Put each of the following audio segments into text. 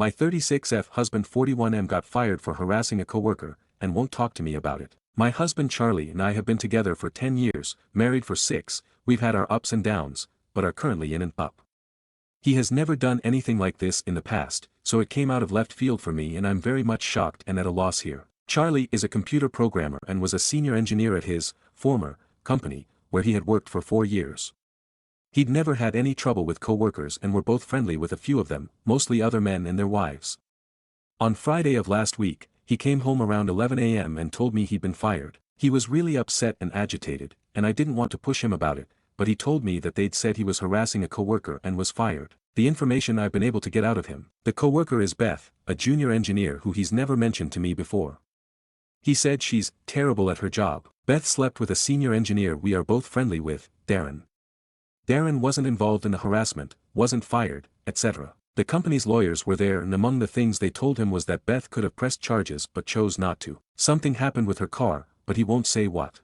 My 36F husband 41M got fired for harassing a coworker, and won't talk to me about it. My husband Charlie and I have been together for 10 years, married for 6, we've had our ups and downs, but are currently in an up. He has never done anything like this in the past, so it came out of left field for me and I'm very much shocked and at a loss here. Charlie is a computer programmer and was a senior engineer at his former company, where he had worked for 4 years. He'd never had any trouble with co-workers and were both friendly with a few of them, mostly other men and their wives. On Friday of last week, he came home around 11 a.m. and told me he'd been fired. He was really upset and agitated, and I didn't want to push him about it, but he told me that they'd said he was harassing a coworker and was fired. The information I've been able to get out of him. The coworker is Beth, a junior engineer who he's never mentioned to me before. He said she's terrible at her job. Beth slept with a senior engineer we are both friendly with, Darren. Darren wasn't involved in the harassment, wasn't fired, etc. The company's lawyers were there and among the things they told him was that Beth could have pressed charges but chose not to. Something happened with her car, but he won't say what.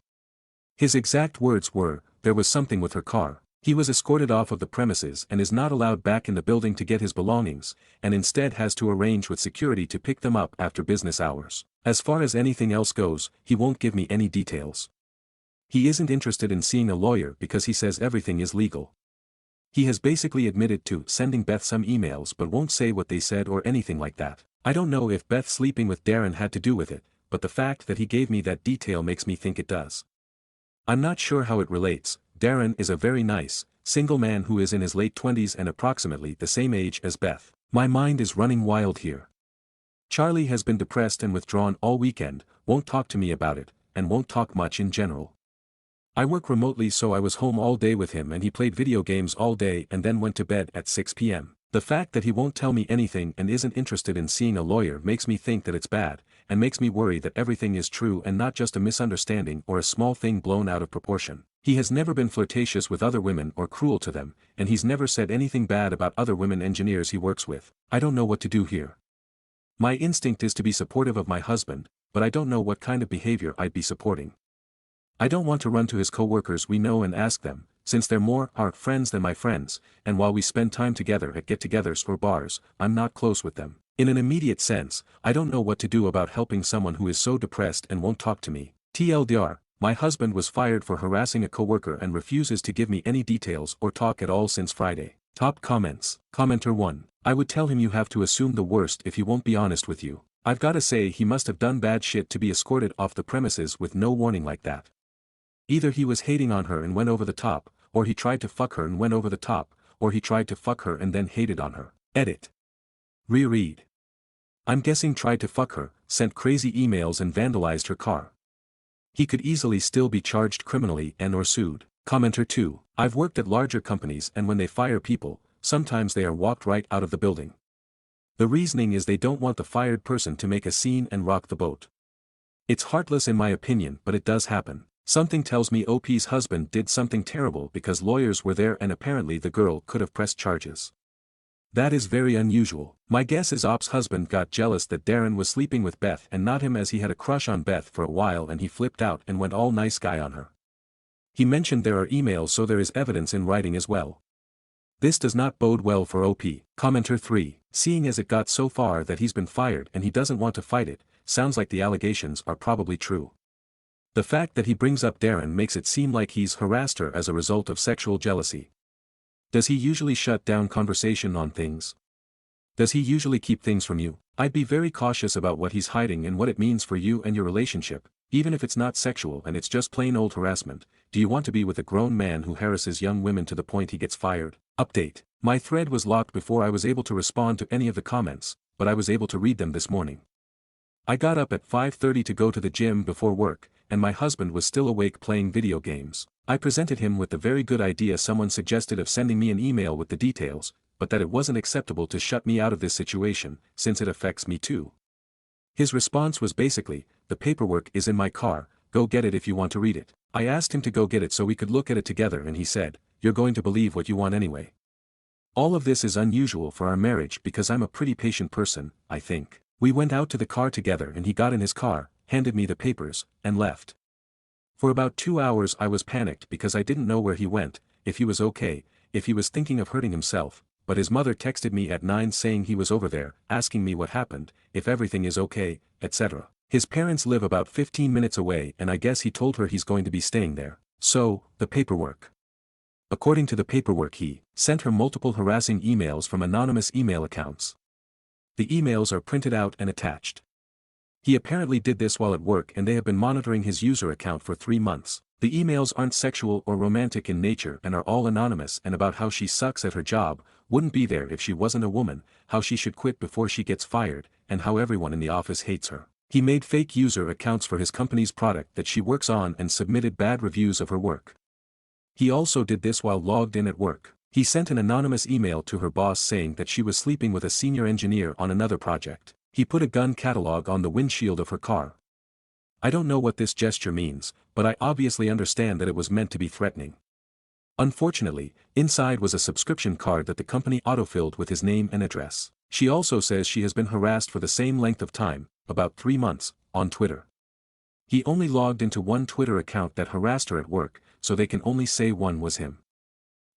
His exact words were, there was something with her car. He was escorted off of the premises and is not allowed back in the building to get his belongings, and instead has to arrange with security to pick them up after business hours. As far as anything else goes, he won't give me any details. He isn't interested in seeing a lawyer because he says everything is legal. He has basically admitted to sending Beth some emails but won't say what they said or anything like that. I don't know if Beth sleeping with Darren had to do with it, but the fact that he gave me that detail makes me think it does. I'm not sure how it relates. Darren is a very nice, single man who is in his late 20s and approximately the same age as Beth. My mind is running wild here. Charlie has been depressed and withdrawn all weekend, won't talk to me about it, and won't talk much in general. I work remotely so I was home all day with him and he played video games all day and then went to bed at 6 p.m. The fact that he won't tell me anything and isn't interested in seeing a lawyer makes me think that it's bad, and makes me worry that everything is true and not just a misunderstanding or a small thing blown out of proportion. He has never been flirtatious with other women or cruel to them, and he's never said anything bad about other women engineers he works with. I don't know what to do here. My instinct is to be supportive of my husband, but I don't know what kind of behavior I'd be supporting. I don't want to run to his co-workers we know and ask them, since they're more our friends than my friends, and while we spend time together at get-togethers or bars, I'm not close with them. In an immediate sense, I don't know what to do about helping someone who is so depressed and won't talk to me. TLDR, my husband was fired for harassing a coworker and refuses to give me any details or talk at all since Friday. Top comments. Commenter 1. I would tell him you have to assume the worst if he won't be honest with you. I've gotta say he must have done bad shit to be escorted off the premises with no warning like that. Either he was hating on her and went over the top, or he tried to fuck her and went over the top, or he tried to fuck her and then hated on her. Edit. Reread. I'm guessing tried to fuck her, sent crazy emails and vandalized her car. He could easily still be charged criminally and or sued. Commenter 2. I've worked at larger companies and when they fire people, sometimes they are walked right out of the building. The reasoning is they don't want the fired person to make a scene and rock the boat. It's heartless in my opinion, but it does happen. Something tells me OP's husband did something terrible because lawyers were there and apparently the girl could have pressed charges. That is very unusual. My guess is OP's husband got jealous that Darren was sleeping with Beth and not him, as he had a crush on Beth for a while and he flipped out and went all nice guy on her. He mentioned there are emails, so there is evidence in writing as well. This does not bode well for OP. Commenter 3. Seeing as it got so far that he's been fired and he doesn't want to fight it, sounds like the allegations are probably true. The fact that he brings up Darren makes it seem like he's harassed her as a result of sexual jealousy. Does he usually shut down conversation on things? Does he usually keep things from you? I'd be very cautious about what he's hiding and what it means for you and your relationship, even if it's not sexual and it's just plain old harassment. Do you want to be with a grown man who harasses young women to the point he gets fired? Update. My thread was locked before I was able to respond to any of the comments, but I was able to read them this morning. I got up at 5:30 to go to the gym before work, and my husband was still awake playing video games. I presented him with the very good idea someone suggested of sending me an email with the details, but that it wasn't acceptable to shut me out of this situation, since it affects me too. His response was basically, the paperwork is in my car, go get it if you want to read it. I asked him to go get it so we could look at it together and he said, you're going to believe what you want anyway. All of this is unusual for our marriage because I'm a pretty patient person, I think. We went out to the car together and he got in his car, handed me the papers, and left. For about 2 hours I was panicked because I didn't know where he went, if he was okay, if he was thinking of hurting himself, but his mother texted me at 9 saying he was over there, asking me what happened, if everything is okay, etc. His parents live about 15 minutes away and I guess he told her he's going to be staying there. So, the paperwork. According to the paperwork, he sent her multiple harassing emails from anonymous email accounts. The emails are printed out and attached. He apparently did this while at work and they have been monitoring his user account for 3 months. The emails aren't sexual or romantic in nature and are all anonymous and about how she sucks at her job, wouldn't be there if she wasn't a woman, how she should quit before she gets fired, and how everyone in the office hates her. He made fake user accounts for his company's product that she works on and submitted bad reviews of her work. He also did this while logged in at work. He sent an anonymous email to her boss saying that she was sleeping with a senior engineer on another project. He put a gun catalog on the windshield of her car. I don't know what this gesture means, but I obviously understand that it was meant to be threatening. Unfortunately, inside was a subscription card that the company autofilled with his name and address. She also says she has been harassed for the same length of time, about 3 months, on Twitter. He only logged into one Twitter account that harassed her at work, so they can only say one was him.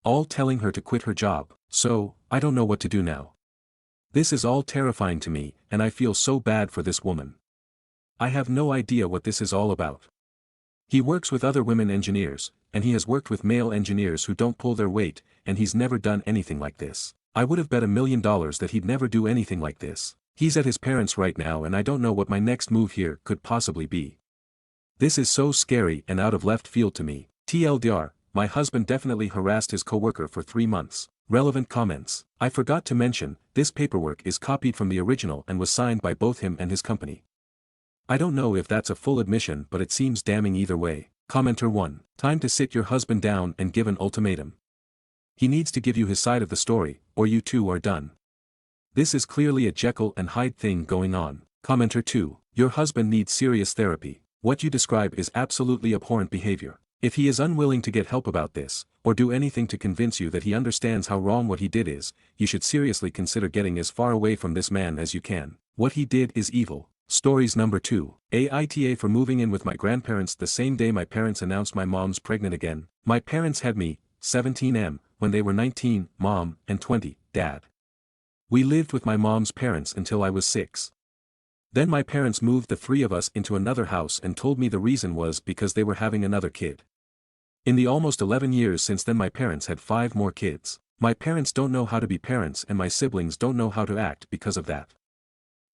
All telling her to quit her job, so, I don't know what to do now. This is all terrifying to me, and I feel so bad for this woman. I have no idea what this is all about. He works with other women engineers, and he has worked with male engineers who don't pull their weight, and he's never done anything like this. I would have bet $1 million that he'd never do anything like this. He's at his parents' right now and I don't know what my next move here could possibly be. This is so scary and out of left field to me. TLDR, my husband definitely harassed his coworker for 3 months. Relevant comments. I forgot to mention, this paperwork is copied from the original and was signed by both him and his company. I don't know if that's a full admission but it seems damning either way. Commenter 1. Time to sit your husband down and give an ultimatum. He needs to give you his side of the story, or you two are done. This is clearly a Jekyll and Hyde thing going on. Commenter 2. Your husband needs serious therapy. What you describe is absolutely abhorrent behavior. If he is unwilling to get help about this, or do anything to convince you that he understands how wrong what he did is, you should seriously consider getting as far away from this man as you can. What he did is evil. Stories number 2. Aita for moving in with my grandparents the same day my parents announced my mom's pregnant again. My parents had me, 17M, when they were 19, mom, and 20, dad. We lived with my mom's parents until I was 6. Then my parents moved the 3 of us into another house and told me the reason was because they were having another kid. In the almost 11 years since then my parents had 5 more kids. My parents don't know how to be parents and my siblings don't know how to act because of that.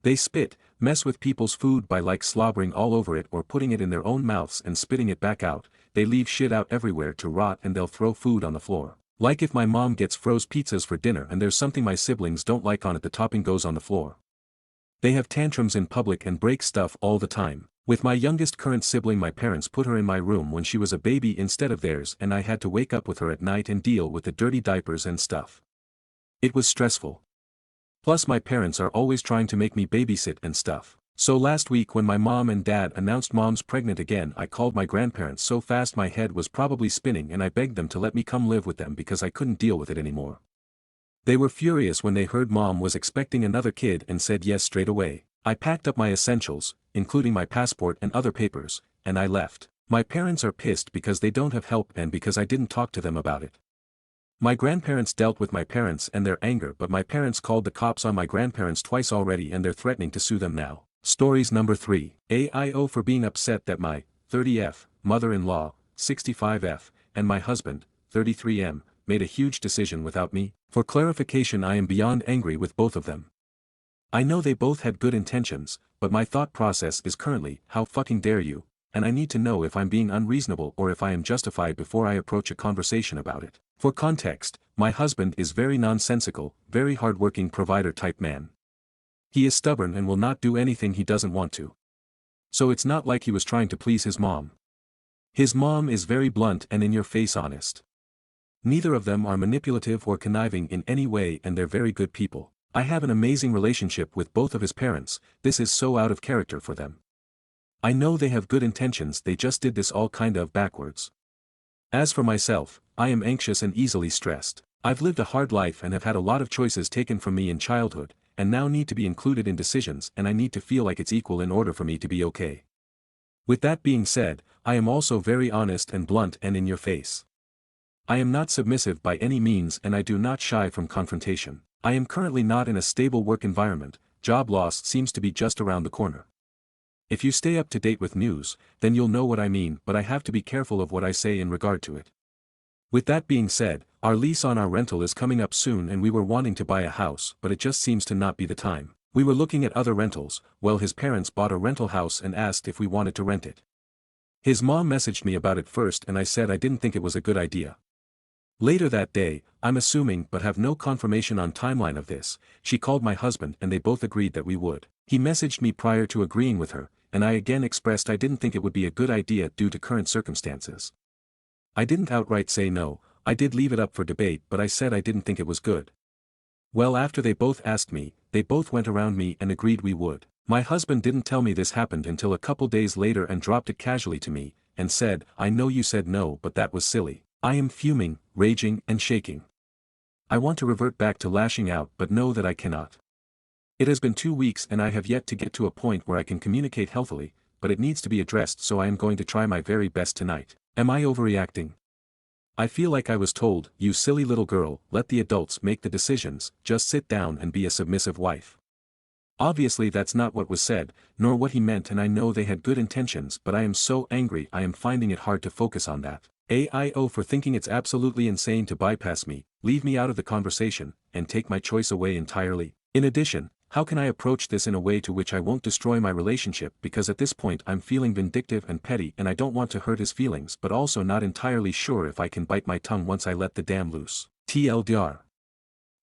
They spit, mess with people's food by like slobbering all over it or putting it in their own mouths and spitting it back out, they leave shit out everywhere to rot and they'll throw food on the floor. Like if my mom gets froze pizzas for dinner and there's something my siblings don't like on it the topping goes on the floor. They have tantrums in public and break stuff all the time. With my youngest current sibling my parents put her in my room when she was a baby instead of theirs and I had to wake up with her at night and deal with the dirty diapers and stuff. It was stressful. Plus my parents are always trying to make me babysit and stuff. So last week when my mom and dad announced mom's pregnant again I called my grandparents so fast my head was probably spinning and I begged them to let me come live with them because I couldn't deal with it anymore. They were furious when they heard mom was expecting another kid and said yes straight away. I packed up my essentials, including my passport and other papers, and I left. My parents are pissed because they don't have help and because I didn't talk to them about it. My grandparents dealt with my parents and their anger but my parents called the cops on my grandparents twice already and they're threatening to sue them now. Stories number 3. AIO for being upset that my 30F, mother-in-law, 65F, and my husband, 33M, made a huge decision without me. For clarification I am beyond angry with both of them. I know they both had good intentions, but my thought process is currently, how fucking dare you, and I need to know if I'm being unreasonable or if I am justified before I approach a conversation about it. For context, my husband is very nonsensical, very hardworking provider type man. He is stubborn and will not do anything he doesn't want to. So it's not like he was trying to please his mom. His mom is very blunt and in your face honest. Neither of them are manipulative or conniving in any way and they're very good people. I have an amazing relationship with both of his parents, this is so out of character for them. I know they have good intentions they just did this all kind of backwards. As for myself, I am anxious and easily stressed. I've lived a hard life and have had a lot of choices taken from me in childhood, and now need to be included in decisions and I need to feel like it's equal in order for me to be okay. With that being said, I am also very honest and blunt and in your face. I am not submissive by any means and I do not shy from confrontation. I am currently not in a stable work environment, job loss seems to be just around the corner. If you stay up to date with news, then you'll know what I mean, but I have to be careful of what I say in regard to it. With that being said, our lease on our rental is coming up soon and we were wanting to buy a house, but it just seems to not be the time. We were looking at other rentals, well his parents bought a rental house and asked if we wanted to rent it. His mom messaged me about it first and I said I didn't think it was a good idea. Later that day, I'm assuming but have no confirmation on timeline of this, she called my husband and they both agreed that we would. He messaged me prior to agreeing with her, and I again expressed I didn't think it would be a good idea due to current circumstances. I didn't outright say no, I did leave it up for debate but I said I didn't think it was good. Well after they both asked me, they both went around me and agreed we would. My husband didn't tell me this happened until a couple days later and dropped it casually to me, and said, I know you said no but that was silly. I am fuming, raging and shaking. I want to revert back to lashing out but know that I cannot. It has been 2 weeks and I have yet to get to a point where I can communicate healthily, but it needs to be addressed so I am going to try my very best tonight. Am I overreacting? I feel like I was told, you silly little girl, let the adults make the decisions, just sit down and be a submissive wife. Obviously that's not what was said, nor what he meant and I know they had good intentions but I am so angry I am finding it hard to focus on that. AIO for thinking it's absolutely insane to bypass me, leave me out of the conversation, and take my choice away entirely. In addition, how can I approach this in a way to which I won't destroy my relationship because at this point I'm feeling vindictive and petty and I don't want to hurt his feelings but also not entirely sure if I can bite my tongue once I let the dam loose. TLDR.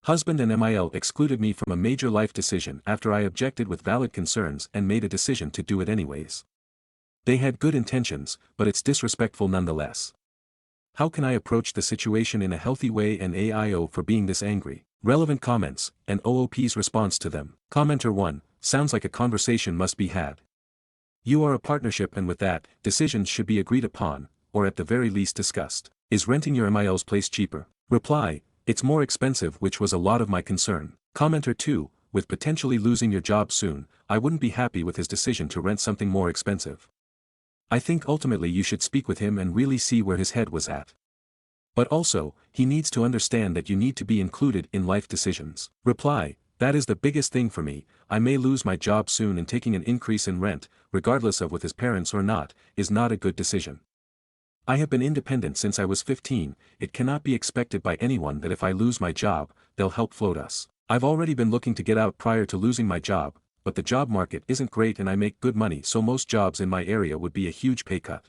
Husband and MIL excluded me from a major life decision after I objected with valid concerns and made a decision to do it anyways. They had good intentions, but it's disrespectful nonetheless. How can I approach the situation in a healthy way and AIO for being this angry? Relevant comments, and OOP's response to them. Commenter 1, sounds like a conversation must be had. You are a partnership and with that, decisions should be agreed upon, or at the very least discussed. Is renting your MIL's place cheaper? Reply, it's more expensive which was a lot of my concern. Commenter 2, with potentially losing your job soon, I wouldn't be happy with his decision to rent something more expensive. I think ultimately you should speak with him and really see where his head was at. But also, he needs to understand that you need to be included in life decisions. Reply, that is the biggest thing for me, I may lose my job soon and taking an increase in rent, regardless of with his parents or not, is not a good decision. I have been independent since I was 15, it cannot be expected by anyone that if I lose my job, they'll help float us. I've already been looking to get out prior to losing my job, but the job market isn't great and I make good money so most jobs in my area would be a huge pay cut.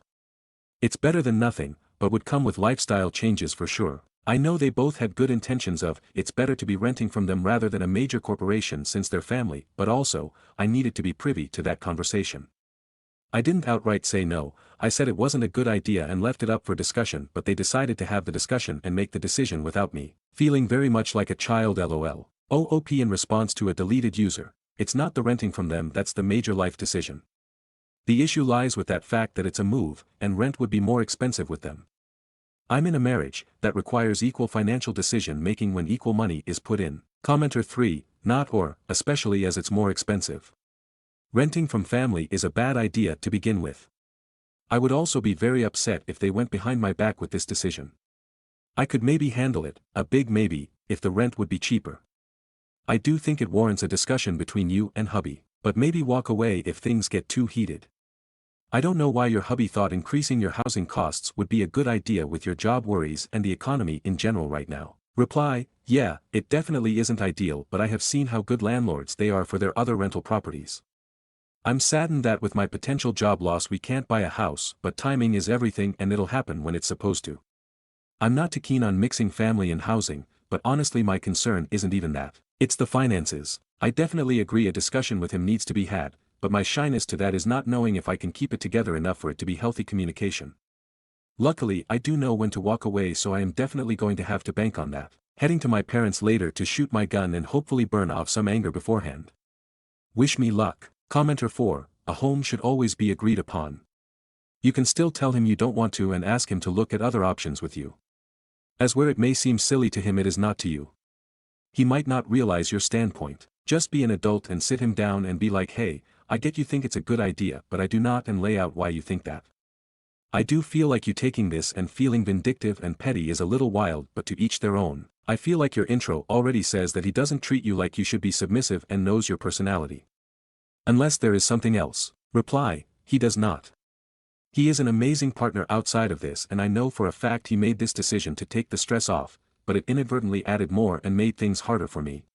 It's better than nothing, but would come with lifestyle changes for sure. I know they both had good intentions of, it's better to be renting from them rather than a major corporation since they're family, but also, I needed to be privy to that conversation. I didn't outright say no, I said it wasn't a good idea and left it up for discussion but they decided to have the discussion and make the decision without me. Feeling very much like a child lol. OOP in response to a deleted user. It's not the renting from them that's the major life decision. The issue lies with that fact that it's a move, and rent would be more expensive with them. I'm in a marriage that requires equal financial decision making when equal money is put in. Commenter 3, not or, especially as it's more expensive. Renting from family is a bad idea to begin with. I would also be very upset if they went behind my back with this decision. I could maybe handle it, a big maybe, if the rent would be cheaper. I do think it warrants a discussion between you and hubby, but maybe walk away if things get too heated. I don't know why your hubby thought increasing your housing costs would be a good idea with your job worries and the economy in general right now. Reply, yeah, it definitely isn't ideal but I have seen how good landlords they are for their other rental properties. I'm saddened that with my potential job loss we can't buy a house but timing is everything and it'll happen when it's supposed to. I'm not too keen on mixing family and housing, but honestly my concern isn't even that. It's the finances. I definitely agree a discussion with him needs to be had, but my shyness to that is not knowing if I can keep it together enough for it to be healthy communication. Luckily I do know when to walk away so I am definitely going to have to bank on that. Heading to my parents later to shoot my gun and hopefully burn off some anger beforehand. Wish me luck. Commenter 4, a home should always be agreed upon. You can still tell him you don't want to and ask him to look at other options with you. As where it may seem silly to him it is not to you. He might not realize your standpoint. Just be an adult and sit him down and be like hey, I get you think it's a good idea but I do not and lay out why you think that. I do feel like you taking this and feeling vindictive and petty is a little wild, but to each their own. I feel like your intro already says that he doesn't treat you like you should be submissive and knows your personality. Unless there is something else. Reply, he does not. He is an amazing partner outside of this, and I know for a fact he made this decision to take the stress off, but it inadvertently added more and made things harder for me.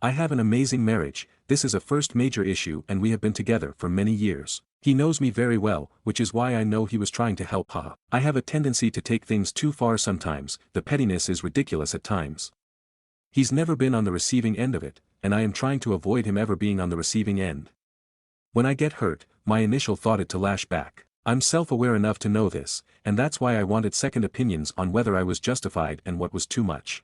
I have an amazing marriage, this is a first major issue, and we have been together for many years. He knows me very well, which is why I know he was trying to help. I have a tendency to take things too far sometimes, the pettiness is ridiculous at times. He's never been on the receiving end of it, and I am trying to avoid him ever being on the receiving end. When I get hurt, my initial thought is to lash back. I'm self-aware enough to know this, and that's why I wanted second opinions on whether I was justified and what was too much.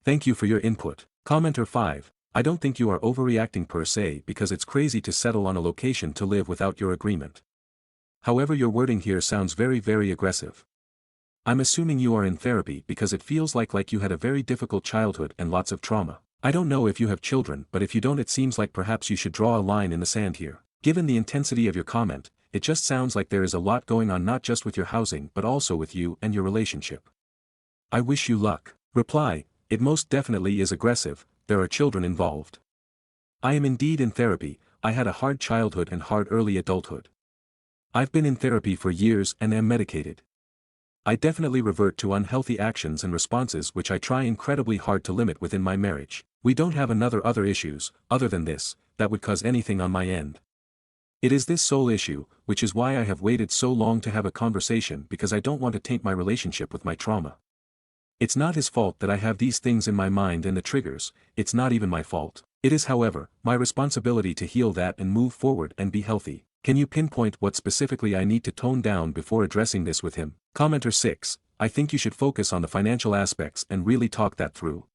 Thank you for your input. Commenter 5. I don't think you are overreacting per se because it's crazy to settle on a location to live without your agreement. However, your wording here sounds very aggressive. I'm assuming you are in therapy because it feels like you had a very difficult childhood and lots of trauma. I don't know if you have children, but if you don't, it seems like perhaps you should draw a line in the sand here. Given the intensity of your comment, it just sounds like there is a lot going on, not just with your housing but also with you and your relationship. I wish you luck. Reply, it most definitely is aggressive, there are children involved. I am indeed in therapy, I had a hard childhood and hard early adulthood. I've been in therapy for years and am medicated. I definitely revert to unhealthy actions and responses which I try incredibly hard to limit within my marriage. We don't have other issues, other than this, that would cause anything on my end. It is this sole issue, which is why I have waited so long to have a conversation, because I don't want to taint my relationship with my trauma. It's not his fault that I have these things in my mind and the triggers, it's not even my fault. It is, however, my responsibility to heal that and move forward and be healthy. Can you pinpoint what specifically I need to tone down before addressing this with him? Commenter 6, I think you should focus on the financial aspects and really talk that through.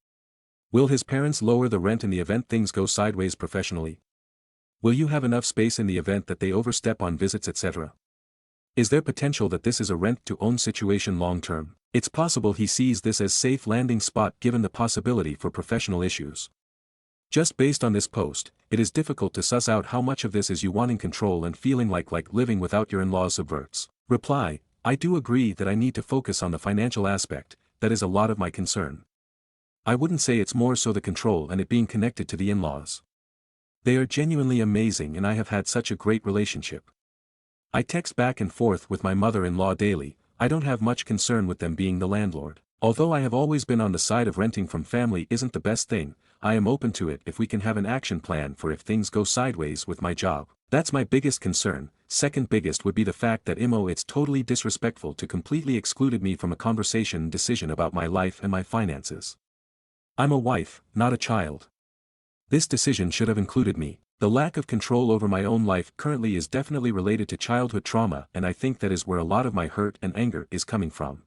Will his parents lower the rent in the event things go sideways professionally? Will you have enough space in the event that they overstep on visits, etc.? Is there potential that this is a rent-to-own situation long-term? It's possible he sees this as safe landing spot given the possibility for professional issues. Just based on this post, it is difficult to suss out how much of this is you wanting control and feeling like living without your in-laws subverts. Reply, I do agree that I need to focus on the financial aspect, that is a lot of my concern. I wouldn't say it's more so the control and it being connected to the in-laws. They are genuinely amazing and I have had such a great relationship. I text back and forth with my mother-in-law daily, I don't have much concern with them being the landlord. Although I have always been on the side of renting from family isn't the best thing, I am open to it if we can have an action plan for if things go sideways with my job. That's my biggest concern. Second biggest would be the fact that it's totally disrespectful to completely excluded me from a conversation decision about my life and my finances. I'm a wife, not a child. This decision should have included me. The lack of control over my own life currently is definitely related to childhood trauma, and I think that is where a lot of my hurt and anger is coming from.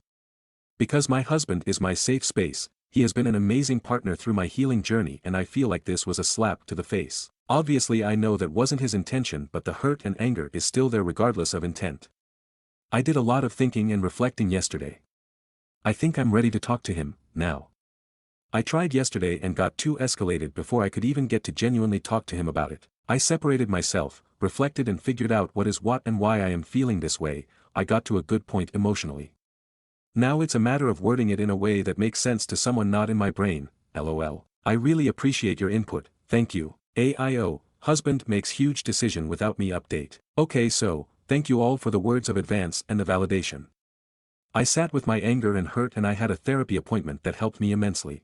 Because my husband is my safe space, he has been an amazing partner through my healing journey, and I feel like this was a slap to the face. Obviously I know that wasn't his intention, but the hurt and anger is still there regardless of intent. I did a lot of thinking and reflecting yesterday. I think I'm ready to talk to him, now. I tried yesterday and got too escalated before I could even get to genuinely talk to him about it. I separated myself, reflected and figured out what is what and why I am feeling this way. I got to a good point emotionally. Now it's a matter of wording it in a way that makes sense to someone not in my brain, lol. I really appreciate your input, thank you. AIO, husband makes huge decision without me update. Okay, so, thank you all for the words of advance and the validation. I sat with my anger and hurt and I had a therapy appointment that helped me immensely.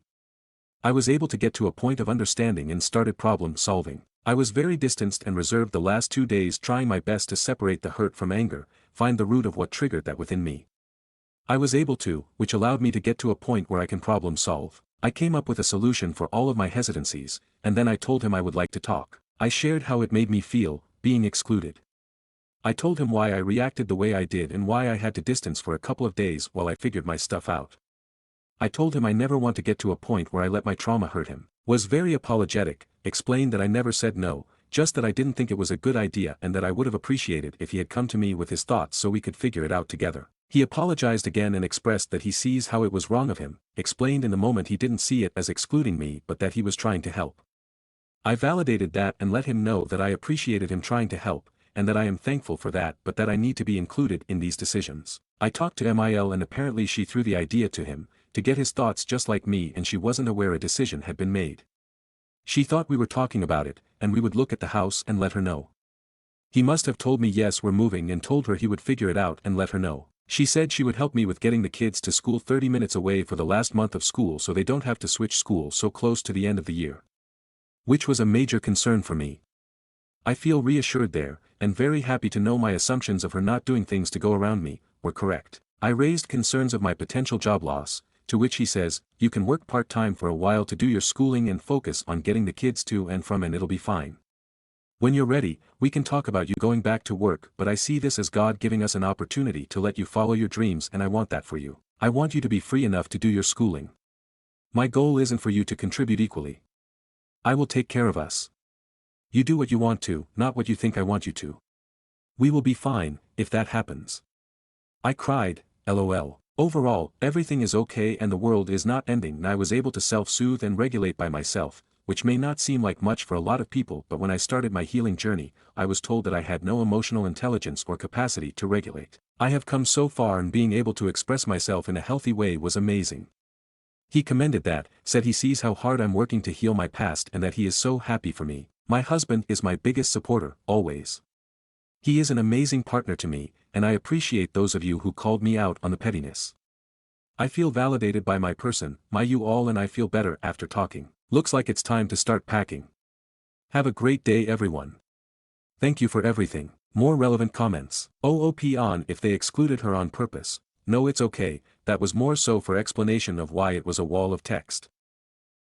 I was able to get to a point of understanding and started problem solving. I was very distanced and reserved the last 2 days, trying my best to separate the hurt from anger, find the root of what triggered that within me. I was able to, which allowed me to get to a point where I can problem solve. I came up with a solution for all of my hesitancies, and then I told him I would like to talk. I shared how it made me feel, being excluded. I told him why I reacted the way I did and why I had to distance for a couple of days while I figured my stuff out. I told him I never want to get to a point where I let my trauma hurt him. Was very apologetic, explained that I never said no, just that I didn't think it was a good idea and that I would have appreciated if he had come to me with his thoughts so we could figure it out together. He apologized again and expressed that he sees how it was wrong of him, explained in the moment he didn't see it as excluding me but that he was trying to help. I validated that and let him know that I appreciated him trying to help, and that I am thankful for that, but that I need to be included in these decisions. I talked to Mil and apparently she threw the idea to him, to get his thoughts just like me, and she wasn't aware a decision had been made. She thought we were talking about it, and we would look at the house and let her know. He must have told me yes, we're moving, and told her he would figure it out and let her know. She said she would help me with getting the kids to school 30 minutes away for the last month of school so they don't have to switch school so close to the end of the year. Which was a major concern for me. I feel reassured there, and very happy to know my assumptions of her not doing things to go around me were correct. I raised concerns of my potential job loss, to which he says, you can work part-time for a while to do your schooling and focus on getting the kids to and from, and it'll be fine. When you're ready, we can talk about you going back to work, but I see this as God giving us an opportunity to let you follow your dreams, and I want that for you. I want you to be free enough to do your schooling. My goal isn't for you to contribute equally. I will take care of us. You do what you want to, not what you think I want you to. We will be fine, if that happens. I cried, LOL. Overall, everything is okay and the world is not ending, and I was able to self-soothe and regulate by myself, which may not seem like much for a lot of people, but when I started my healing journey, I was told that I had no emotional intelligence or capacity to regulate. I have come so far, and being able to express myself in a healthy way was amazing. He commended that, said he sees how hard I'm working to heal my past and that he is so happy for me. My husband is my biggest supporter, always. He is an amazing partner to me, and I appreciate those of you who called me out on the pettiness. I feel validated by my person, my you all, and I feel better after talking. Looks like it's time to start packing. Have a great day, everyone. Thank you for everything. More relevant comments. OOP on if they excluded her on purpose. No, it's okay, that was more so for explanation of why it was a wall of text.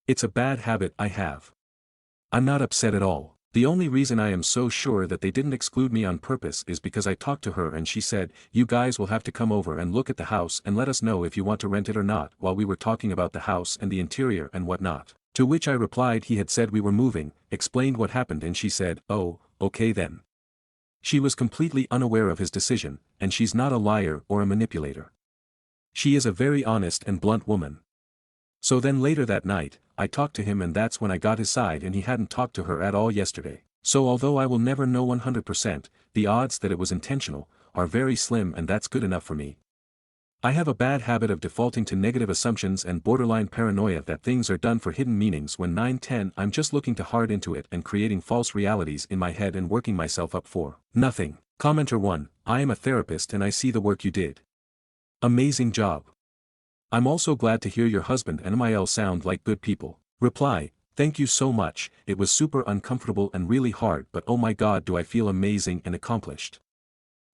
It's a bad habit I have. I'm not upset at all. The only reason I am so sure that they didn't exclude me on purpose is because I talked to her and she said, you guys will have to come over and look at the house and let us know if you want to rent it or not, while we were talking about the house and the interior and whatnot. To which I replied he had said we were moving, explained what happened, and she said, oh, okay then. She was completely unaware of his decision, and she's not a liar or a manipulator. She is a very honest and blunt woman. So then later that night, I talked to him, and that's when I got his side, and he hadn't talked to her at all yesterday. So although I will never know 100%, the odds that it was intentional are very slim, and that's good enough for me. I have a bad habit of defaulting to negative assumptions and borderline paranoia that things are done for hidden meanings, when 9-10 I'm just looking too hard into it and creating false realities in my head and working myself up for nothing. Commenter 1, I am a therapist and I see the work you did. Amazing job. I'm also glad to hear your husband and Mil sound like good people. Reply, thank you so much, it was super uncomfortable and really hard, but oh my god, do I feel amazing and accomplished.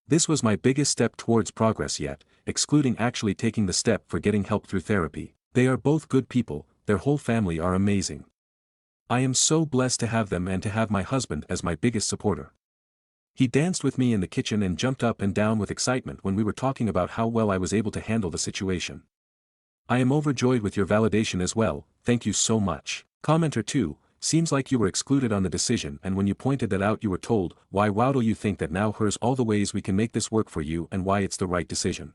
This was my biggest step towards progress yet, excluding actually taking the step for getting help through therapy. They are both good people, their whole family are amazing. I am so blessed to have them and to have my husband as my biggest supporter. He danced with me in the kitchen and jumped up and down with excitement when we were talking about how well I was able to handle the situation. I am overjoyed with your validation as well, thank you so much. Commenter 2, seems like you were excluded on the decision, and when you pointed that out you were told, why do you think that now? Here's all the ways we can make this work for you and why it's the right decision.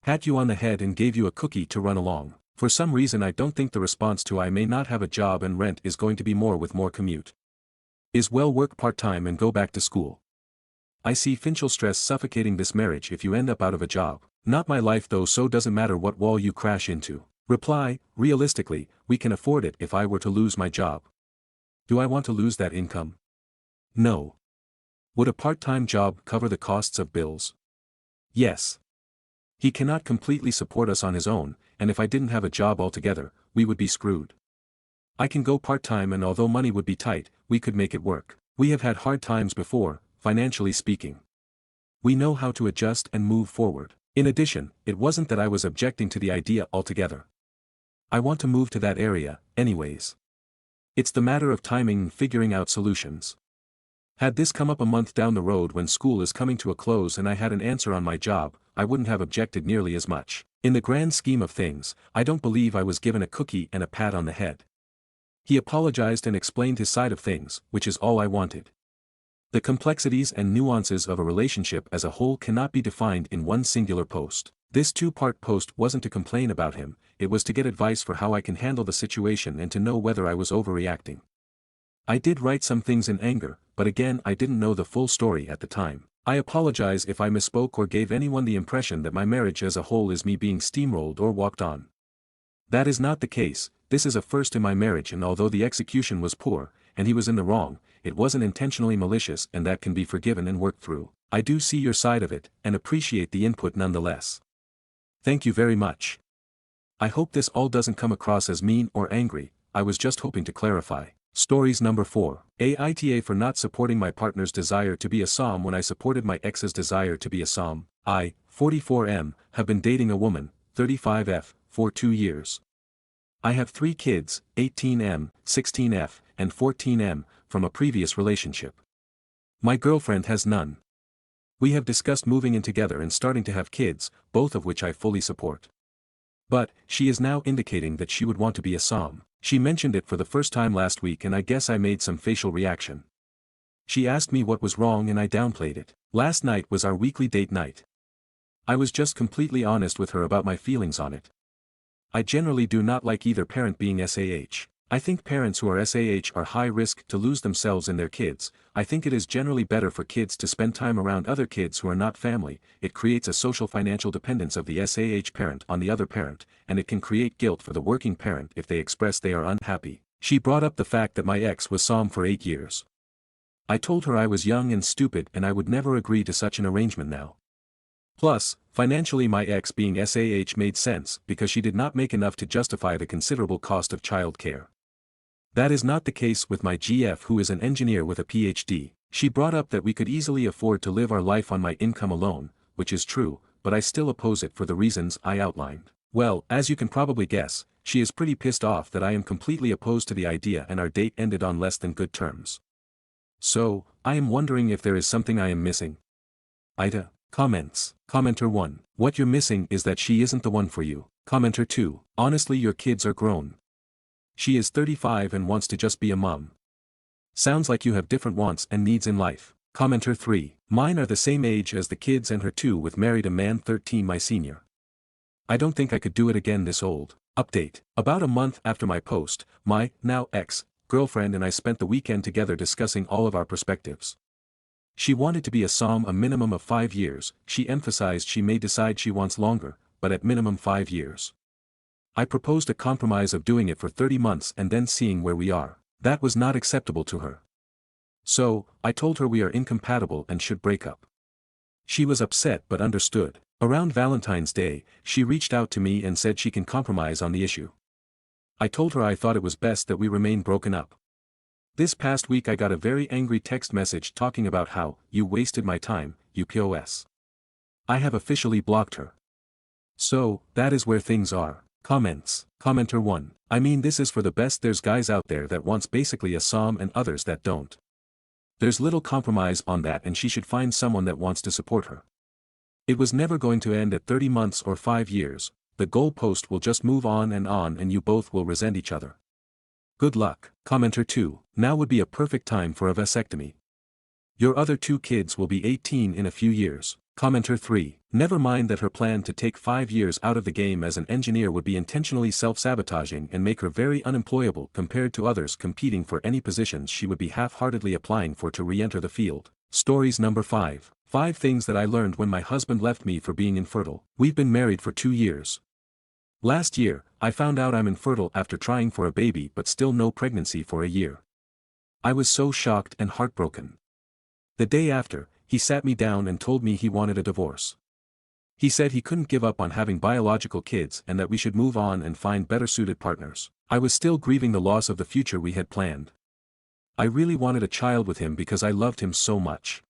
Pat you on the head and gave you a cookie to run along. For some reason I don't think the response to I may not have a job and rent is going to be more with more commute. Is well, work part-time and go back to school. I see financial stress suffocating this marriage if you end up out of a job. Not my life though, so doesn't matter what wall you crash into. Reply, realistically, we can afford it if I were to lose my job. Do I want to lose that income? No. Would a part-time job cover the costs of bills? Yes. He cannot completely support us on his own, and if I didn't have a job altogether, we would be screwed. I can go part-time, and although money would be tight, we could make it work. We have had hard times before, financially speaking. We know how to adjust and move forward. In addition, it wasn't that I was objecting to the idea altogether. I want to move to that area, anyways. It's the matter of timing and figuring out solutions. Had this come up a month down the road when school is coming to a close and I had an answer on my job, I wouldn't have objected nearly as much. In the grand scheme of things, I don't believe I was given a cookie and a pat on the head. He apologized and explained his side of things, which is all I wanted. The complexities and nuances of a relationship as a whole cannot be defined in one singular post. This two-part post wasn't to complain about him, it was to get advice for how I can handle the situation and to know whether I was overreacting. I did write some things in anger, but again I didn't know the full story at the time. I apologize if I misspoke or gave anyone the impression that my marriage as a whole is me being steamrolled or walked on. That is not the case. This is a first in my marriage, and although the execution was poor, and he was in the wrong, it wasn't intentionally malicious, and that can be forgiven and worked through. I do see your side of it, and appreciate the input nonetheless. Thank you very much. I hope this all doesn't come across as mean or angry. I was just hoping to clarify. Stories number 4. Aita for not supporting my partner's desire to be a Som when I supported my ex's desire to be a Som. I, 44M, have been dating a woman, 35F, for 2 years. I have 3 kids, 18M, 16F, and 14M, from a previous relationship. My girlfriend has none. We have discussed moving in together and starting to have kids, both of which I fully support. But, she is now indicating that she would want to be a Som. She mentioned it for the first time last week, and I guess I made some facial reaction. She asked me what was wrong and I downplayed it. Last night was our weekly date night. I was just completely honest with her about my feelings on it. I generally do not like either parent being SAH. I think parents who are SAH are high risk to lose themselves in their kids. I think it is generally better for kids to spend time around other kids who are not family. It creates a social financial dependence of the SAH parent on the other parent, and it can create guilt for the working parent if they express they are unhappy. She brought up the fact that my ex was Som for 8 years. I told her I was young and stupid and I would never agree to such an arrangement now. Plus, financially my ex being SAH made sense because she did not make enough to justify the considerable cost of child care. That is not the case with my GF, who is an engineer with a PhD. She brought up that we could easily afford to live our life on my income alone, which is true, but I still oppose it for the reasons I outlined. Well, as you can probably guess, she is pretty pissed off that I am completely opposed to the idea and our date ended on less than good terms. So, I am wondering if there is something I am missing. Aita. Comments. Commenter 1. What you're missing is that she isn't the one for you. Commenter 2. Honestly, your kids are grown. She is 35 and wants to just be a mom. Sounds like you have different wants and needs in life. Commenter 3. Mine are the same age as the kids and her too, with married a man 13, my senior. I don't think I could do it again this old. Update. About a month after my post, my, now ex-girlfriend and I spent the weekend together discussing all of our perspectives. She wanted to be a Som a minimum of 5 years. She emphasized she may decide she wants longer, but at minimum 5 years. I proposed a compromise of doing it for 30 months and then seeing where we are. That was not acceptable to her. So, I told her we are incompatible and should break up. She was upset but understood. Around Valentine's Day, she reached out to me and said she can compromise on the issue. I told her I thought it was best that we remain broken up. This past week I got a very angry text message talking about how, you wasted my time, you POS. I have officially blocked her. So, that is where things are. Comments. Commenter 1. I mean, this is for the best. There's guys out there that wants basically a Som and others that don't. There's little compromise on that, and she should find someone that wants to support her. It was never going to end at 30 months or 5 years. The goalpost will just move on and you both will resent each other. Good luck. Commenter 2. Now would be a perfect time for a vasectomy. Your other 2 kids will be 18 in a few years. Commenter 3. Never mind that her plan to take 5 years out of the game as an engineer would be intentionally self-sabotaging and make her very unemployable compared to others competing for any positions she would be half-heartedly applying for to re-enter the field. Stories number 5. 5 things that I learned when my husband left me for being infertile. We've been married for 2 years. Last year, I found out I'm infertile after trying for a baby but still no pregnancy for a year. I was so shocked and heartbroken. The day after, he sat me down and told me he wanted a divorce. He said he couldn't give up on having biological kids and that we should move on and find better suited partners. I was still grieving the loss of the future we had planned. I really wanted a child with him because I loved him so much.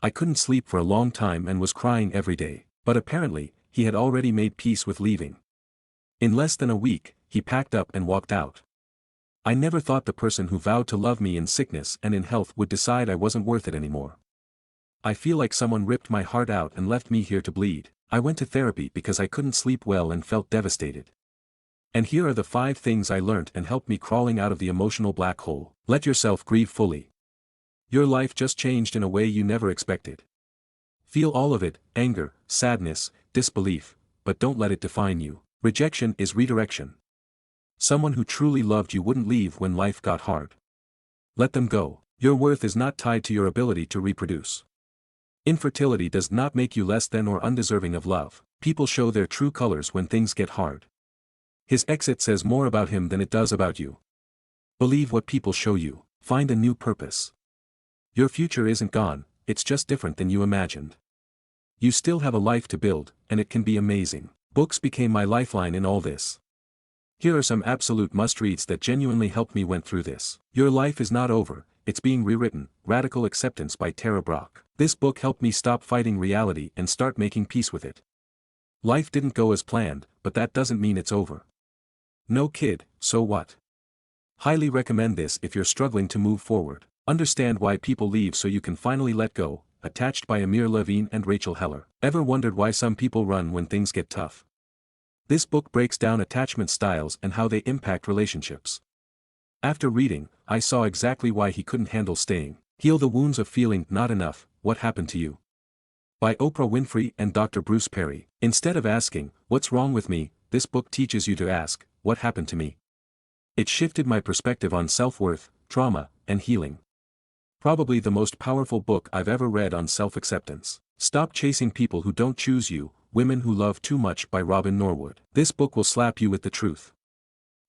I couldn't sleep for a long time and was crying every day, but apparently, he had already made peace with leaving. In less than a week, he packed up and walked out. I never thought the person who vowed to love me in sickness and in health would decide I wasn't worth it anymore. I feel like someone ripped my heart out and left me here to bleed. I went to therapy because I couldn't sleep well and felt devastated. And here are the 5 things I learned and helped me crawling out of the emotional black hole. Let yourself grieve fully. Your life just changed in a way you never expected. Feel all of it, anger, sadness, disbelief, but don't let it define you. Rejection is redirection. Someone who truly loved you wouldn't leave when life got hard. Let them go. Your worth is not tied to your ability to reproduce. Infertility does not make you less than or undeserving of love. People show their true colors when things get hard. His exit says more about him than it does about you. Believe what people show you. Find a new purpose. Your future isn't gone, it's just different than you imagined. You still have a life to build, and it can be amazing. Books became my lifeline in all this. Here are some absolute must-reads that genuinely helped me went through this. Your Life is Not Over, It's Being Rewritten, Radical Acceptance by Tara Brach. This book helped me stop fighting reality and start making peace with it. Life didn't go as planned, but that doesn't mean it's over. No kid, so what? Highly recommend this if you're struggling to move forward. Understand Why People Leave So You Can Finally Let Go, Attached by Amir Levine and Rachel Heller. Ever wondered why some people run when things get tough? This book breaks down attachment styles and how they impact relationships. After reading, I saw exactly why he couldn't handle staying. Heal the Wounds of Feeling Not Enough, What Happened to You? By Oprah Winfrey and Dr. Bruce Perry. Instead of asking, "What's wrong with me?" this book teaches you to ask, "What happened to me?" It shifted my perspective on self-worth, trauma, and healing. Probably the most powerful book I've ever read on self-acceptance. Stop Chasing People Who Don't Choose You, Women Who Love Too Much by Robin Norwood. This book will slap you with the truth.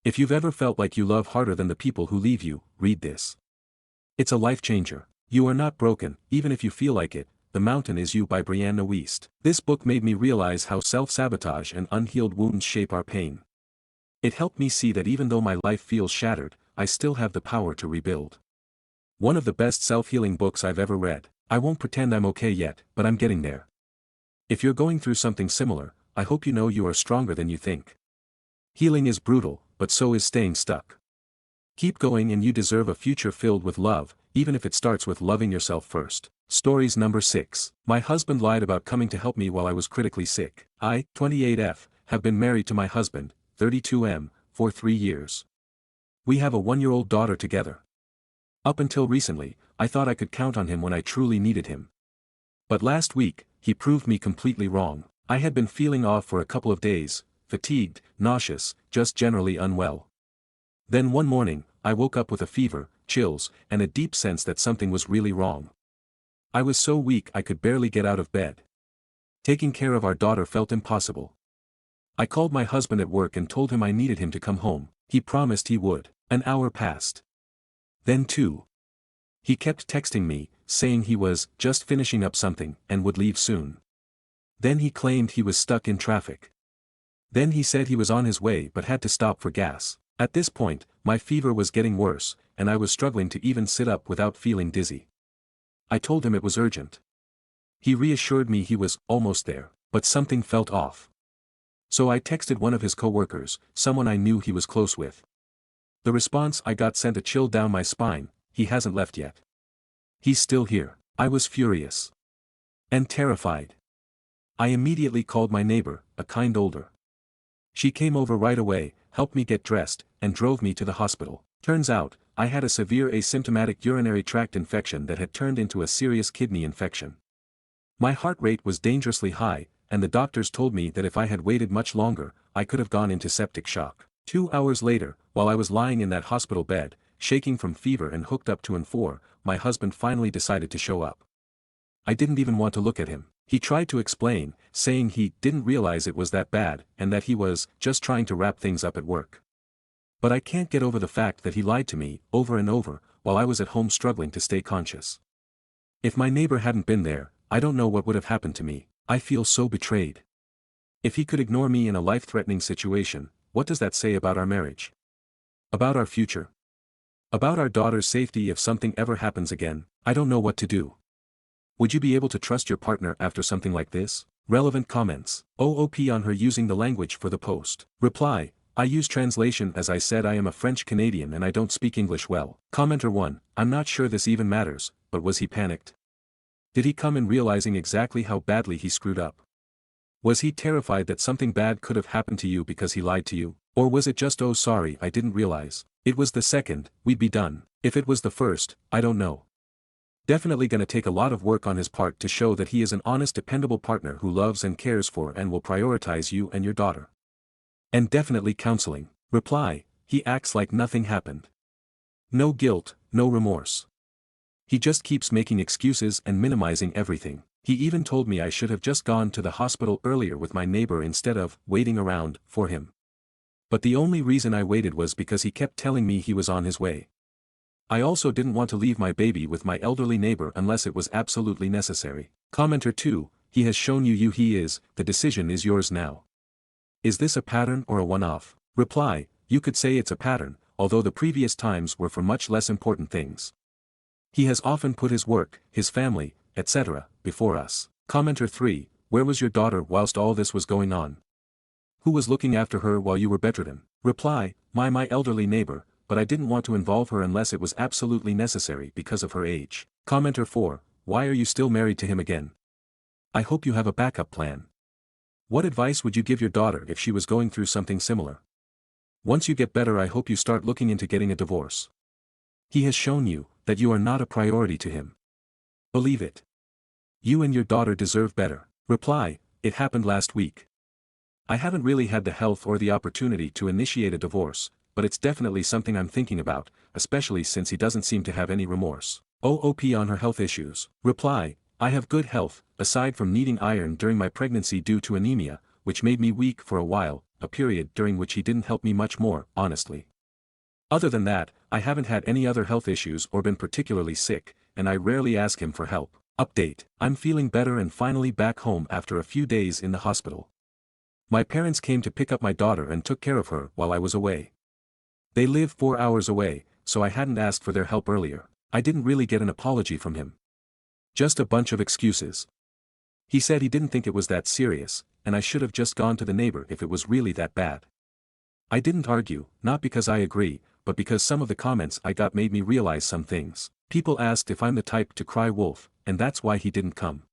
If you've ever felt like you love harder than the people who leave you, read this. It's a life changer. You Are Not Broken, Even If You Feel Like It. The Mountain Is You by Brianna Wiest. This book made me realize how self-sabotage and unhealed wounds shape our pain. It helped me see that even though my life feels shattered, I still have the power to rebuild. One of the best self-healing books I've ever read. I won't pretend I'm okay yet, but I'm getting there. If you're going through something similar, I hope you know you are stronger than you think. Healing is brutal, but so is staying stuck. Keep going and you deserve a future filled with love, even if it starts with loving yourself first. Stories number 6. My husband lied about coming to help me while I was critically sick. I, 28F, have been married to my husband, 32M, for 3 years. We have a 1-year-old daughter together. Up until recently, I thought I could count on him when I truly needed him. But last week, he proved me completely wrong. I had been feeling off for a couple of days, fatigued, nauseous, just generally unwell. Then one morning, I woke up with a fever, chills, and a deep sense that something was really wrong. I was so weak I could barely get out of bed. Taking care of our daughter felt impossible. I called my husband at work and told him I needed him to come home. He promised he would. An hour passed. Then 2. He kept texting me, saying he was just finishing up something and would leave soon. Then he claimed he was stuck in traffic. Then he said he was on his way but had to stop for gas. At this point, my fever was getting worse, and I was struggling to even sit up without feeling dizzy. I told him it was urgent. He reassured me he was almost there, but something felt off. So I texted one of his coworkers, someone I knew he was close with. The response I got sent a chill down my spine. He hasn't left yet. He's still here. I was furious. And terrified. I immediately called my neighbor, a kind older. She came over right away, helped me get dressed, and drove me to the hospital. Turns out, I had a severe asymptomatic urinary tract infection that had turned into a serious kidney infection. My heart rate was dangerously high, and the doctors told me that if I had waited much longer, I could have gone into septic shock. 2 hours later, while I was lying in that hospital bed, shaking from fever and hooked up to N4, my husband finally decided to show up. I didn't even want to look at him. He tried to explain, saying he didn't realize it was that bad and that he was just trying to wrap things up at work. But I can't get over the fact that he lied to me, over and over, while I was at home struggling to stay conscious. If my neighbor hadn't been there, I don't know what would have happened to me. I feel so betrayed. If he could ignore me in a life-threatening situation, what does that say about our marriage? About our future? About our daughter's safety if something ever happens again? I don't know what to do. Would you be able to trust your partner after something like this? Relevant comments. OOP on her using the language for the post. Reply: I use translation as I said I am a French Canadian and I don't speak English well. Commenter 1, I'm not sure this even matters, but was he panicked? Did he come in realizing exactly how badly he screwed up? Was he terrified that something bad could have happened to you because he lied to you? Or was it just, oh sorry I didn't realize? It was the second, we'd be done. If it was the first, I don't know. Definitely gonna take a lot of work on his part to show that he is an honest, dependable partner who loves and cares for and will prioritize you and your daughter. And definitely counseling. Reply: he acts like nothing happened. No guilt, no remorse. He just keeps making excuses and minimizing everything. He even told me I should have just gone to the hospital earlier with my neighbor instead of waiting around for him. But the only reason I waited was because he kept telling me he was on his way. I also didn't want to leave my baby with my elderly neighbor unless it was absolutely necessary. Commenter 2, he has shown you he is, the decision is yours now. Is this a pattern or a one-off? Reply, you could say it's a pattern, although the previous times were for much less important things. He has often put his work, his family, etc., before us. Commenter 3, where was your daughter whilst all this was going on? Who was looking after her while you were bedridden? Reply, my elderly neighbor, but I didn't want to involve her unless it was absolutely necessary because of her age. Commenter 4, why are you still married to him again? I hope you have a backup plan. What advice would you give your daughter if she was going through something similar? Once you get better, I hope you start looking into getting a divorce. He has shown you that you are not a priority to him. Believe it. You and your daughter deserve better. Reply, it happened last week. I haven't really had the health or the opportunity to initiate a divorce, but it's definitely something I'm thinking about, especially since he doesn't seem to have any remorse. OOP on her health issues. Reply, I have good health, aside from needing iron during my pregnancy due to anemia, which made me weak for a while, a period during which he didn't help me much more, honestly. Other than that, I haven't had any other health issues or been particularly sick, and I rarely ask him for help. Update, I'm feeling better and finally back home after a few days in the hospital. My parents came to pick up my daughter and took care of her while I was away. They live 4 hours away, so I hadn't asked for their help earlier. I didn't really get an apology from him. Just a bunch of excuses. He said he didn't think it was that serious, and I should have just gone to the neighbor if it was really that bad. I didn't argue, not because I agree, but because some of the comments I got made me realize some things. People asked if I'm the type to cry wolf, and that's why he didn't come.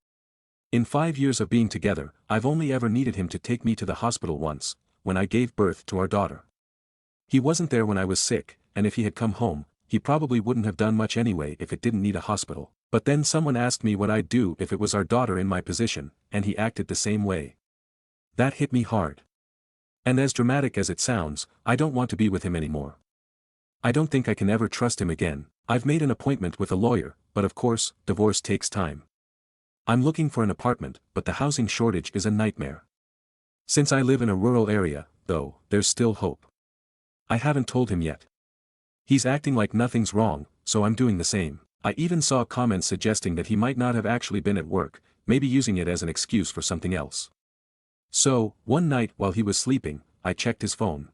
In 5 years of being together, I've only ever needed him to take me to the hospital once, when I gave birth to our daughter. He wasn't there when I was sick, and if he had come home, he probably wouldn't have done much anyway if it didn't need a hospital. But then someone asked me what I'd do if it was our daughter in my position, and he acted the same way. That hit me hard. And as dramatic as it sounds, I don't want to be with him anymore. I don't think I can ever trust him again. I've made an appointment with a lawyer, but of course, divorce takes time. I'm looking for an apartment, but the housing shortage is a nightmare. Since I live in a rural area, though, there's still hope. I haven't told him yet. He's acting like nothing's wrong, so I'm doing the same. I even saw comments suggesting that he might not have actually been at work, maybe using it as an excuse for something else. So, one night while he was sleeping, I checked his phone.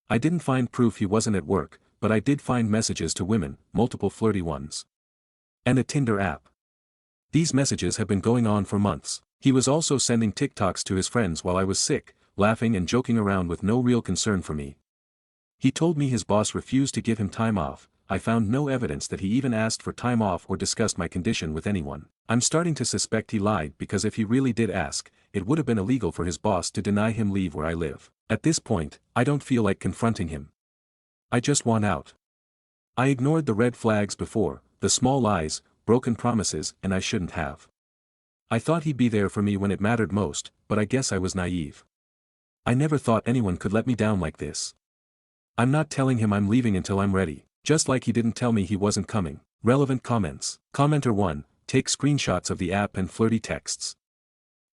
I didn't find proof he wasn't at work, but I did find messages to women, multiple flirty ones. And a Tinder app. These messages have been going on for months. He was also sending TikToks to his friends while I was sick, laughing and joking around with no real concern for me. He told me his boss refused to give him time off. I found no evidence that he even asked for time off or discussed my condition with anyone. I'm starting to suspect he lied because if he really did ask, it would have been illegal for his boss to deny him leave where I live. At this point, I don't feel like confronting him. I just want out. I ignored the red flags before, the small lies, broken promises, and I shouldn't have. I thought he'd be there for me when it mattered most, but I guess I was naive. I never thought anyone could let me down like this. I'm not telling him I'm leaving until I'm ready, just like he didn't tell me he wasn't coming. Relevant comments. Commenter 1, take screenshots of the app and flirty texts.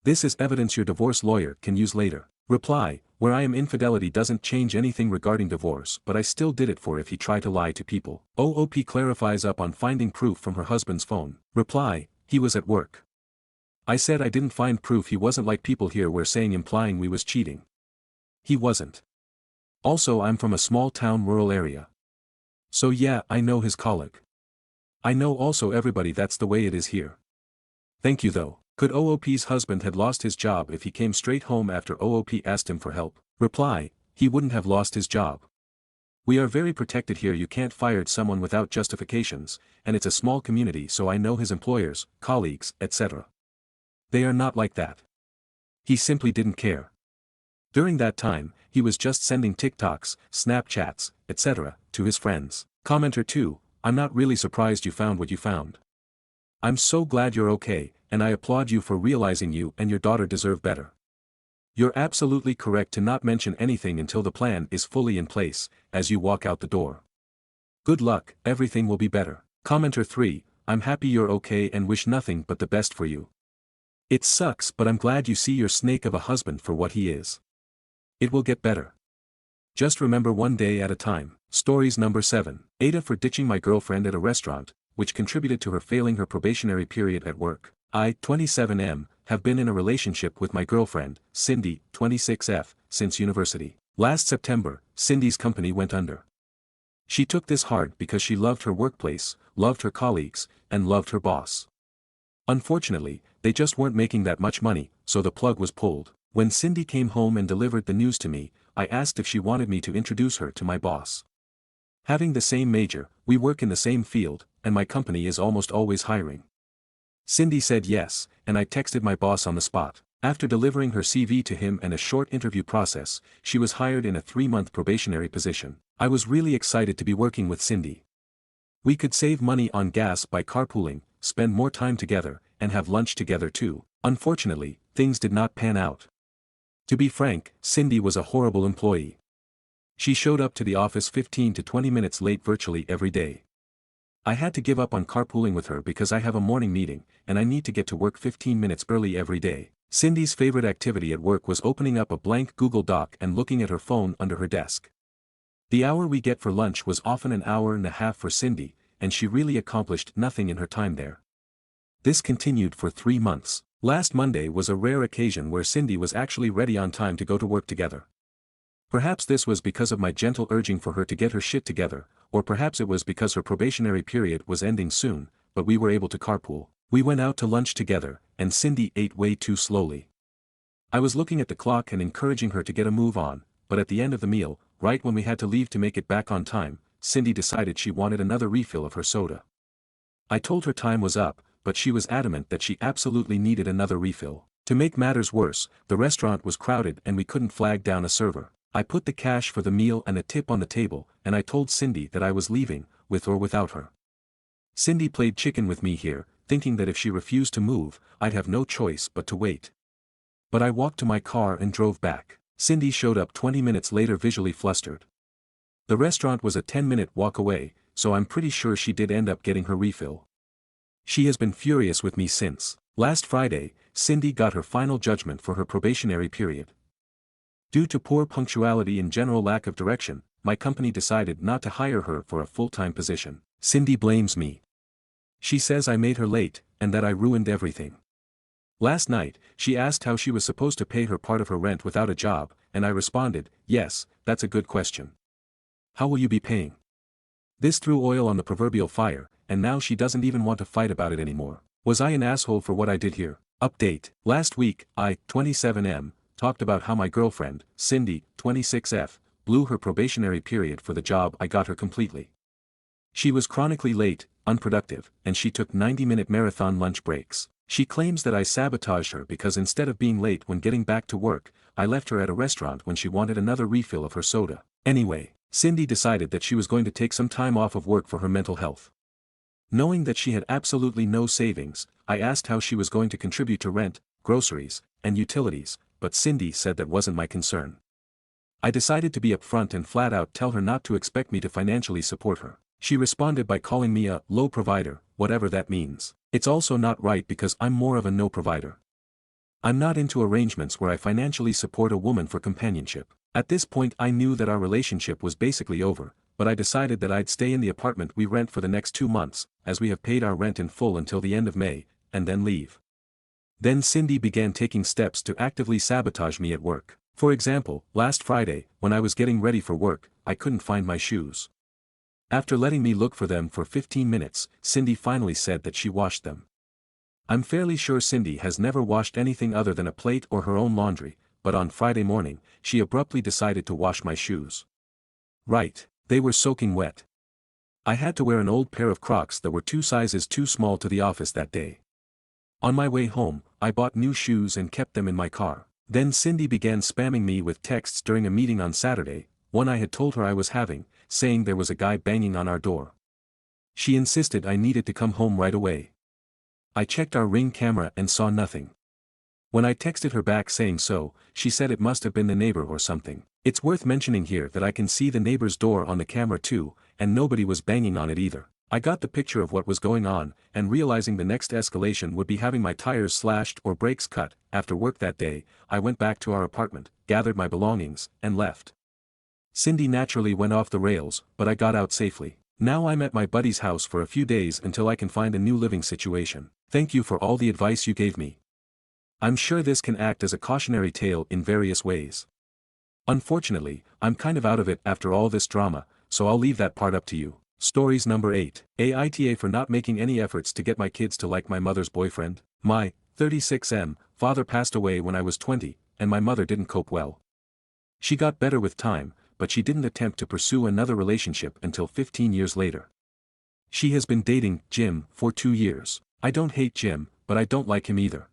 This is evidence your divorce lawyer can use later. Reply, where I am infidelity doesn't change anything regarding divorce, but I still did it for if he tried to lie to people. OOP clarifies up on finding proof from her husband's phone. Reply, he was at work. I said I didn't find proof he wasn't like people here were saying implying we was cheating. He wasn't. Also I'm from a small town rural area. So yeah, I know his colleague. I know also everybody that's the way it is here. Thank you though. Could OOP's husband had lost his job if he came straight home after OOP asked him for help? Reply, he wouldn't have lost his job. We are very protected here, you can't fire someone without justifications, and it's a small community so I know his employers, colleagues, etc. They are not like that. He simply didn't care. During that time, he was just sending TikToks, Snapchats, etc., to his friends. Commenter 2, I'm not really surprised you found what you found. I'm so glad you're okay, and I applaud you for realizing you and your daughter deserve better. You're absolutely correct to not mention anything until the plan is fully in place, as you walk out the door. Good luck, everything will be better. Commenter 3, I'm happy you're okay and wish nothing but the best for you. It sucks but I'm glad you see your snake of a husband for what he is. It will get better. Just remember one day at a time. Stories number 7. Aita for ditching my girlfriend at a restaurant, which contributed to her failing her probationary period at work. I, 27M, have been in a relationship with my girlfriend, Cindy, 26F, since university. Last September, Cindy's company went under. She took this hard because she loved her workplace, loved her colleagues, and loved her boss. Unfortunately, they just weren't making that much money, so the plug was pulled. When Cindy came home and delivered the news to me, I asked if she wanted me to introduce her to my boss. Having the same major, we work in the same field, and my company is almost always hiring. Cindy said yes, and I texted my boss on the spot. After delivering her CV to him and a short interview process, she was hired in a 3-month probationary position. I was really excited to be working with Cindy. We could save money on gas by carpooling, spend more time together, and have lunch together too. Unfortunately, things did not pan out. To be frank, Cindy was a horrible employee. She showed up to the office 15 to 20 minutes late virtually every day. I had to give up on carpooling with her because I have a morning meeting, and I need to get to work 15 minutes early every day. Cindy's favorite activity at work was opening up a blank Google Doc and looking at her phone under her desk. The hour we get for lunch was often an hour and a half for Cindy, and she really accomplished nothing in her time there. This continued for 3 months. Last Monday was a rare occasion where Cindy was actually ready on time to go to work together. Perhaps this was because of my gentle urging for her to get her shit together, or perhaps it was because her probationary period was ending soon, but we were able to carpool. We went out to lunch together, and Cindy ate way too slowly. I was looking at the clock and encouraging her to get a move on, but at the end of the meal, right when we had to leave to make it back on time, Cindy decided she wanted another refill of her soda. I told her time was up, but she was adamant that she absolutely needed another refill. To make matters worse, the restaurant was crowded and we couldn't flag down a server. I put the cash for the meal and a tip on the table, and I told Cindy that I was leaving, with or without her. Cindy played chicken with me here, thinking that if she refused to move, I'd have no choice but to wait. But I walked to my car and drove back. Cindy showed up 20 minutes later visually flustered. The restaurant was a 10-minute walk away, so I'm pretty sure she did end up getting her refill. She has been furious with me since. Last Friday, Cindy got her final judgment for her probationary period. Due to poor punctuality and general lack of direction, my company decided not to hire her for a full-time position. Cindy blames me. She says I made her late, and that I ruined everything. Last night, she asked how she was supposed to pay her part of her rent without a job, and I responded, yes, that's a good question. How will you be paying? This threw oil on the proverbial fire, and now she doesn't even want to fight about it anymore. Was I an asshole for what I did here? Update. Last week, I, 27M, talked about how my girlfriend, Cindy, 26F, blew her probationary period for the job I got her completely. She was chronically late, unproductive, and she took 90-minute marathon lunch breaks. She claims that I sabotaged her because instead of being late when getting back to work, I left her at a restaurant when she wanted another refill of her soda. Anyway, Cindy decided that she was going to take some time off of work for her mental health. Knowing that she had absolutely no savings, I asked how she was going to contribute to rent, groceries, and utilities, but Cindy said that wasn't my concern. I decided to be upfront and flat out tell her not to expect me to financially support her. She responded by calling me a low provider, whatever that means. It's also not right because I'm more of a no provider. I'm not into arrangements where I financially support a woman for companionship. At this point I knew that our relationship was basically over, but I decided that I'd stay in the apartment we rent for the next 2 months, as we have paid our rent in full until the end of May, and then leave. Then Cindy began taking steps to actively sabotage me at work. For example, last Friday, when I was getting ready for work, I couldn't find my shoes. After letting me look for them for 15 minutes, Cindy finally said that she washed them. I'm fairly sure Cindy has never washed anything other than a plate or her own laundry, but on Friday morning, she abruptly decided to wash my shoes. Right, they were soaking wet. I had to wear an old pair of Crocs that were 2 sizes too small to the office that day. On my way home, I bought new shoes and kept them in my car. Then Cindy began spamming me with texts during a meeting on Saturday, one I had told her I was having, saying there was a guy banging on our door. She insisted I needed to come home right away. I checked our Ring camera and saw nothing. When I texted her back saying so, she said it must have been the neighbor or something. It's worth mentioning here that I can see the neighbor's door on the camera too, and nobody was banging on it either. I got the picture of what was going on, and realizing the next escalation would be having my tires slashed or brakes cut. After work that day, I went back to our apartment, gathered my belongings, and left. Cindy naturally went off the rails, but I got out safely. Now I'm at my buddy's house for a few days until I can find a new living situation. Thank you for all the advice you gave me. I'm sure this can act as a cautionary tale in various ways. Unfortunately, I'm kind of out of it after all this drama, so I'll leave that part up to you. Stories number 8. Aita for not making any efforts to get my kids to like my mother's boyfriend. My 36M father passed away when I was 20, and my mother didn't cope well. She got better with time, but she didn't attempt to pursue another relationship until 15 years later. She has been dating Jim for 2 years. I don't hate Jim, but I don't like him either.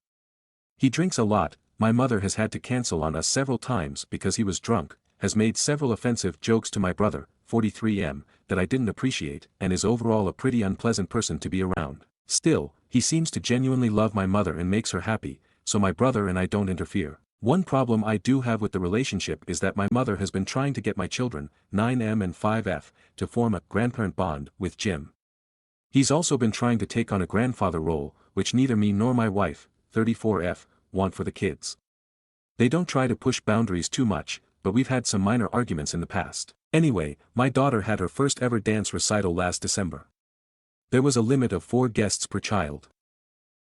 He drinks a lot. My mother has had to cancel on us several times because he was drunk, has made several offensive jokes to my brother, 43M, that I didn't appreciate, and is overall a pretty unpleasant person to be around. Still, he seems to genuinely love my mother and makes her happy, so my brother and I don't interfere. One problem I do have with the relationship is that my mother has been trying to get my children, 9M and 5F, to form a grandparent bond with Jim. He's also been trying to take on a grandfather role, which neither me nor my wife, 34F, want for the kids. They don't try to push boundaries too much, but we've had some minor arguments in the past. Anyway, my daughter had her first ever dance recital last December. There was a limit of 4 guests per child.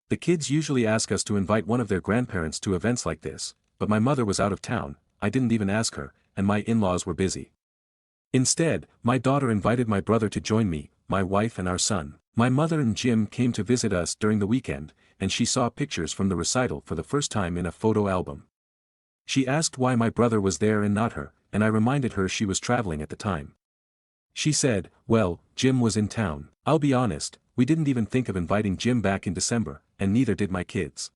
The kids usually ask us to invite one of their grandparents to events like this, but my mother was out of town, I didn't even ask her, and my in-laws were busy. Instead, my daughter invited my brother to join me, my wife and our son. My mother and Jim came to visit us during the weekend, and she saw pictures from the recital for the first time in a photo album. She asked why my brother was there and not her, and I reminded her she was traveling at the time. She said, well, Jim was in town. I'll be honest, we didn't even think of inviting Jim back in December, and neither did my kids.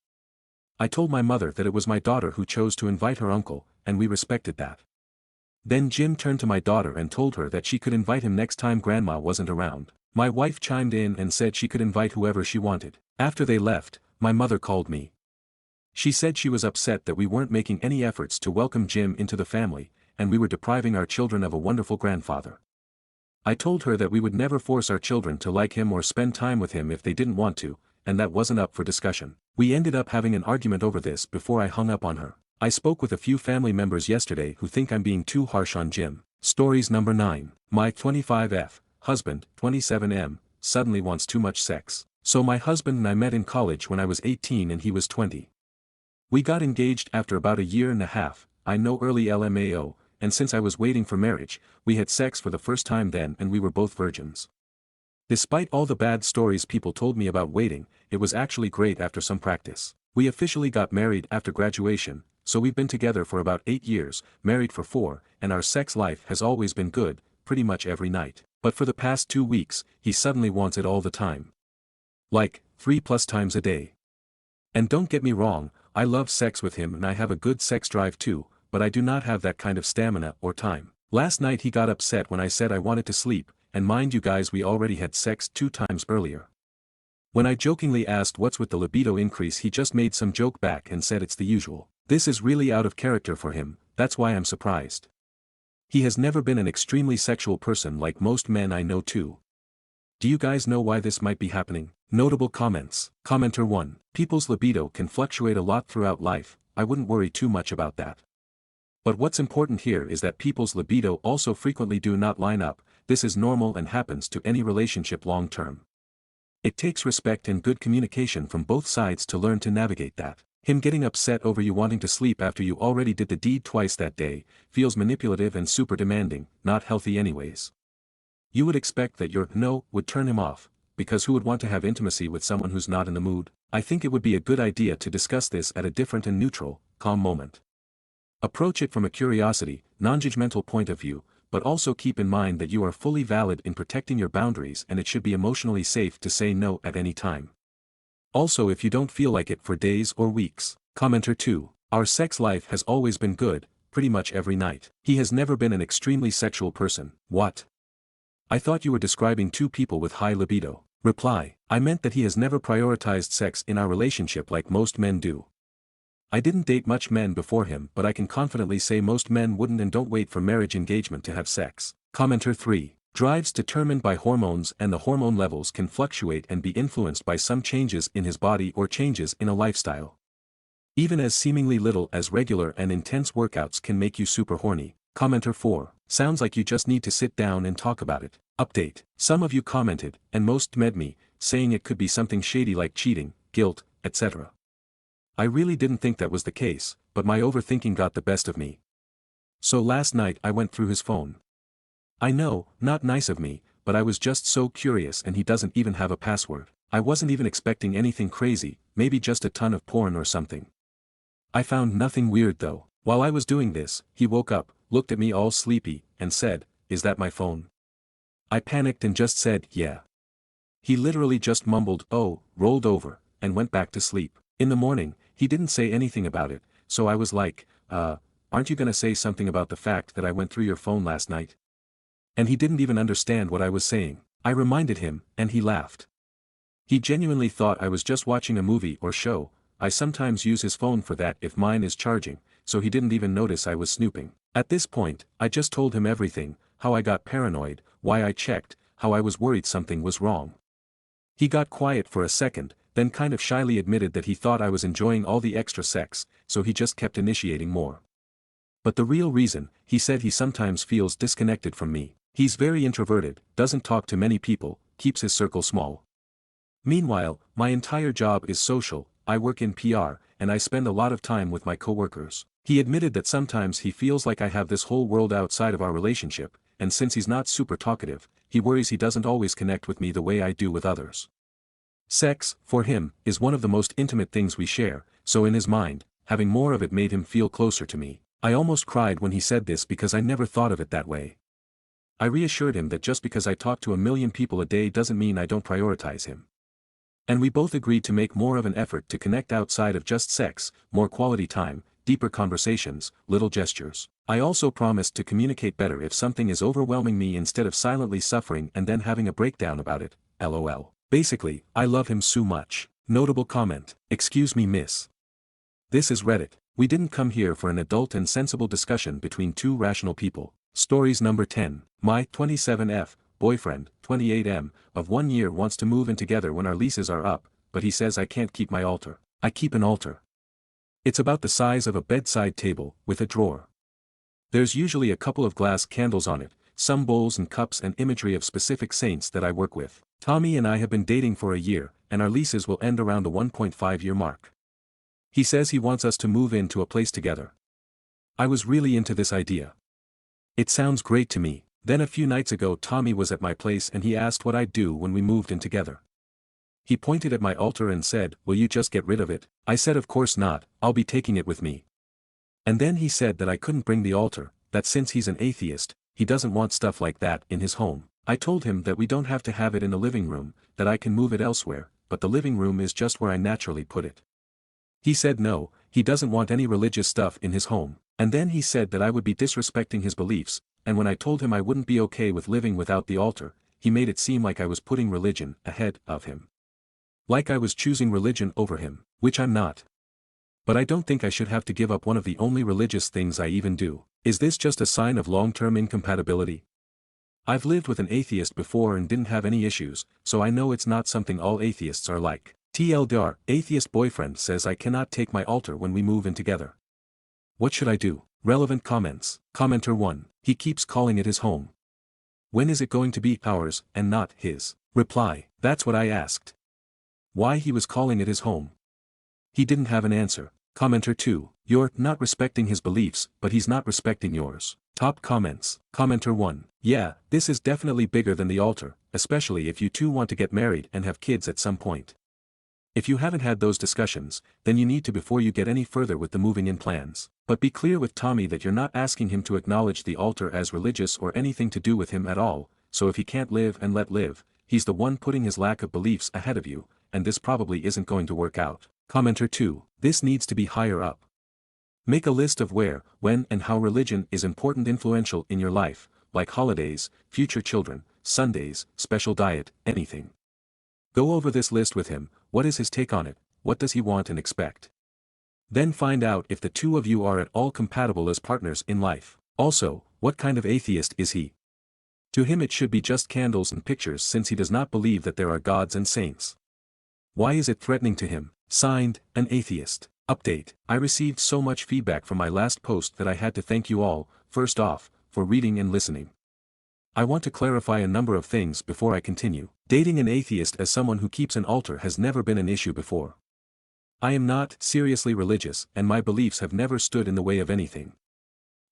I told my mother that it was my daughter who chose to invite her uncle, and we respected that. Then Jim turned to my daughter and told her that she could invite him next time grandma wasn't around. My wife chimed in and said she could invite whoever she wanted. After they left, my mother called me. She said she was upset that we weren't making any efforts to welcome Jim into the family, and we were depriving our children of a wonderful grandfather. I told her that we would never force our children to like him or spend time with him if they didn't want to, and that wasn't up for discussion. We ended up having an argument over this before I hung up on her. I spoke with a few family members yesterday who think I'm being too harsh on Jim. Stories number 9. My 25F husband, 27M, suddenly wants too much sex. So my husband and I met in college when I was 18 and he was 20. We got engaged after about a year and a half, I know early LMAO, and since I was waiting for marriage, we had sex for the first time then and we were both virgins. Despite all the bad stories people told me about waiting, it was actually great after some practice. We officially got married after graduation, so we've been together for about 8 years, married for 4, and our sex life has always been good, pretty much every night. But for the past 2 weeks, he suddenly wants it all the time. Like, 3+ times a day. And don't get me wrong, I love sex with him and I have a good sex drive too, but I do not have that kind of stamina or time. Last night he got upset when I said I wanted to sleep, and mind you guys, we already had sex 2 times earlier. When I jokingly asked what's with the libido increase, he just made some joke back and said it's the usual. This is really out of character for him, that's why I'm surprised. He has never been an extremely sexual person like most men I know too. Do you guys know why this might be happening? Notable comments. Commenter 1. People's libido can fluctuate a lot throughout life, I wouldn't worry too much about that. But what's important here is that people's libido also frequently do not line up, this is normal and happens to any relationship long term. It takes respect and good communication from both sides to learn to navigate that. Him getting upset over you wanting to sleep after you already did the deed twice that day, feels manipulative and super demanding, not healthy anyways. You would expect that your no would turn him off, because who would want to have intimacy with someone who's not in the mood? I think it would be a good idea to discuss this at a different and neutral, calm moment. Approach it from a curiosity, non-judgmental point of view, but also keep in mind that you are fully valid in protecting your boundaries and it should be emotionally safe to say no at any time. Also, if you don't feel like it for days or weeks. Commenter 2. Our sex life has always been good, pretty much every night. He has never been an extremely sexual person. What? I thought you were describing 2 people with high libido. Reply. I meant that he has never prioritized sex in our relationship like most men do. I didn't date much men before him, but I can confidently say most men wouldn't and don't wait for marriage engagement to have sex. Commenter 3. Drives determined by hormones, and the hormone levels can fluctuate and be influenced by some changes in his body or changes in a lifestyle. Even as seemingly little as regular and intense workouts can make you super horny. Commenter 4. Sounds like you just need to sit down and talk about it. Update. Some of you commented, and most DM'd me, saying it could be something shady like cheating, guilt, etc. I really didn't think that was the case, but my overthinking got the best of me. So last night I went through his phone. I know, not nice of me, but I was just so curious, and he doesn't even have a password. I wasn't even expecting anything crazy, maybe just a ton of porn or something. I found nothing weird though. While I was doing this, he woke up, looked at me all sleepy, and said, "Is that my phone?" I panicked and just said, "Yeah." He literally just mumbled, "Oh," rolled over, and went back to sleep. In the morning, he didn't say anything about it, so I was like, aren't you gonna say something about the fact that I went through your phone last night?" And he didn't even understand what I was saying. I reminded him, and he laughed. He genuinely thought I was just watching a movie or show. I sometimes use his phone for that if mine is charging, so he didn't even notice I was snooping. At this point, I just told him everything, how I got paranoid, why I checked, how I was worried something was wrong. He got quiet for a second, then kind of shyly admitted that he thought I was enjoying all the extra sex, so he just kept initiating more. But the real reason, he said, he sometimes feels disconnected from me. He's very introverted, doesn't talk to many people, keeps his circle small. Meanwhile, my entire job is social. I work in PR, and I spend a lot of time with my coworkers. He admitted that sometimes he feels like I have this whole world outside of our relationship, and since he's not super talkative, he worries he doesn't always connect with me the way I do with others. Sex, for him, is one of the most intimate things we share, so in his mind, having more of it made him feel closer to me. I almost cried when he said this because I never thought of it that way. I reassured him that just because I talk to a million people a day doesn't mean I don't prioritize him. And we both agreed to make more of an effort to connect outside of just sex, more quality time, deeper conversations, little gestures. I also promised to communicate better if something is overwhelming me instead of silently suffering and then having a breakdown about it, lol. Basically, I love him so much. Notable comment. Excuse me, miss. This is Reddit. We didn't come here for an adult and sensible discussion between two rational people. Stories number 10. My 27F boyfriend, 28M, of 1 year wants to move in together when our leases are up, but he says I can't keep my altar. I keep an altar. It's about the size of a bedside table, with a drawer. There's usually a couple of glass candles on it, some bowls and cups and imagery of specific saints that I work with. Tommy and I have been dating for a year, and our leases will end around the 1.5-year mark. He says he wants us to move into a place together. I was really into this idea. It sounds great to me. Then a few nights ago Tommy was at my place and he asked what I'd do when we moved in together. He pointed at my altar and said, "Will you just get rid of it?" I said of course not, I'll be taking it with me. And then he said that I couldn't bring the altar, that since he's an atheist, he doesn't want stuff like that in his home. I told him that we don't have to have it in the living room, that I can move it elsewhere, but the living room is just where I naturally put it. He said no, he doesn't want any religious stuff in his home. And then he said that I would be disrespecting his beliefs, and when I told him I wouldn't be okay with living without the altar, he made it seem like I was putting religion ahead of him. Like I was choosing religion over him, which I'm not. But I don't think I should have to give up one of the only religious things I even do. Is this just a sign of long-term incompatibility? I've lived with an atheist before and didn't have any issues, so I know it's not something all atheists are like. TLDR, atheist boyfriend says I cannot take my altar when we move in together. What should I do? Relevant comments. Commenter 1. He keeps calling it his home. When is it going to be ours, and not his? Reply. That's what I asked. Why he was calling it his home? He didn't have an answer. Commenter 2. You're not respecting his beliefs, but he's not respecting yours. Top comments. Commenter 1. Yeah, this is definitely bigger than the altar, especially if you two want to get married and have kids at some point. If you haven't had those discussions, then you need to before you get any further with the moving in plans. But be clear with Tommy that you're not asking him to acknowledge the altar as religious or anything to do with him at all, so if he can't live and let live, he's the one putting his lack of beliefs ahead of you, and this probably isn't going to work out. Commenter 2. This needs to be higher up. Make a list of where, when and how religion is important influential in your life, like holidays, future children, Sundays, special diet, anything. Go over this list with him. What is his take on it? What does he want and expect? Then find out if the two of you are at all compatible as partners in life. Also, what kind of atheist is he? To him it should be just candles and pictures since he does not believe that there are gods and saints. Why is it threatening to him? Signed, an atheist. Update. I received so much feedback from my last post that I had to thank you all, first off, for reading and listening. I want to clarify a number of things before I continue. Dating an atheist as someone who keeps an altar has never been an issue before. I am not seriously religious and my beliefs have never stood in the way of anything.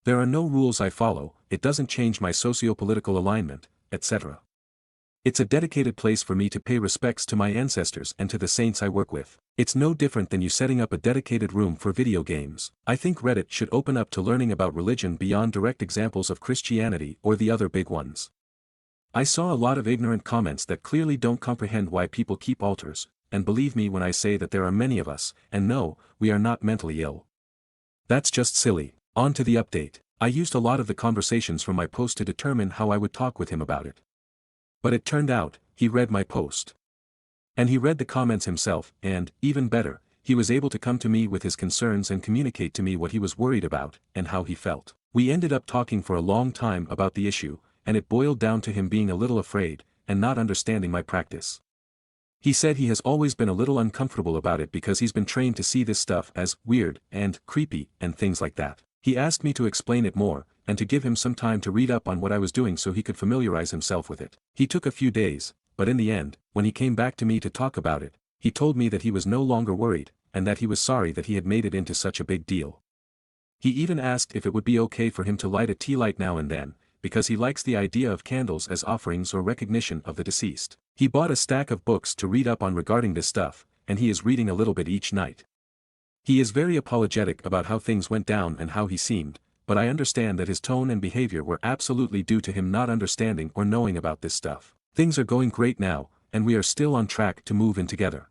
There are no rules I follow, it doesn't change my socio-political alignment, etc. It's a dedicated place for me to pay respects to my ancestors and to the saints I work with. It's no different than you setting up a dedicated room for video games. I think Reddit should open up to learning about religion beyond direct examples of Christianity or the other big ones. I saw a lot of ignorant comments that clearly don't comprehend why people keep altars, and believe me when I say that there are many of us, and no, we are not mentally ill. That's just silly. On to the update. I used a lot of the conversations from my post to determine how I would talk with him about it. But it turned out, he read my post. And he read the comments himself, and, even better, he was able to come to me with his concerns and communicate to me what he was worried about, and how he felt. We ended up talking for a long time about the issue, and it boiled down to him being a little afraid, and not understanding my practice. He said he has always been a little uncomfortable about it because he's been trained to see this stuff as weird, and creepy, and things like that. He asked me to explain it more, and to give him some time to read up on what I was doing so he could familiarize himself with it. He took a few days, but in the end, when he came back to me to talk about it, he told me that he was no longer worried, and that he was sorry that he had made it into such a big deal. He even asked if it would be okay for him to light a tea light now and then, because he likes the idea of candles as offerings or recognition of the deceased. He bought a stack of books to read up on regarding this stuff, and he is reading a little bit each night. He is very apologetic about how things went down and how he seemed, but I understand that his tone and behavior were absolutely due to him not understanding or knowing about this stuff. Things are going great now, and we are still on track to move in together.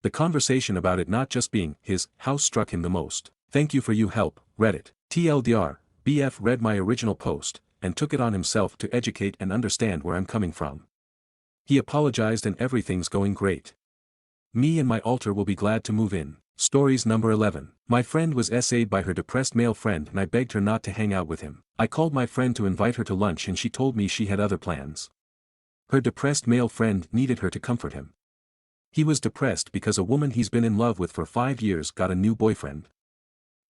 The conversation about it not just being his house struck him the most. Thank you for your help, Reddit. TLDR, BF read my original post, and took it on himself to educate and understand where I'm coming from. He apologized and everything's going great. Me and my altar will be glad to move in. Stories number 11. My friend was SA'd by her depressed male friend and I begged her not to hang out with him. I called my friend to invite her to lunch and she told me she had other plans. Her depressed male friend needed her to comfort him. He was depressed because a woman he's been in love with for 5 years got a new boyfriend.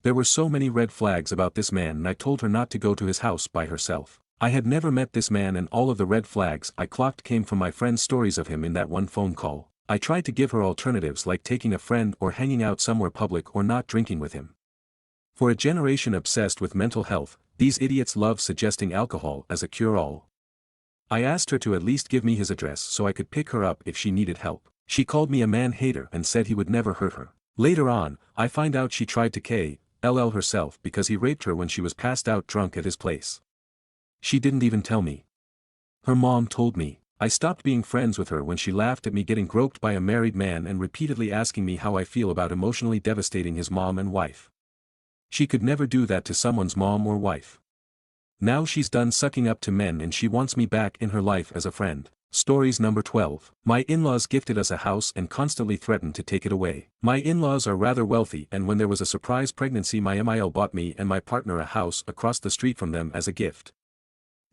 There were so many red flags about this man and I told her not to go to his house by herself. I had never met this man and all of the red flags I clocked came from my friend's stories of him in that one phone call. I tried to give her alternatives like taking a friend or hanging out somewhere public or not drinking with him. For a generation obsessed with mental health, these idiots love suggesting alcohol as a cure-all. I asked her to at least give me his address so I could pick her up if she needed help. She called me a man-hater and said he would never hurt her. Later on, I find out she tried to kill herself because he raped her when she was passed out drunk at his place. She didn't even tell me. Her mom told me. I stopped being friends with her when she laughed at me getting groped by a married man and repeatedly asking me how I feel about emotionally devastating his mom and wife. She could never do that to someone's mom or wife. Now she's done sucking up to men and she wants me back in her life as a friend. Stories number 12. My in-laws gifted us a house and constantly threatened to take it away. My in-laws are rather wealthy and when there was a surprise pregnancy my MIL bought me and my partner a house across the street from them as a gift.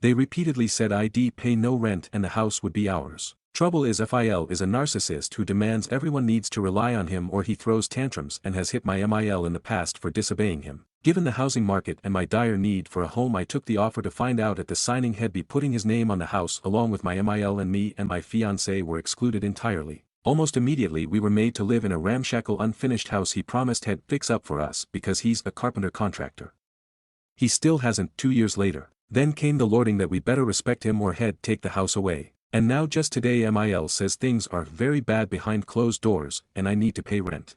They repeatedly said I'd pay no rent and the house would be ours. Trouble is FIL is a narcissist who demands everyone needs to rely on him or he throws tantrums and has hit my MIL in the past for disobeying him. Given the housing market and my dire need for a home I took the offer to find out at the signing he'd be putting his name on the house along with my MIL and me and my fiancé were excluded entirely. Almost immediately we were made to live in a ramshackle unfinished house he promised he'd fix up for us because he's a carpenter contractor. He still hasn't 2 years later. Then came the lording that we better respect him or he'd take the house away. And now just today MIL says things are very bad behind closed doors and I need to pay rent.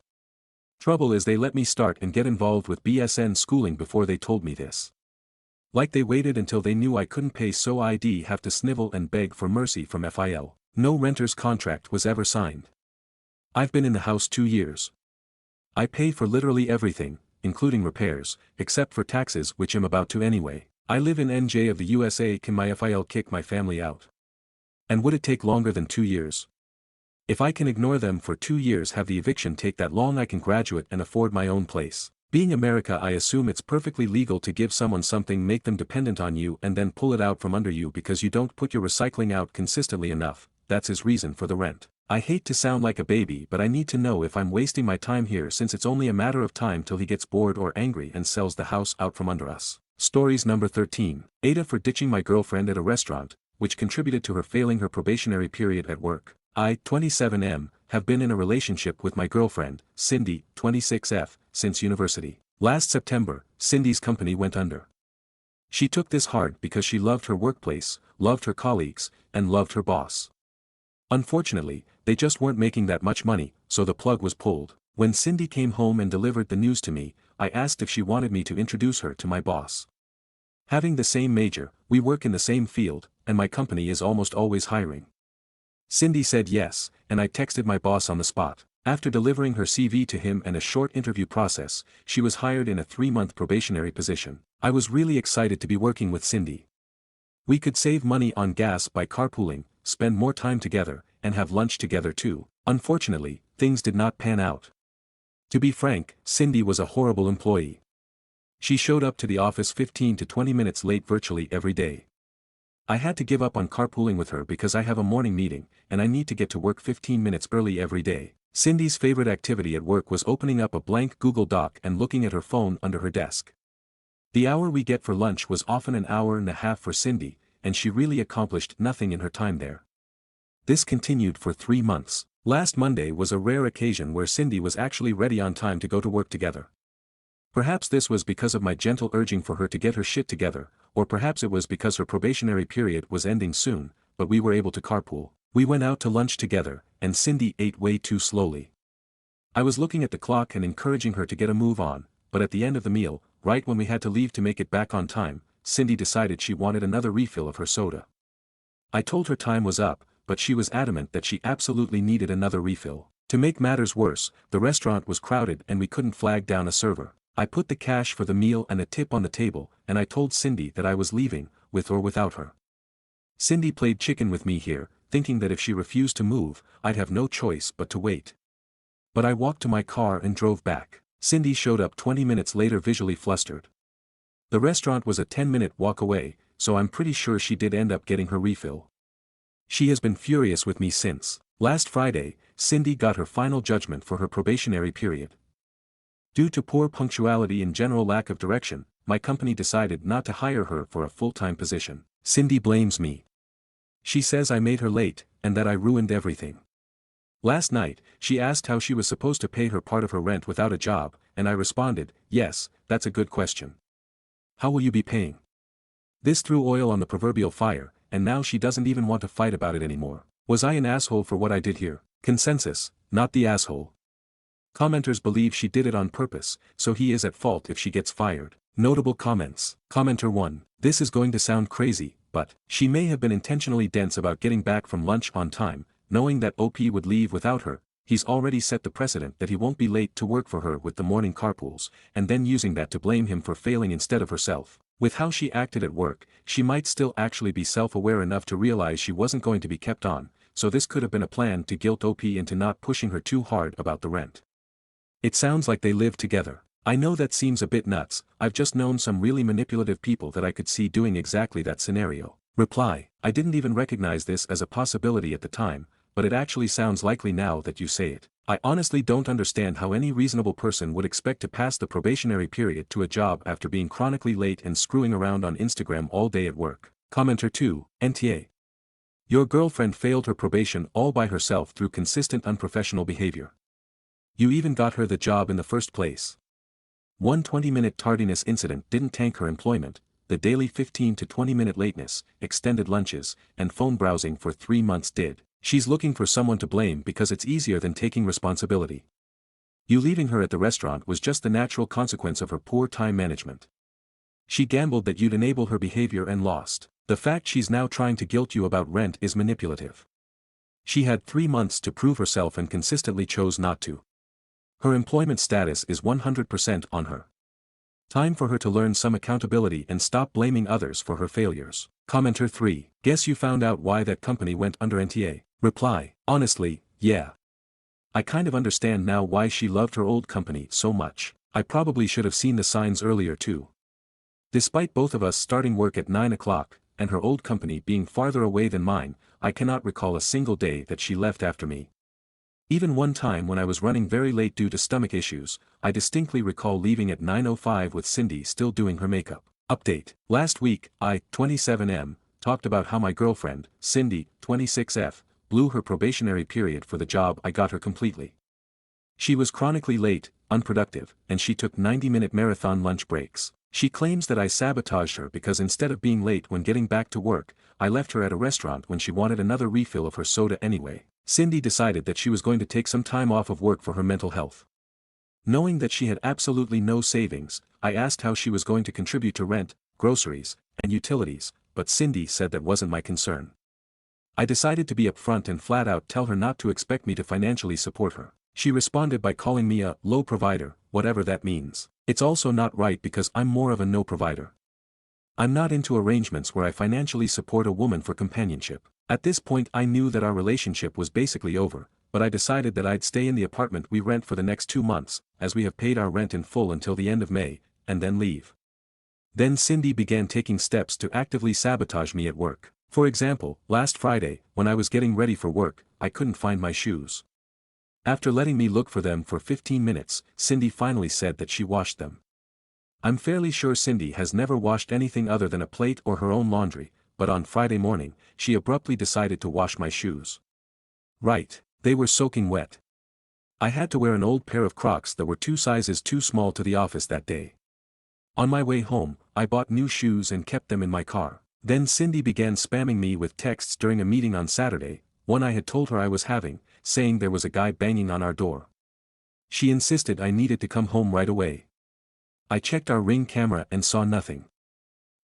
Trouble is they let me start and get involved with BSN schooling before they told me this. Like they waited until they knew I couldn't pay so I'd have to snivel and beg for mercy from FIL. No renter's contract was ever signed. I've been in the house 2 years. I pay for literally everything, including repairs, except for taxes which I'm about to anyway. I live in NJ of the USA. Can my FIL kick my family out? And would it take longer than 2 years? If I can ignore them for 2 years have the eviction take that long I can graduate and afford my own place. Being America, I assume it's perfectly legal to give someone something, make them dependent on you, and then pull it out from under you because you don't put your recycling out consistently enough. That's his reason for the rent. I hate to sound like a baby, but I need to know if I'm wasting my time here, since it's only a matter of time till he gets bored or angry and sells the house out from under us. Stories number 13. Aita for ditching my girlfriend at a restaurant, which contributed to her failing her probationary period at work. I, 27M, have been in a relationship with my girlfriend, Cindy, 26F, since university. Last September, Cindy's company went under. She took this hard because she loved her workplace, loved her colleagues, and loved her boss. Unfortunately, they just weren't making that much money, so the plug was pulled. When Cindy came home and delivered the news to me, I asked if she wanted me to introduce her to my boss. Having the same major, we work in the same field, and my company is almost always hiring. Cindy said yes, and I texted my boss on the spot. After delivering her CV to him and a short interview process, she was hired in a 3-month probationary position. I was really excited to be working with Cindy. We could save money on gas by carpooling, spend more time together, and have lunch together too. Unfortunately, things did not pan out. To be frank, Cindy was a horrible employee. She showed up to the office 15 to 20 minutes late virtually every day. I had to give up on carpooling with her because I have a morning meeting, and I need to get to work 15 minutes early every day. Cindy's favorite activity at work was opening up a blank Google Doc and looking at her phone under her desk. The hour we get for lunch was often an hour and a half for Cindy, and she really accomplished nothing in her time there. This continued for 3 months. Last Monday was a rare occasion where Cindy was actually ready on time to go to work together. Perhaps this was because of my gentle urging for her to get her shit together, or perhaps it was because her probationary period was ending soon, but we were able to carpool. We went out to lunch together, and Cindy ate way too slowly. I was looking at the clock and encouraging her to get a move on, but at the end of the meal, right when we had to leave to make it back on time, Cindy decided she wanted another refill of her soda. I told her time was up, but she was adamant that she absolutely needed another refill. To make matters worse, the restaurant was crowded and we couldn't flag down a server. I put the cash for the meal and a tip on the table, and I told Cindy that I was leaving, with or without her. Cindy played chicken with me here, thinking that if she refused to move, I'd have no choice but to wait. But I walked to my car and drove back. Cindy showed up 20 minutes later visually flustered. The restaurant was a 10-minute walk away, so I'm pretty sure she did end up getting her refill. She has been furious with me since. Last Friday, Cindy got her final judgment for her probationary period. Due to poor punctuality and general lack of direction, my company decided not to hire her for a full-time position. Cindy blames me. She says I made her late, and that I ruined everything. Last night, she asked how she was supposed to pay her part of her rent without a job, and I responded, yes, that's a good question. How will you be paying? This threw oil on the proverbial fire, and now she doesn't even want to fight about it anymore. Was I an asshole for what I did here? Consensus, not the asshole. Commenters believe she did it on purpose, so he is at fault if she gets fired. Notable comments. Commenter 1. This is going to sound crazy, but she may have been intentionally dense about getting back from lunch on time, knowing that OP would leave without her. He's already set the precedent that he won't be late to work for her with the morning carpools, and then using that to blame him for failing instead of herself. With how she acted at work, she might still actually be self-aware enough to realize she wasn't going to be kept on, so this could have been a plan to guilt OP into not pushing her too hard about the rent. It sounds like they live together. I know that seems a bit nuts, I've just known some really manipulative people that I could see doing exactly that scenario. Reply. I didn't even recognize this as a possibility at the time, but it actually sounds likely now that you say it. I honestly don't understand how any reasonable person would expect to pass the probationary period to a job after being chronically late and screwing around on Instagram all day at work. Commenter 2, NTA. Your girlfriend failed her probation all by herself through consistent unprofessional behavior. You even got her the job in the first place. One 20-minute tardiness incident didn't tank her employment, the daily 15 to 20-minute lateness, extended lunches, and phone browsing for 3 months did. She's looking for someone to blame because it's easier than taking responsibility. You leaving her at the restaurant was just the natural consequence of her poor time management. She gambled that you'd enable her behavior and lost. The fact she's now trying to guilt you about rent is manipulative. She had 3 months to prove herself and consistently chose not to. Her employment status is 100% on her. Time for her to learn some accountability and stop blaming others for her failures. Commenter 3. Guess you found out why that company went under NTA. Reply. Honestly, yeah. I kind of understand now why she loved her old company so much. I probably should have seen the signs earlier too. Despite both of us starting work at 9 o'clock, and her old company being farther away than mine, I cannot recall a single day that she left after me. Even one time when I was running very late due to stomach issues, I distinctly recall leaving at 9:05 with Cindy still doing her makeup. Update. Last week, I, 27M, talked about how my girlfriend, Cindy, 26F, blew her probationary period for the job I got her completely. She was chronically late, unproductive, and she took 90-minute marathon lunch breaks. She claims that I sabotaged her because instead of being late when getting back to work, I left her at a restaurant when she wanted another refill of her soda anyway. Cindy decided that she was going to take some time off of work for her mental health. Knowing that she had absolutely no savings, I asked how she was going to contribute to rent, groceries, and utilities, but Cindy said that wasn't my concern. I decided to be upfront and flat out tell her not to expect me to financially support her. She responded by calling me a low provider, whatever that means. It's also not right because I'm more of a no provider. I'm not into arrangements where I financially support a woman for companionship. At this point I knew that our relationship was basically over, but I decided that I'd stay in the apartment we rent for the next 2 months, as we have paid our rent in full until the end of May, and then leave. Then Cindy began taking steps to actively sabotage me at work. For example, last Friday, when I was getting ready for work, I couldn't find my shoes. After letting me look for them for 15 minutes, Cindy finally said that she washed them. I'm fairly sure Cindy has never washed anything other than a plate or her own laundry, but on Friday morning, she abruptly decided to wash my shoes. Right, they were soaking wet. I had to wear an old pair of Crocs that were 2 sizes too small to the office that day. On my way home, I bought new shoes and kept them in my car. Then Cindy began spamming me with texts during a meeting on Saturday, one I had told her I was having, saying there was a guy banging on our door. She insisted I needed to come home right away. I checked our Ring camera and saw nothing.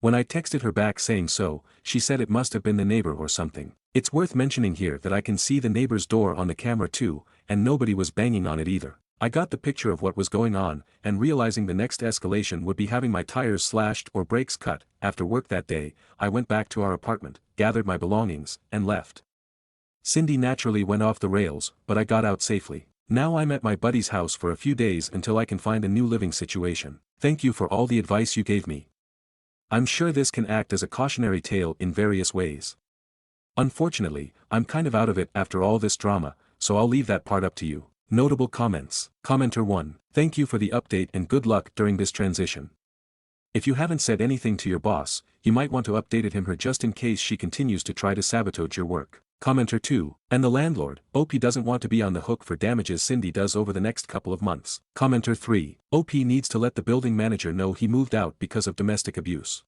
When I texted her back saying so, she said it must have been the neighbor or something. It's worth mentioning here that I can see the neighbor's door on the camera too, and nobody was banging on it either. I got the picture of what was going on, and realizing the next escalation would be having my tires slashed or brakes cut. After work that day, I went back to our apartment, gathered my belongings, and left. Cindy naturally went off the rails, but I got out safely. Now I'm at my buddy's house for a few days until I can find a new living situation. Thank you for all the advice you gave me. I'm sure this can act as a cautionary tale in various ways. Unfortunately, I'm kind of out of it after all this drama, so I'll leave that part up to you. Notable comments. Commenter 1. Thank you for the update and good luck during this transition. If you haven't said anything to your boss, you might want to update him or her just in case she continues to try to sabotage your work. Commenter 2. And the landlord, OP doesn't want to be on the hook for damages Cindy does over the next couple of months. Commenter 3. OP needs to let the building manager know he moved out because of domestic abuse.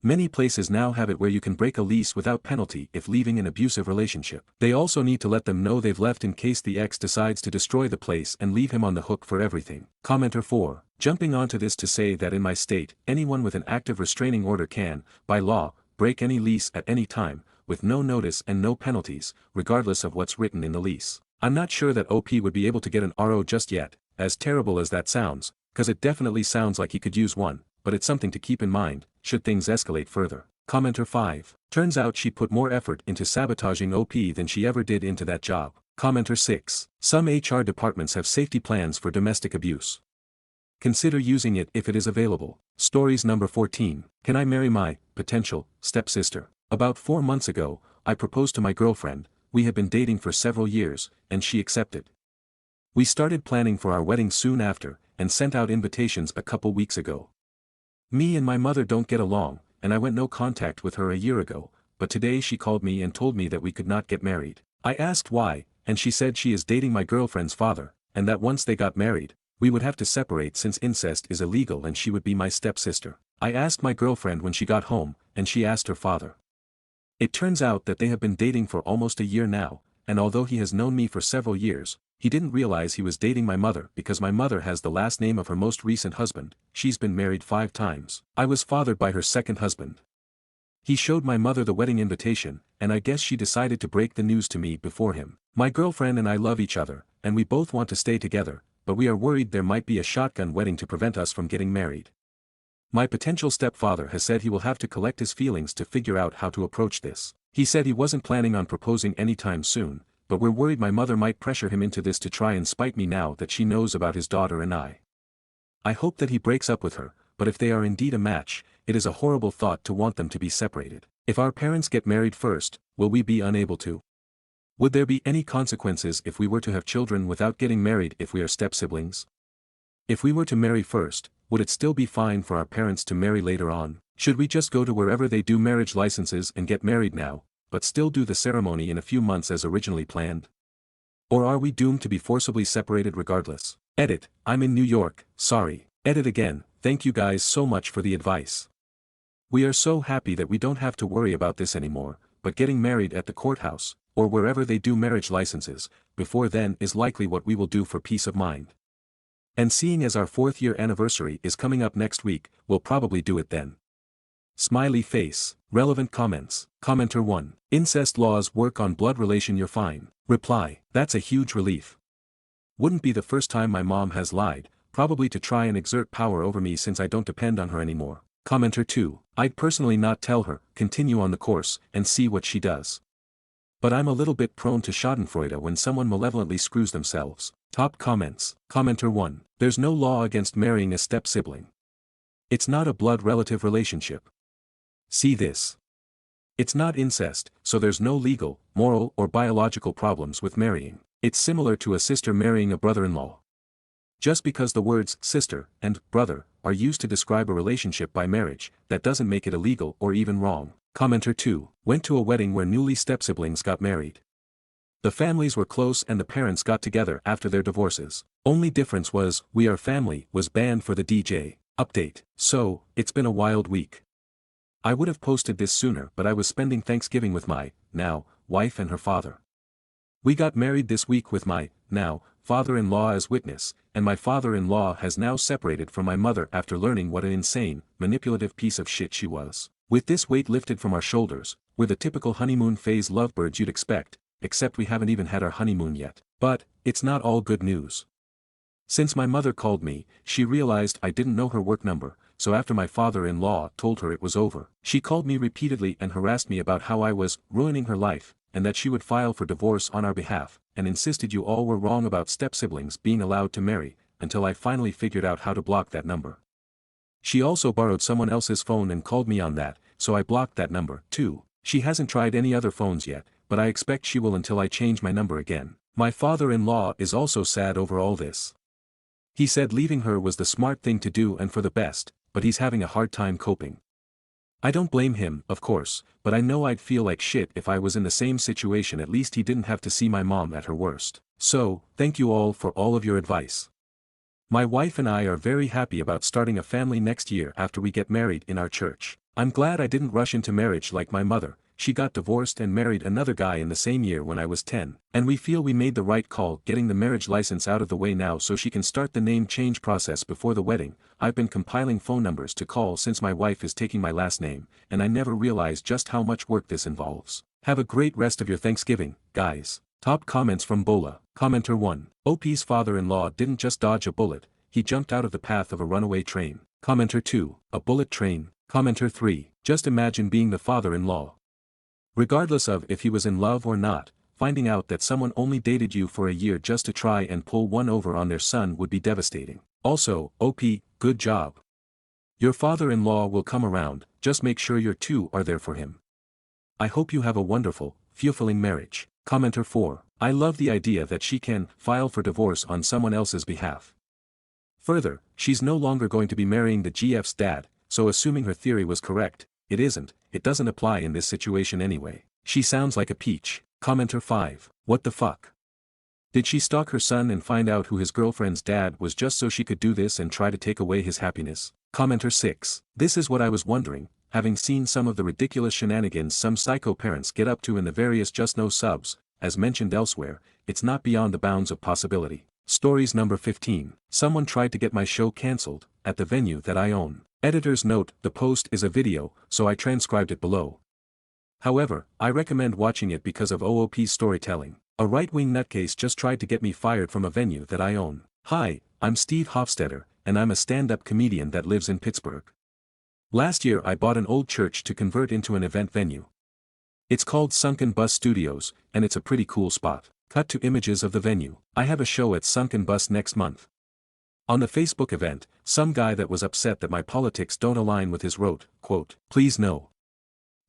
Many places now have it where you can break a lease without penalty if leaving an abusive relationship. They also need to let them know they've left in case the ex decides to destroy the place and leave him on the hook for everything. Commenter 4. Jumping onto this to say that in my state, anyone with an active restraining order can, by law, break any lease at any time, with no notice and no penalties, regardless of what's written in the lease. I'm not sure that OP would be able to get an RO just yet, as terrible as that sounds, cause it definitely sounds like he could use one, but it's something to keep in mind, should things escalate further. Commenter 5. Turns out she put more effort into sabotaging OP than she ever did into that job. Commenter 6. Some HR departments have safety plans for domestic abuse. Consider using it if it is available. Stories number 14. Can I marry my potential stepsister? About 4 months ago, I proposed to my girlfriend. We had been dating for several years, and she accepted. We started planning for our wedding soon after, and sent out invitations a couple weeks ago. Me and my mother don't get along, and I went no contact with her a year ago, but today she called me and told me that we could not get married. I asked why, and she said she is dating my girlfriend's father, and that once they got married, we would have to separate since incest is illegal and she would be my stepsister. I asked my girlfriend when she got home, and she asked her father. It turns out that they have been dating for almost a year now, and although he has known me for several years, he didn't realize he was dating my mother because my mother has the last name of her most recent husband. She's been married 5 times. I was fathered by her second husband. He showed my mother the wedding invitation, and I guess she decided to break the news to me before him. My girlfriend and I love each other, and we both want to stay together, but we are worried there might be a shotgun wedding to prevent us from getting married. My potential stepfather has said he will have to collect his feelings to figure out how to approach this. He said he wasn't planning on proposing anytime soon, but we're worried my mother might pressure him into this to try and spite me now that she knows about his daughter and I. I hope that he breaks up with her, but if they are indeed a match, it is a horrible thought to want them to be separated. If our parents get married first, will we be unable to? Would there be any consequences if we were to have children without getting married if we are step-siblings? If we were to marry first, would it still be fine for our parents to marry later on? Should we just go to wherever they do marriage licenses and get married now, but still do the ceremony in a few months as originally planned? Or are we doomed to be forcibly separated regardless? Edit, I'm in New York, sorry. Edit again, thank you guys so much for the advice. We are so happy that we don't have to worry about this anymore, but getting married at the courthouse, or wherever they do marriage licenses, before then is likely what we will do for peace of mind. And seeing as our 4th year anniversary is coming up next week, we'll probably do it then. Smiley face, relevant comments. Commenter 1. Incest laws work on blood relation, you're fine. Reply, that's a huge relief. Wouldn't be the first time my mom has lied, probably to try and exert power over me since I don't depend on her anymore. Commenter 2. I'd personally not tell her, continue on the course, and see what she does. But I'm a little bit prone to schadenfreude when someone malevolently screws themselves. Top comments. Commenter 1. There's no law against marrying a step-sibling. It's not a blood relative relationship. See this. It's not incest, so there's no legal, moral or biological problems with marrying. It's similar to a sister marrying a brother-in-law. Just because the words sister and brother are used to describe a relationship by marriage, that doesn't make it illegal or even wrong. Commenter 2. Went to a wedding where newly step-siblings got married. The families were close and the parents got together after their divorces. Only difference was, We Are Family was banned for the DJ. Update. So, it's been a wild week. I would have posted this sooner, but I was spending Thanksgiving with my, now, wife and her father. We got married this week with my, now, father-in-law as witness, and my father-in-law has now separated from my mother after learning what an insane, manipulative piece of shit she was. With this weight lifted from our shoulders, we're the typical honeymoon phase lovebirds you'd expect, except we haven't even had our honeymoon yet. But, it's not all good news. Since my mother called me, she realized I didn't know her work number, so after my father-in-law told her it was over, she called me repeatedly and harassed me about how I was ruining her life, and that she would file for divorce on our behalf, and insisted you all were wrong about step-siblings being allowed to marry, until I finally figured out how to block that number. She also borrowed someone else's phone and called me on that, so I blocked that number, too. She hasn't tried any other phones yet, but I expect she will until I change my number again. My father-in-law is also sad over all this. He said leaving her was the smart thing to do and for the best, but he's having a hard time coping. I don't blame him, of course, but I know I'd feel like shit if I was in the same situation. At least he didn't have to see my mom at her worst. So, thank you all for all of your advice. My wife and I are very happy about starting a family next year after we get married in our church. I'm glad I didn't rush into marriage like my mother. She got divorced and married another guy in the same year when I was 10, and we feel we made the right call getting the marriage license out of the way now so she can start the name change process before the wedding. I've been compiling phone numbers to call since my wife is taking my last name, and I never realized just how much work this involves. Have a great rest of your Thanksgiving, guys. Top comments from Bola. Commenter 1. OP's father-in-law didn't just dodge a bullet, he jumped out of the path of a runaway train. Commenter 2. A bullet train. Commenter 3. Just imagine being the father-in-law. Regardless of if he was in love or not, finding out that someone only dated you for a year just to try and pull one over on their son would be devastating. Also, OP, good job. Your father-in-law will come around, just make sure you two are there for him. I hope you have a wonderful, fulfilling marriage. Commenter 4. I love the idea that she can file for divorce on someone else's behalf. Further, she's no longer going to be marrying the GF's dad, so assuming her theory was correct, it isn't, it doesn't apply in this situation anyway. She sounds like a peach. Commenter 5. What the fuck? Did she stalk her son and find out who his girlfriend's dad was just so she could do this and try to take away his happiness? Commenter 6. This is what I was wondering, having seen some of the ridiculous shenanigans some psycho parents get up to in the various Just No subs, as mentioned elsewhere, it's not beyond the bounds of possibility. Stories number 15. Someone tried to get my show cancelled, at the venue that I own. Editor's note, the post is a video, so I transcribed it below. However, I recommend watching it because of OOP's storytelling. A right-wing nutcase just tried to get me fired from a venue that I own. Hi, I'm Steve Hofstetter, and I'm a stand-up comedian that lives in Pittsburgh. Last year I bought an old church to convert into an event venue. It's called Sunken Bus Studios, and it's a pretty cool spot. Cut to images of the venue. I have a show at Sunken Bus next month. On the Facebook event, some guy that was upset that my politics don't align with his wrote, quote, "Please no."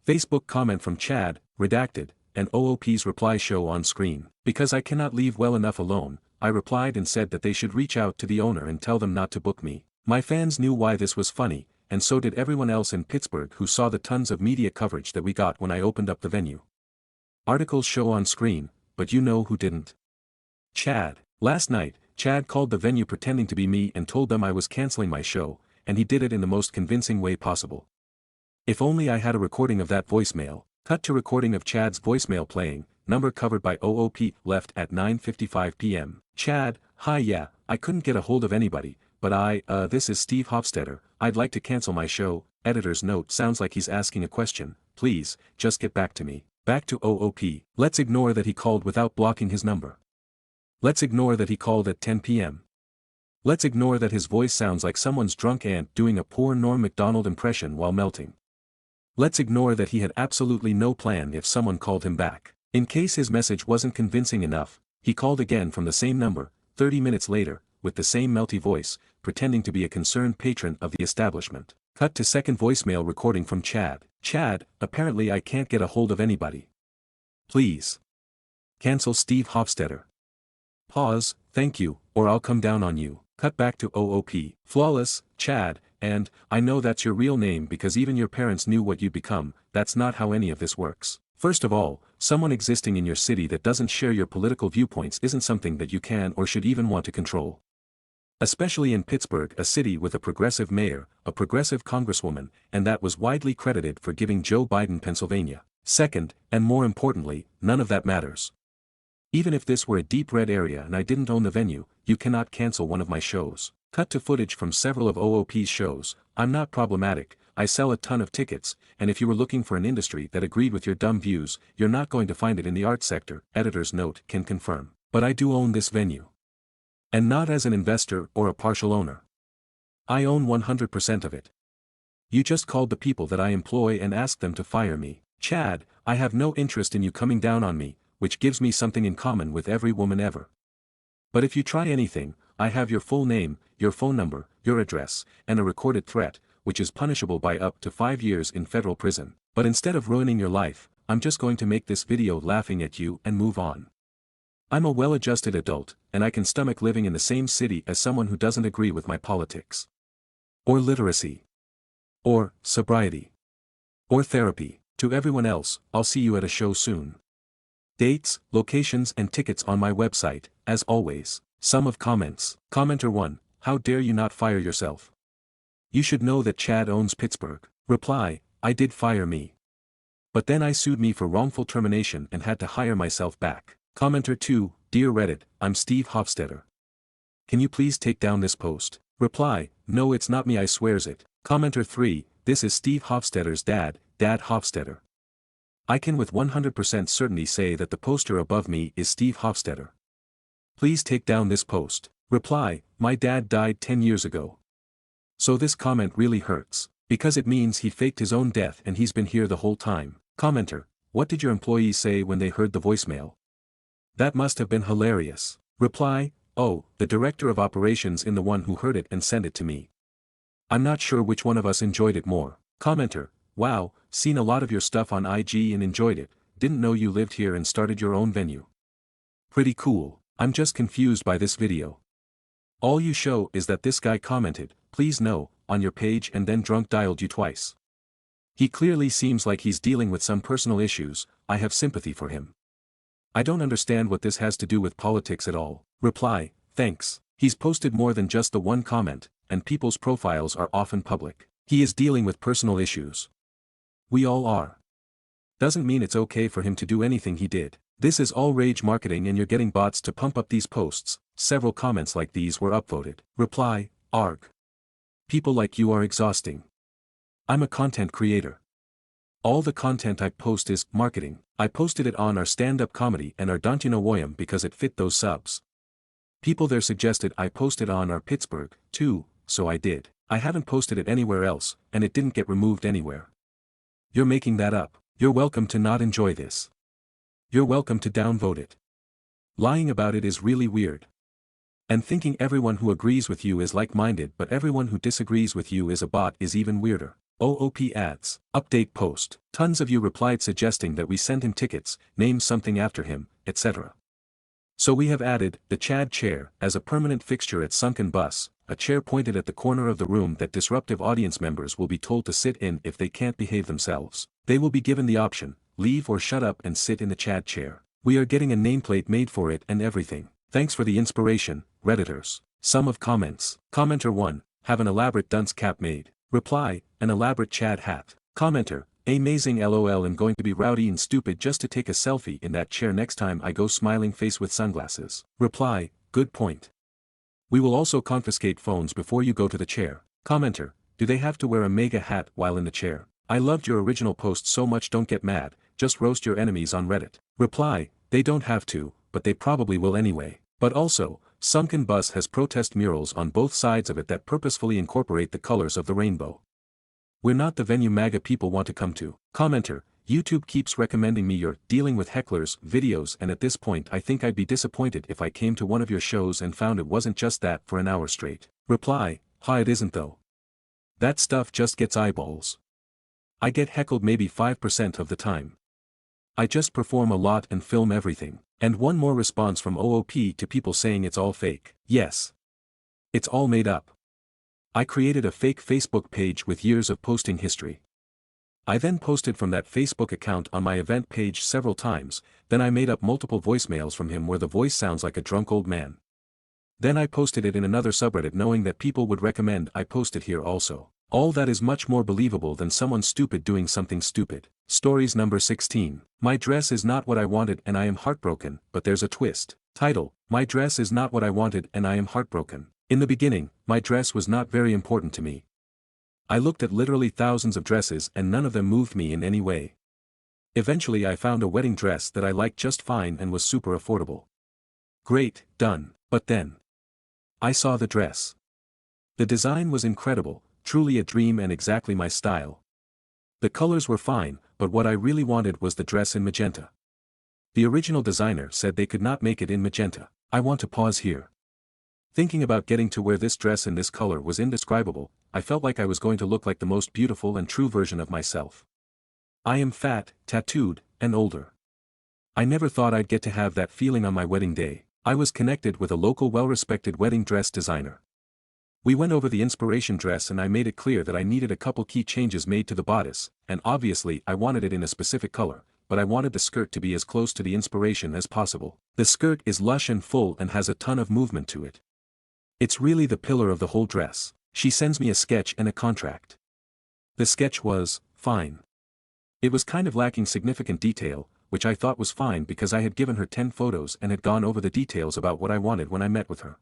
Facebook comment from Chad, redacted, and OOP's reply show on screen. Because I cannot leave well enough alone, I replied and said that they should reach out to the owner and tell them not to book me. My fans knew why this was funny, and so did everyone else in Pittsburgh who saw the tons of media coverage that we got when I opened up the venue. Articles show on screen, but you know who didn't. Chad. Last night, Chad called the venue pretending to be me and told them I was canceling my show, and he did it in the most convincing way possible. If only I had a recording of that voicemail. Cut to recording of Chad's voicemail playing, number covered by OOP, left at 9:55 p.m. Chad, hi, yeah, I couldn't get a hold of anybody, but this is Steve Hofstetter, I'd like to cancel my show. Editor's note sounds like he's asking a question, please, just get back to me. Back to OOP. Let's ignore that he called without blocking his number. Let's ignore that he called at 10 p.m. Let's ignore that his voice sounds like someone's drunk aunt doing a poor Norm Macdonald impression while melting. Let's ignore that he had absolutely no plan if someone called him back. In case his message wasn't convincing enough, he called again from the same number, 30 minutes later, with the same melty voice, pretending to be a concerned patron of the establishment. Cut to second voicemail recording from Chad. Chad, apparently I can't get a hold of anybody. Please. Cancel Steve Hofstetter. Pause, thank you, or I'll come down on you. Cut back to OOP. Flawless, Chad, and, I know that's your real name because even your parents knew what you'd become. That's not how any of this works. First of all, someone existing in your city that doesn't share your political viewpoints isn't something that you can or should even want to control. Especially in Pittsburgh, a city with a progressive mayor, a progressive congresswoman, and that was widely credited for giving Joe Biden Pennsylvania. Second, and more importantly, none of that matters. Even if this were a deep red area and I didn't own the venue, you cannot cancel one of my shows. Cut to footage from several of OOP's shows. I'm not problematic, I sell a ton of tickets, and if you were looking for an industry that agreed with your dumb views, you're not going to find it in the arts sector. Editor's note can confirm. But I do own this venue. And not as an investor or a partial owner. I own 100% of it. You just called the people that I employ and asked them to fire me. Chad, I have no interest in you coming down on me, which gives me something in common with every woman ever. But if you try anything, I have your full name, your phone number, your address, and a recorded threat, which is punishable by up to 5 years in federal prison. But instead of ruining your life, I'm just going to make this video laughing at you and move on. I'm a well-adjusted adult, and I can stomach living in the same city as someone who doesn't agree with my politics. Or literacy. Or sobriety. Or therapy. To everyone else, I'll see you at a show soon. Dates, locations and tickets on my website, as always. Sum of comments. Commenter 1, how dare you not fire yourself? You should know that Chad owns Pittsburgh. Reply, I did fire me. But then I sued me for wrongful termination and had to hire myself back. Commenter 2, dear Reddit, I'm Steve Hofstetter. Can you please take down this post? Reply, no it's not me I swears it. Commenter 3, this is Steve Hofstetter's dad, Dad Hofstetter. I can with 100% certainty say that the poster above me is Steve Hofstetter. Please take down this post. Reply, my dad died 10 years ago. So this comment really hurts, because it means he faked his own death and he's been here the whole time. Commenter, what did your employees say when they heard the voicemail? That must have been hilarious. Reply, oh, the director of operations is the one who heard it and sent it to me. I'm not sure which one of us enjoyed it more. Commenter, wow, seen a lot of your stuff on IG and enjoyed it, didn't know you lived here and started your own venue. Pretty cool. I'm just confused by this video. All you show is that this guy commented, please no, on your page and then drunk dialed you twice. He clearly seems like he's dealing with some personal issues. I have sympathy for him. I don't understand what this has to do with politics at all. Reply, thanks. He's posted more than just the one comment, and people's profiles are often public. He is dealing with personal issues. We all are. Doesn't mean it's okay for him to do anything he did. This is all rage marketing and you're getting bots to pump up these posts. Several comments like these were upvoted. Reply, arg. People like you are exhausting. I'm a content creator. All the content I post is marketing. I posted it on our stand-up comedy and our Don't You Know Woyam because it fit those subs. People there suggested I post it on our Pittsburgh, too, so I did. I haven't posted it anywhere else, and it didn't get removed anywhere. You're making that up. You're welcome to not enjoy this. You're welcome to downvote it. Lying about it is really weird. And thinking everyone who agrees with you is like-minded but everyone who disagrees with you is a bot is even weirder. OOP ads. Update post. Tons of you replied suggesting that we send him tickets, name something after him, etc. So we have added the Chad chair as a permanent fixture at Sunken Bus, a chair pointed at the corner of the room that disruptive audience members will be told to sit in if they can't behave themselves. They will be given the option, leave or shut up and sit in the Chad chair. We are getting a nameplate made for it and everything. Thanks for the inspiration, Redditors. Sum of comments. Commenter 1, have an elaborate dunce cap made. Reply, an elaborate Chad hat. Commenter, amazing lol I'm going to be rowdy and stupid just to take a selfie in that chair next time I go smiling face with sunglasses. Reply, good point. We will also confiscate phones before you go to the chair. Commenter, do they have to wear a mega hat while in the chair? I loved your original post so much don't get mad, just roast your enemies on Reddit. Reply, they don't have to, but they probably will anyway. But also, Sunken Bus has protest murals on both sides of it that purposefully incorporate the colors of the rainbow. We're not the venue MAGA people want to come to. Commenter, YouTube keeps recommending me your dealing with hecklers videos and at this point I think I'd be disappointed if I came to one of your shows and found it wasn't just that for an hour straight. Reply, hi it isn't though. That stuff just gets eyeballs. I get heckled maybe 5% of the time. I just perform a lot and film everything. And one more response from OOP to people saying it's all fake. Yes. It's all made up. I created a fake Facebook page with years of posting history. I then posted from that Facebook account on my event page several times, then I made up multiple voicemails from him where the voice sounds like a drunk old man. Then I posted it in another subreddit knowing that people would recommend I post it here also. All that is much more believable than someone stupid doing something stupid. Stories number 16. My dress is not what I wanted and I am heartbroken, but there's a twist. Title, my dress is not what I wanted and I am heartbroken. In the beginning, my dress was not very important to me. I looked at literally thousands of dresses and none of them moved me in any way. Eventually I found a wedding dress that I liked just fine and was super affordable. Great, done. But then I saw the dress. The design was incredible, truly a dream and exactly my style. The colors were fine, but what I really wanted was the dress in magenta. The original designer said they could not make it in magenta. I want to pause here. Thinking about getting to wear this dress in this color was indescribable. I felt like I was going to look like the most beautiful and true version of myself. I am fat, tattooed, and older. I never thought I'd get to have that feeling on my wedding day. I was connected with a local well-respected wedding dress designer. We went over the inspiration dress and I made it clear that I needed a couple key changes made to the bodice, and obviously I wanted it in a specific color, but I wanted the skirt to be as close to the inspiration as possible. The skirt is lush and full and has a ton of movement to it. It's really the pillar of the whole dress. She sends me a sketch and a contract. The sketch was fine. It was kind of lacking significant detail, which I thought was fine because I had given her 10 photos and had gone over the details about what I wanted when I met with her.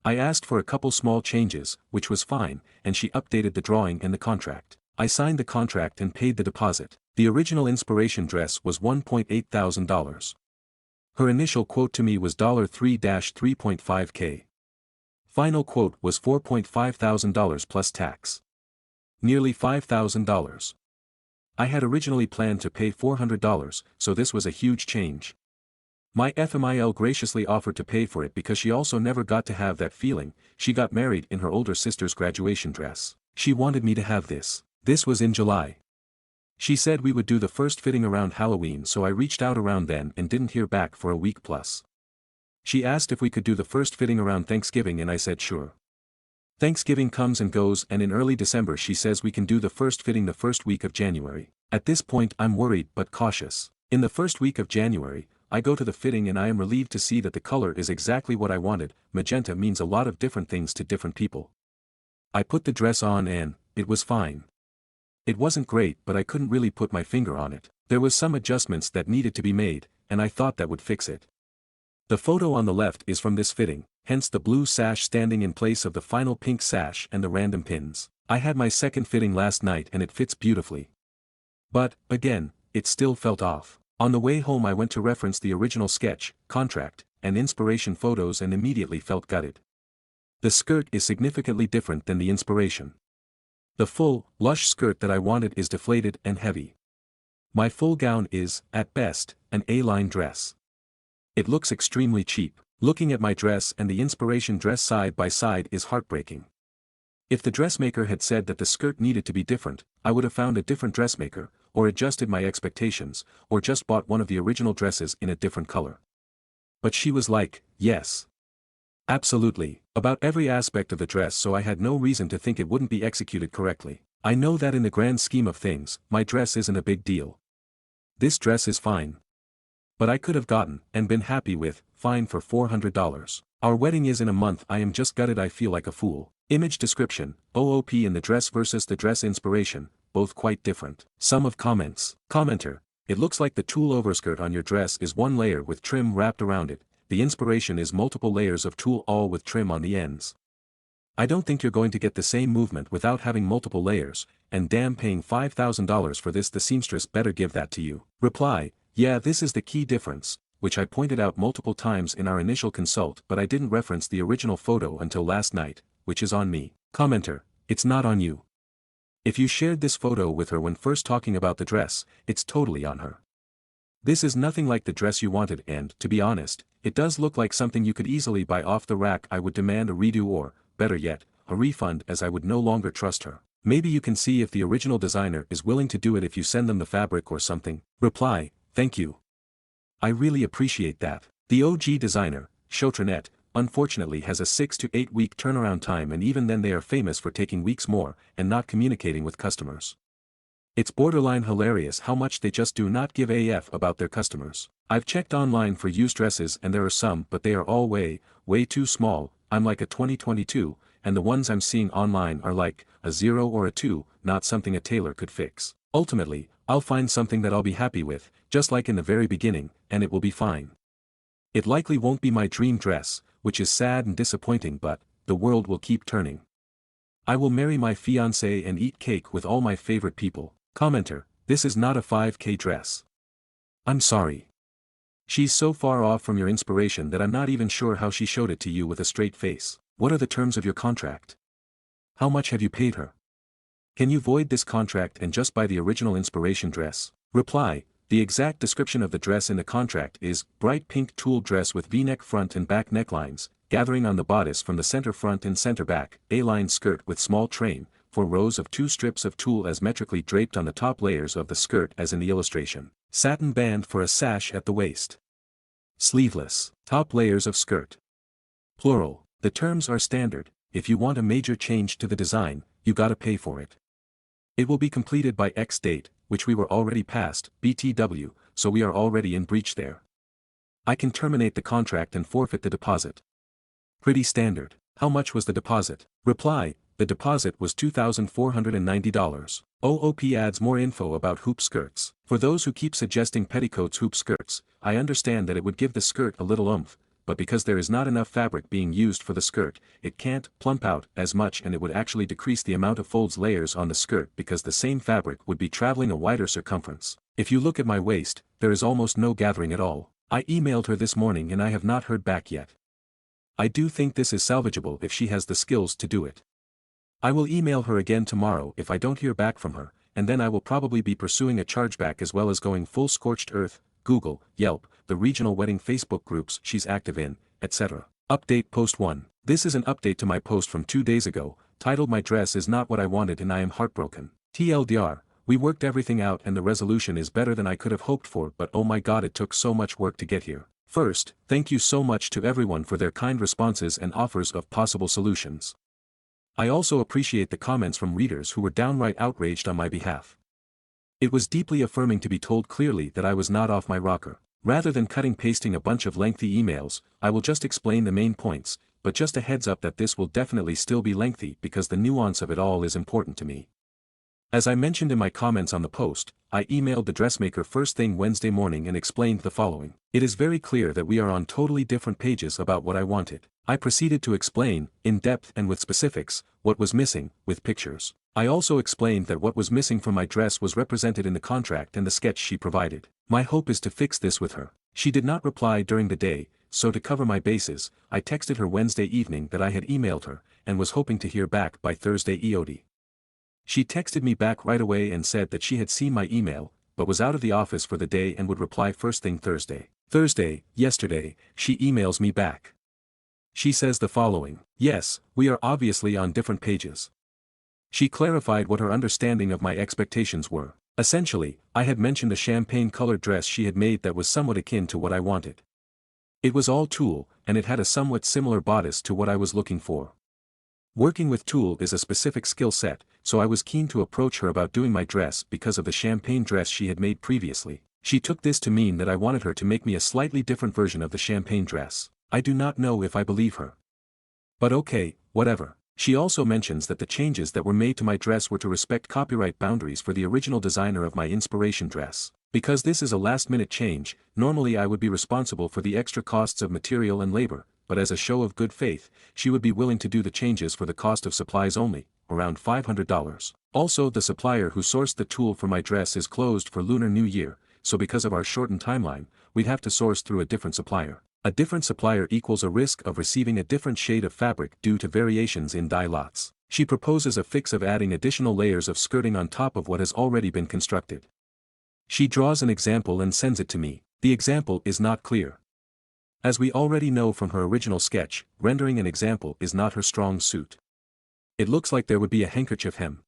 I asked for a couple small changes, which was fine, and she updated the drawing and the contract. I signed the contract and paid the deposit. The original inspiration dress was $1.8 thousand. Her initial quote to me was $3-3.5K. Final quote was $4.5 thousand plus tax. Nearly $5,000. I had originally planned to pay $400, so this was a huge change. My FMIL graciously offered to pay for it because she also never got to have that feeling. She got married in her older sister's graduation dress. She wanted me to have this. This was in July. She said we would do the first fitting around Halloween, so I reached out around then and didn't hear back for a week plus. She asked if we could do the first fitting around Thanksgiving and I said sure. Thanksgiving comes and goes and in early December she says we can do the first fitting the first week of January. At this point I'm worried but cautious. In the first week of January, I go to the fitting and I am relieved to see that the color is exactly what I wanted. Magenta means a lot of different things to different people. I put the dress on and it was fine. It wasn't great but I couldn't really put my finger on it. There was some adjustments that needed to be made, and I thought that would fix it. The photo on the left is from this fitting, hence the blue sash standing in place of the final pink sash and the random pins. I had my second fitting last night and it fits beautifully. But, again, it still felt off. On the way home I went to reference the original sketch, contract, and inspiration photos and immediately felt gutted. The skirt is significantly different than the inspiration. The full, lush skirt that I wanted is deflated and heavy. My full gown is, at best, an A-line dress. It looks extremely cheap. Looking at my dress and the inspiration dress side by side is heartbreaking. If the dressmaker had said that the skirt needed to be different, I would have found a different dressmaker, or adjusted my expectations, or just bought one of the original dresses in a different color. But she was like, yes. Absolutely, about every aspect of the dress, so I had no reason to think it wouldn't be executed correctly. I know that in the grand scheme of things, my dress isn't a big deal. This dress is fine. But I could have gotten, and been happy with, fine for $400. Our wedding is in a month. I am just gutted. I feel like a fool. Image description, OOP in the dress versus the dress inspiration, both quite different. Sum of comments. Commenter, it looks like the tulle overskirt on your dress is one layer with trim wrapped around it, the inspiration is multiple layers of tulle all with trim on the ends. I don't think you're going to get the same movement without having multiple layers, and damn, paying $5,000 for this, the seamstress better give that to you. Reply, yeah, this is the key difference, which I pointed out multiple times in our initial consult, but I didn't reference the original photo until last night, which is on me. Commenter, it's not on you. If you shared this photo with her when first talking about the dress, it's totally on her. This is nothing like the dress you wanted, and, to be honest, it does look like something you could easily buy off the rack. I would demand a redo or, better yet, a refund, as I would no longer trust her. Maybe you can see if the original designer is willing to do it if you send them the fabric or something. Reply, thank you. I really appreciate that. The OG designer, Chotranet, unfortunately has a 6 to 8 week turnaround time, and even then they are famous for taking weeks more, and not communicating with customers. It's borderline hilarious how much they just do not give a f about their customers. I've checked online for used dresses and there are some, but they are all way too small. I'm like a 2022, and the ones I'm seeing online are like a 0 or a 2, not something a tailor could fix. Ultimately, I'll find something that I'll be happy with, just like in the very beginning, and it will be fine. It likely won't be my dream dress, which is sad and disappointing, but the world will keep turning. I will marry my fiancé and eat cake with all my favorite people. Commenter, this is not a 5K dress. I'm sorry. She's so far off from your inspiration that I'm not even sure how she showed it to you with a straight face. What are the terms of your contract? How much have you paid her? Can you void this contract and just buy the original inspiration dress? Reply, the exact description of the dress in the contract is bright pink tulle dress with V-neck front and back necklines, gathering on the bodice from the center front and center back, A-line skirt with small train, 4 rows of 2 strips of tulle asymmetrically draped on the top layers of the skirt as in the illustration. Satin band for a sash at the waist. Sleeveless. Top layers of skirt. Plural. The terms are standard. If you want a major change to the design, you gotta pay for it. It will be completed by X date, which we were already past, BTW, so we are already in breach there. I can terminate the contract and forfeit the deposit. Pretty standard. How much was the deposit? Reply, the deposit was $2,490. OOP adds more info about hoop skirts. For those who keep suggesting petticoats hoop skirts, I understand that it would give the skirt a little oomph, but because there is not enough fabric being used for the skirt, it can't plump out as much, and it would actually decrease the amount of folds layers on the skirt because the same fabric would be traveling a wider circumference. If you look at my waist, there is almost no gathering at all. I emailed her this morning and I have not heard back yet. I do think this is salvageable if she has the skills to do it. I will email her again tomorrow if I don't hear back from her, and then I will probably be pursuing a chargeback as well as going full scorched earth, Google, Yelp, the regional wedding Facebook groups she's active in, etc. Update post 1. This is an update to my post from 2 days ago, titled "My dress is not what I wanted and I am heartbroken." TLDR, we worked everything out and the resolution is better than I could have hoped for, but oh my god, it took so much work to get here. First, thank you so much to everyone for their kind responses and offers of possible solutions. I also appreciate the comments from readers who were downright outraged on my behalf. It was deeply affirming to be told clearly that I was not off my rocker. Rather than pasting a bunch of lengthy emails, I will just explain the main points, but just a heads up that this will definitely still be lengthy because the nuance of it all is important to me. As I mentioned in my comments on the post, I emailed the dressmaker first thing Wednesday morning and explained the following. It is very clear that we are on totally different pages about what I wanted. I proceeded to explain, in depth and with specifics, what was missing, with pictures. I also explained that what was missing from my dress was represented in the contract and the sketch she provided. My hope is to fix this with her. She did not reply during the day, so to cover my bases, I texted her Wednesday evening that I had emailed her, and was hoping to hear back by Thursday EOD. She texted me back right away and said that she had seen my email, but was out of the office for the day and would reply first thing Thursday. Yesterday, she emails me back. She says the following: "Yes, we are obviously on different pages." She clarified what her understanding of my expectations were. Essentially, I had mentioned a champagne-colored dress she had made that was somewhat akin to what I wanted. It was all tulle, and it had a somewhat similar bodice to what I was looking for. Working with tulle is a specific skill set, so I was keen to approach her about doing my dress because of the champagne dress she had made previously. She took this to mean that I wanted her to make me a slightly different version of the champagne dress. I do not know if I believe her. But okay, whatever. She also mentions that the changes that were made to my dress were to respect copyright boundaries for the original designer of my inspiration dress. Because this is a last-minute change, normally I would be responsible for the extra costs of material and labor, but as a show of good faith, she would be willing to do the changes for the cost of supplies only, around $500. Also, the supplier who sourced the tulle for my dress is closed for Lunar New Year, so because of our shortened timeline, we'd have to source through a different supplier. A different supplier equals a risk of receiving a different shade of fabric due to variations in dye lots. She proposes a fix of adding additional layers of skirting on top of what has already been constructed. She draws an example and sends it to me. The example is not clear. As we already know from her original sketch, rendering an example is not her strong suit. It looks like there would be a handkerchief hem.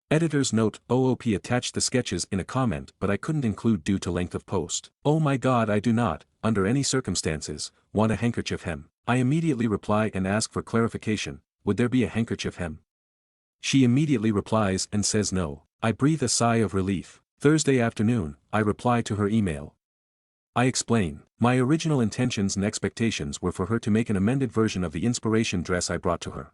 Editor's note: OOP attached the sketches in a comment but I couldn't include due to length of post. Oh my god, I do not, under any circumstances, want a handkerchief hem. I immediately reply and ask for clarification: would there be a handkerchief hem? She immediately replies and says no. I breathe a sigh of relief. Thursday afternoon, I reply to her email. I explain. My original intentions and expectations were for her to make an amended version of the inspiration dress I brought to her.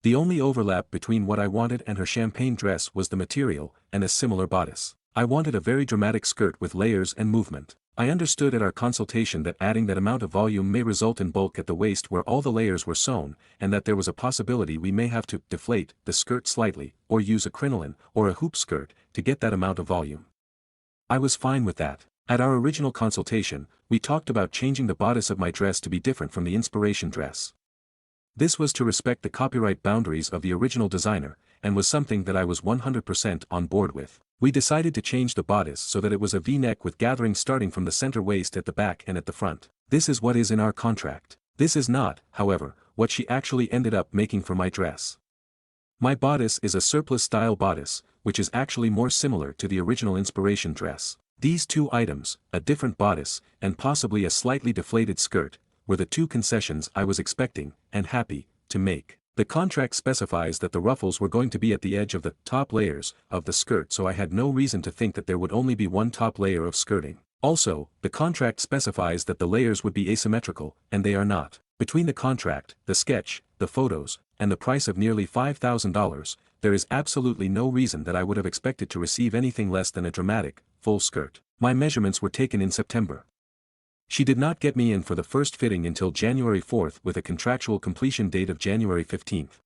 The only overlap between what I wanted and her champagne dress was the material, and a similar bodice. I wanted a very dramatic skirt with layers and movement. I understood at our consultation that adding that amount of volume may result in bulk at the waist where all the layers were sewn, and that there was a possibility we may have to deflate the skirt slightly, or use a crinoline, or a hoop skirt, to get that amount of volume. I was fine with that. At our original consultation, we talked about changing the bodice of my dress to be different from the inspiration dress. This was to respect the copyright boundaries of the original designer, and was something that I was 100% on board with. We decided to change the bodice so that it was a V-neck with gathering starting from the center waist at the back and at the front. This is what is in our contract. This is not, however, what she actually ended up making for my dress. My bodice is a surplice-style bodice, which is actually more similar to the original inspiration dress. These two items, a different bodice, and possibly a slightly deflated skirt, were the two concessions I was expecting, and happy, to make. The contract specifies that the ruffles were going to be at the edge of the top layers of the skirt, so I had no reason to think that there would only be one top layer of skirting. Also, the contract specifies that the layers would be asymmetrical, and they are not. Between the contract, the sketch, the photos, and the price of nearly $5,000, there is absolutely no reason that I would have expected to receive anything less than a dramatic, full skirt. My measurements were taken in September. She did not get me in for the first fitting until January 4th with a contractual completion date of January 15th.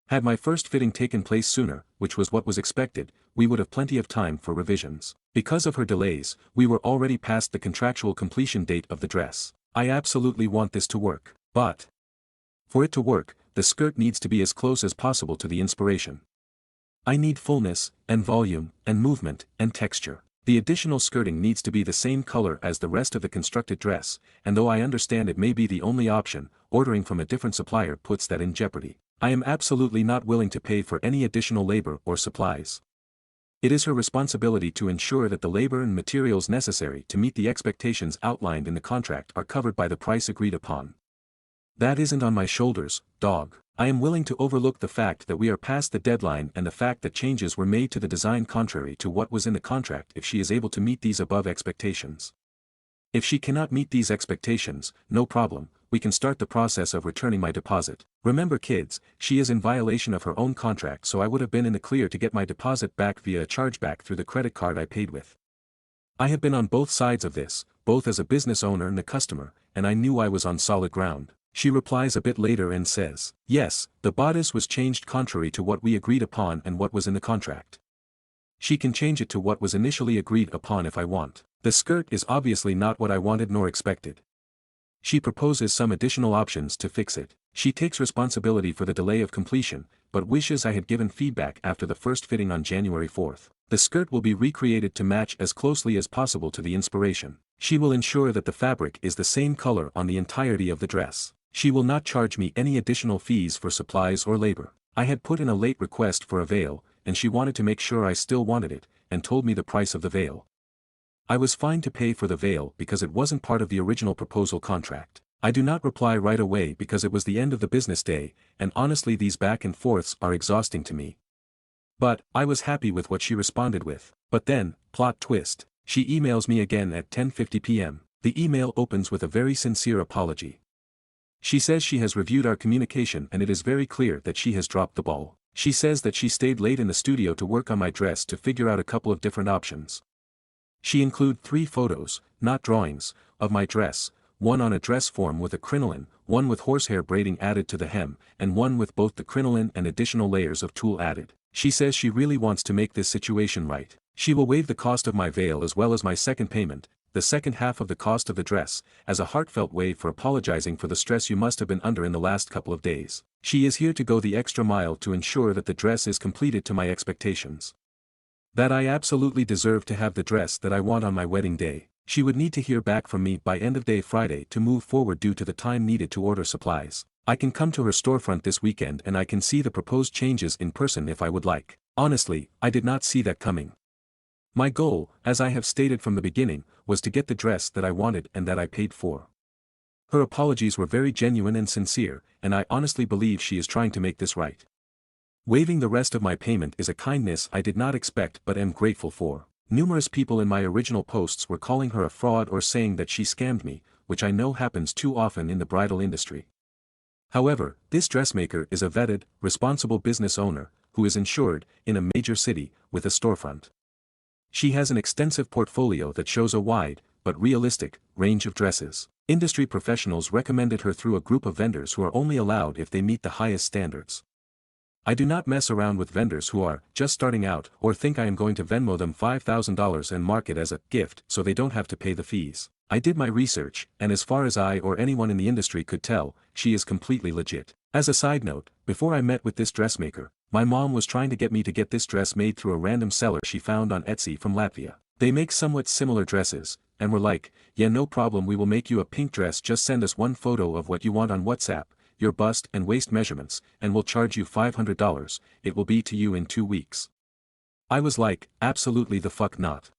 Had my first fitting taken place sooner, which was what was expected, we would have plenty of time for revisions. Because of her delays, we were already past the contractual completion date of the dress. I absolutely want this to work. But for it to work, the skirt needs to be as close as possible to the inspiration. I need fullness, and volume, and movement, and texture. The additional skirting needs to be the same color as the rest of the constructed dress, and though I understand it may be the only option, ordering from a different supplier puts that in jeopardy. I am absolutely not willing to pay for any additional labor or supplies. It is her responsibility to ensure that the labor and materials necessary to meet the expectations outlined in the contract are covered by the price agreed upon. That isn't on my shoulders, dog. I am willing to overlook the fact that we are past the deadline and the fact that changes were made to the design contrary to what was in the contract if she is able to meet these above expectations. If she cannot meet these expectations, no problem, we can start the process of returning my deposit. Remember kids, she is in violation of her own contract, so I would have been in the clear to get my deposit back via a chargeback through the credit card I paid with. I have been on both sides of this, both as a business owner and a customer, and I knew I was on solid ground. She replies a bit later and says, yes, the bodice was changed contrary to what we agreed upon and what was in the contract. She can change it to what was initially agreed upon if I want. The skirt is obviously not what I wanted nor expected. She proposes some additional options to fix it. She takes responsibility for the delay of completion, but wishes I had given feedback after the first fitting on January 4th. The skirt will be recreated to match as closely as possible to the inspiration. She will ensure that the fabric is the same color on the entirety of the dress. She will not charge me any additional fees for supplies or labor. I had put in a late request for a veil, and she wanted to make sure I still wanted it, and told me the price of the veil. I was fine to pay for the veil because it wasn't part of the original proposal contract. I do not reply right away because it was the end of the business day, and honestly these back and forths are exhausting to me. But, I was happy with what she responded with. But then, plot twist, she emails me again at 10:50 p.m. The email opens with a very sincere apology. She says she has reviewed our communication and it is very clear that she has dropped the ball. She says that she stayed late in the studio to work on my dress to figure out a couple of different options. She included 3 photos, not drawings, of my dress, one on a dress form with a crinoline, one with horsehair braiding added to the hem, and one with both the crinoline and additional layers of tulle added. She says she really wants to make this situation right. She will waive the cost of my veil as well as my second payment, the second half of the cost of the dress, as a heartfelt way for apologizing for the stress you must have been under in the last couple of days. She is here to go the extra mile to ensure that the dress is completed to my expectations. That I absolutely deserve to have the dress that I want on my wedding day. She would need to hear back from me by end of day Friday to move forward due to the time needed to order supplies. I can come to her storefront this weekend and I can see the proposed changes in person if I would like. Honestly, I did not see that coming. My goal, as I have stated from the beginning, was to get the dress that I wanted and that I paid for. Her apologies were very genuine and sincere, and I honestly believe she is trying to make this right. Waiving the rest of my payment is a kindness I did not expect but am grateful for. Numerous people in my original posts were calling her a fraud or saying that she scammed me, which I know happens too often in the bridal industry. However, this dressmaker is a vetted, responsible business owner, who is insured, in a major city, with a storefront. She has an extensive portfolio that shows a wide, but realistic, range of dresses. Industry professionals recommended her through a group of vendors who are only allowed if they meet the highest standards. I do not mess around with vendors who are just starting out or think I am going to Venmo them $5,000 and mark it as a gift so they don't have to pay the fees. I did my research, and as far as I or anyone in the industry could tell, she is completely legit. As a side note, before I met with this dressmaker, my mom was trying to get me to get this dress made through a random seller she found on Etsy from Latvia. They make somewhat similar dresses, and were like, yeah, no problem, we will make you a pink dress, just send us one photo of what you want on WhatsApp, your bust and waist measurements, and we'll charge you $500, it will be to you in 2 weeks. I was like, absolutely the fuck not.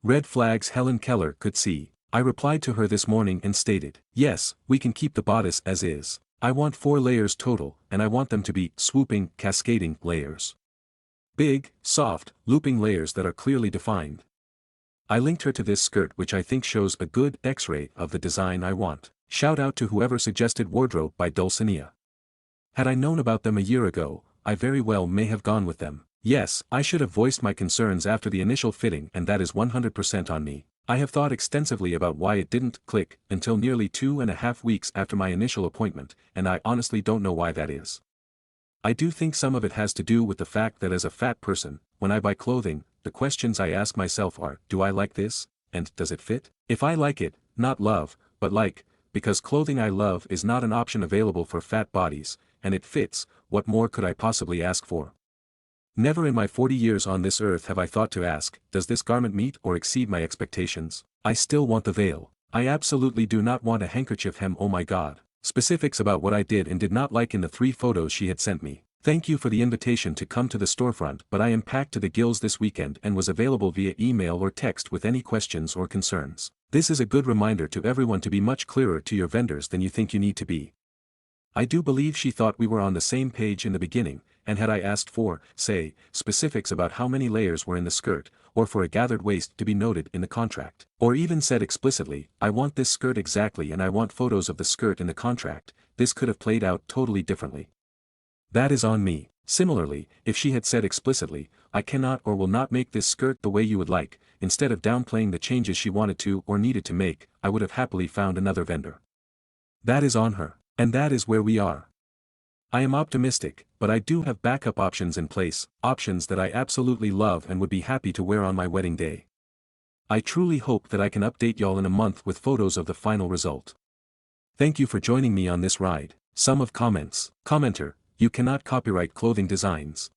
Red flags Helen Keller could see. I replied to her this morning and stated, yes, we can keep the bodice as is. I want 4 layers total, and I want them to be swooping, cascading layers. Big, soft, looping layers that are clearly defined. I linked her to this skirt which I think shows a good X-ray of the design I want. Shout out to whoever suggested Wardrobe by Dulcinea. Had I known about them a year ago, I very well may have gone with them. Yes, I should have voiced my concerns after the initial fitting, and that is 100% on me. I have thought extensively about why it didn't click until nearly 2.5 weeks after my initial appointment, and I honestly don't know why that is. I do think some of it has to do with the fact that as a fat person, when I buy clothing, the questions I ask myself are, do I like this, and does it fit? If I like it, not love, but like, because clothing I love is not an option available for fat bodies, and it fits, what more could I possibly ask for? Never in my 40 years on this earth have I thought to ask, does this garment meet or exceed my expectations? I still want the veil. I absolutely do not want a handkerchief hem, oh my god. Specifics about what I did and did not like in the 3 photos she had sent me. Thank you for the invitation to come to the storefront, but I am packed to the gills this weekend and was available via email or text with any questions or concerns. This is a good reminder to everyone to be much clearer to your vendors than you think you need to be. I do believe she thought we were on the same page in the beginning, and had I asked for, say, specifics about how many layers were in the skirt, or for a gathered waist to be noted in the contract, or even said explicitly, I want this skirt exactly and I want photos of the skirt in the contract, this could have played out totally differently. That is on me. Similarly, if she had said explicitly, I cannot or will not make this skirt the way you would like, instead of downplaying the changes she wanted to or needed to make, I would have happily found another vendor. That is on her. And that is where we are. I am optimistic, but I do have backup options in place, options that I absolutely love and would be happy to wear on my wedding day. I truly hope that I can update y'all in a month with photos of the final result. Thank you for joining me on this ride. Sum of comments. Commenter, you cannot copyright clothing designs.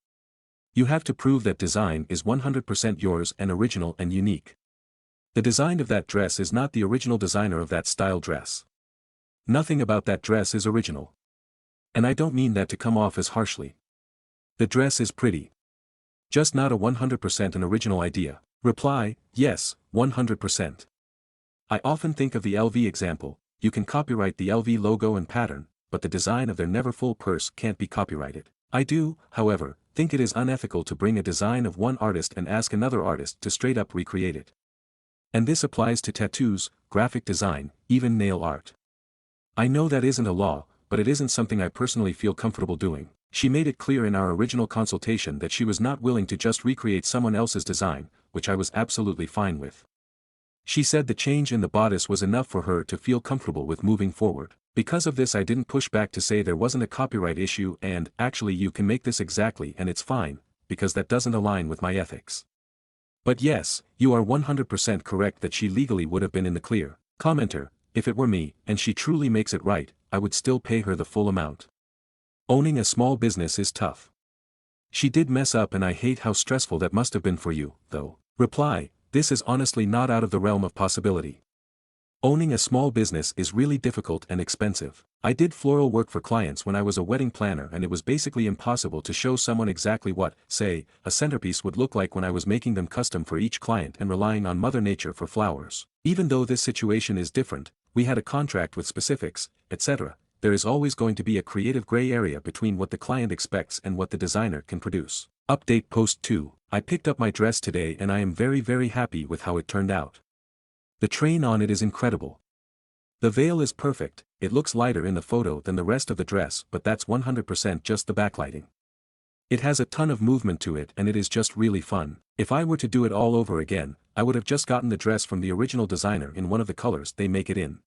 You have to prove that design is 100% yours and original and unique. The design of that dress is not the original designer of that style dress. Nothing about that dress is original. And I don't mean that to come off as harshly. The dress is pretty. Just not a 100% an original idea. Reply, yes, 100%. I often think of the LV example. You can copyright the LV logo and pattern, but the design of their never-full purse can't be copyrighted. I do, however, think it is unethical to bring a design of one artist and ask another artist to straight up recreate it. And this applies to tattoos, graphic design, even nail art. I know that isn't a law, but it isn't something I personally feel comfortable doing. She made it clear in our original consultation that she was not willing to just recreate someone else's design, which I was absolutely fine with. She said the change in the bodice was enough for her to feel comfortable with moving forward. Because of this I didn't push back to say there wasn't a copyright issue and, actually you can make this exactly and it's fine, because that doesn't align with my ethics. But yes, you are 100% correct that she legally would have been in the clear. Commenter, if it were me, and she truly makes it right, I would still pay her the full amount. Owning a small business is tough. She did mess up and I hate how stressful that must have been for you, though. Reply, this is honestly not out of the realm of possibility. Owning a small business is really difficult and expensive. I did floral work for clients when I was a wedding planner and it was basically impossible to show someone exactly what, say, a centerpiece would look like when I was making them custom for each client and relying on Mother Nature for flowers. Even though this situation is different, we had a contract with specifics, etc. There is always going to be a creative gray area between what the client expects and what the designer can produce. Update post 2. I picked up my dress today and I am very happy with how it turned out. The train on it is incredible. The veil is perfect, it looks lighter in the photo than the rest of the dress but that's 100% just the backlighting. It has a ton of movement to it and it is just really fun. If I were to do it all over again, I would have just gotten the dress from the original designer in one of the colors they make it in.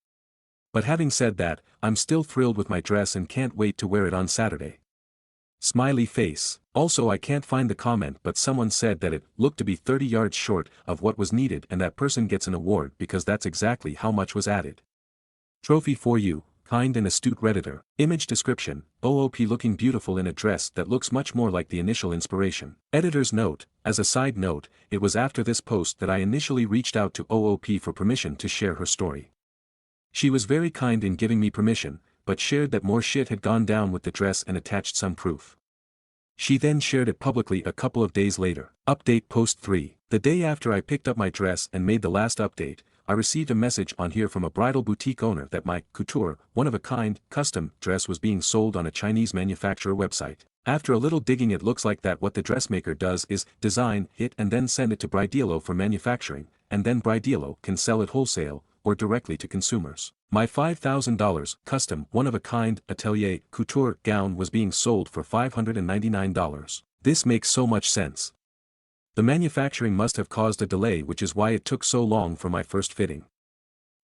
But having said that, I'm still thrilled with my dress and can't wait to wear it on Saturday. Smiley face. Also I can't find the comment but someone said that it looked to be 30 yards short of what was needed and that person gets an award because that's exactly how much was added. Trophy for you, kind and astute Redditor. Image description, OOP looking beautiful in a dress that looks much more like the initial inspiration. Editor's note, as a side note, it was after this post that I initially reached out to OOP for permission to share her story. She was very kind in giving me permission, but shared that more shit had gone down with the dress and attached some proof. She then shared it publicly a couple of days later. Update post 3. The day after I picked up my dress and made the last update, I received a message on here from a bridal boutique owner that my couture, one-of-a-kind, custom dress was being sold on a Chinese manufacturer website. After a little digging it looks like that what the dressmaker does is design it and then send it to Bridealo for manufacturing, and then Bridealo can sell it wholesale, or directly to consumers. My $5,000 custom one-of-a-kind atelier couture gown was being sold for $599. This makes so much sense. The manufacturing must have caused a delay which is why it took so long for my first fitting.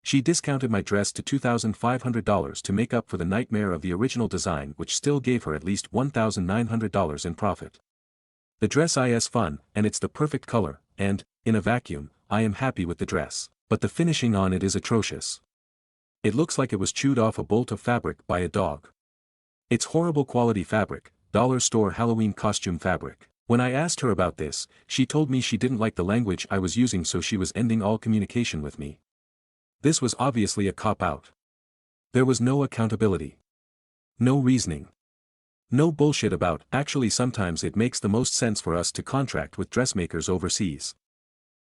She discounted my dress to $2,500 to make up for the nightmare of the original design which still gave her at least $1,900 in profit. The dress is fun, and it's the perfect color, and, in a vacuum, I am happy with the dress. But the finishing on it is atrocious. It looks like it was chewed off a bolt of fabric by a dog. It's horrible quality fabric, dollar store Halloween costume fabric. When I asked her about this, she told me she didn't like the language I was using so she was ending all communication with me. This was obviously a cop-out. There was no accountability. No reasoning. No bullshit about, actually sometimes it makes the most sense for us to contract with dressmakers overseas.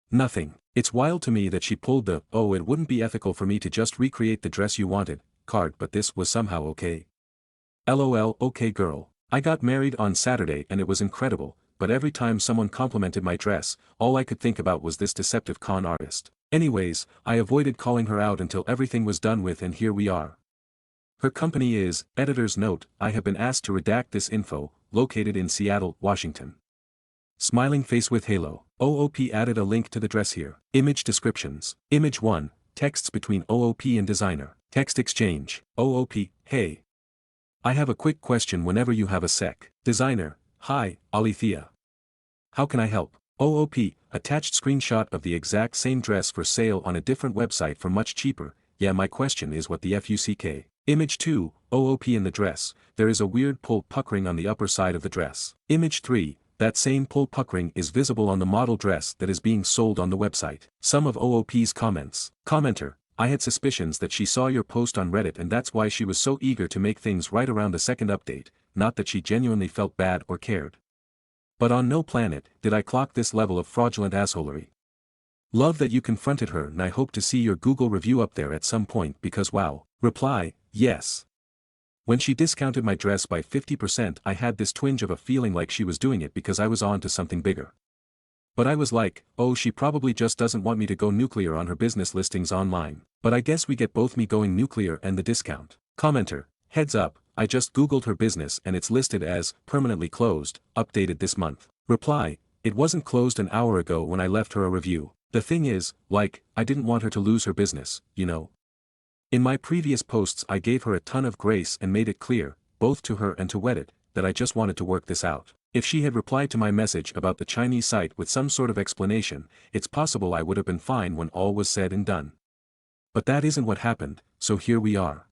Nothing. It's wild to me that she pulled the, oh it wouldn't be ethical for me to just recreate the dress you wanted, card but this was somehow okay. LOL okay girl. I got married on Saturday and it was incredible, but every time someone complimented my dress, all I could think about was this deceptive con artist. Anyways, I avoided calling her out until everything was done with and here we are. Her company is, editor's note, I have been asked to redact this info, located in Seattle, Washington. Smiling face with halo. OOP added a link to the dress here. Image descriptions. Image 1, texts between OOP and designer. Text exchange. OOP, hey. I have a quick question whenever you have a sec. Designer, hi, Alethea. How can I help? OOP, attached screenshot of the exact same dress for sale on a different website for much cheaper. Yeah, my question is what the fuck. Image 2, OOP in the dress, there is a weird pull puckering on the upper side of the dress. Image 3, that same pull puckering is visible on the model dress that is being sold on the website. Some of OOP's comments. Commenter, I had suspicions that she saw your post on Reddit and that's why she was so eager to make things right around the second update, not that she genuinely felt bad or cared. But on no planet did I clock this level of fraudulent assholery. Love that you confronted her and I hope to see your Google review up there at some point because wow. Reply, yes. When she discounted my dress by 50% I had this twinge of a feeling like she was doing it because I was on to something bigger. But I was like, oh she probably just doesn't want me to go nuclear on her business listings online. But I guess we get both me going nuclear and the discount. Commenter, heads up, I just googled her business and it's listed as permanently closed, updated this month. Reply, it wasn't closed an hour ago when I left her a review. The thing is, like, I didn't want her to lose her business, you know. In my previous posts I gave her a ton of grace and made it clear, both to her and to Reddit, that I just wanted to work this out. If she had replied to my message about the Chinese site with some sort of explanation, it's possible I would have been fine when all was said and done. But that isn't what happened, so here we are.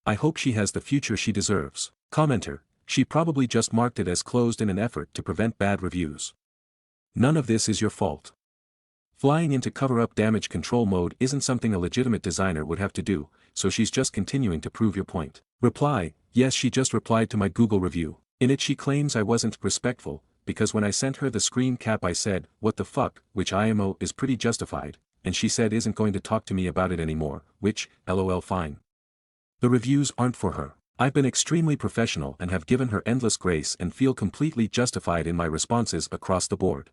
I hope she has the future she deserves. Commenter, she probably just marked it as closed in an effort to prevent bad reviews. None of this is your fault. Flying into cover-up damage control mode isn't something a legitimate designer would have to do, so she's just continuing to prove your point. Reply, yes she just replied to my Google review. In it she claims I wasn't respectful, because when I sent her the screen cap I said, what the fuck, which IMO is pretty justified, and she said isn't going to talk to me about it anymore, which, lol fine. The reviews aren't for her. I've been extremely professional and have given her endless grace and feel completely justified in my responses across the board.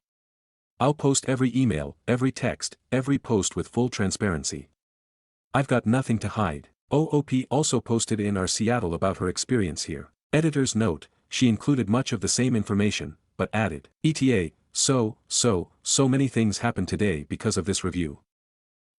I'll post every email, every text, every post with full transparency. I've got nothing to hide. OOP also posted in our Seattle about her experience here. Editor's note, she included much of the same information, but added, ETA, so many things happened today because of this review.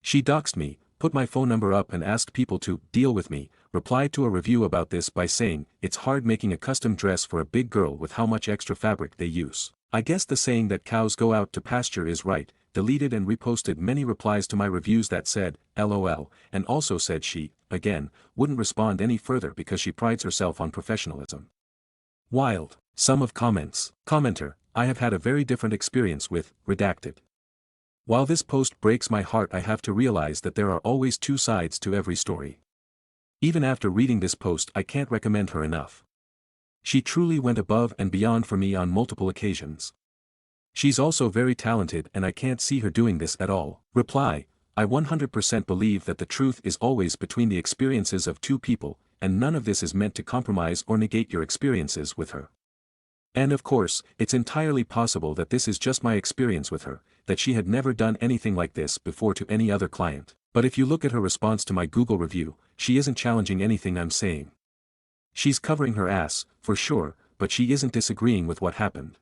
She doxed me, put my phone number up and asked people to deal with me, replied to a review about this by saying, it's hard making a custom dress for a big girl with how much extra fabric they use. I guess the saying that cows go out to pasture is right, deleted and reposted many replies to my reviews that said, LOL, and also said she, again, wouldn't respond any further because she prides herself on professionalism. Wild. Sum of comments. Commenter, I have had a very different experience with, redacted. While this post breaks my heart I have to realize that there are always two sides to every story. Even after reading this post I can't recommend her enough. She truly went above and beyond for me on multiple occasions. She's also very talented and I can't see her doing this at all. Reply, I 100% believe that the truth is always between the experiences of two people, and none of this is meant to compromise or negate your experiences with her. And of course, it's entirely possible that this is just my experience with her, that she had never done anything like this before to any other client. But if you look at her response to my Google review, she isn't challenging anything I'm saying. She's covering her ass, for sure, but she isn't disagreeing with what happened.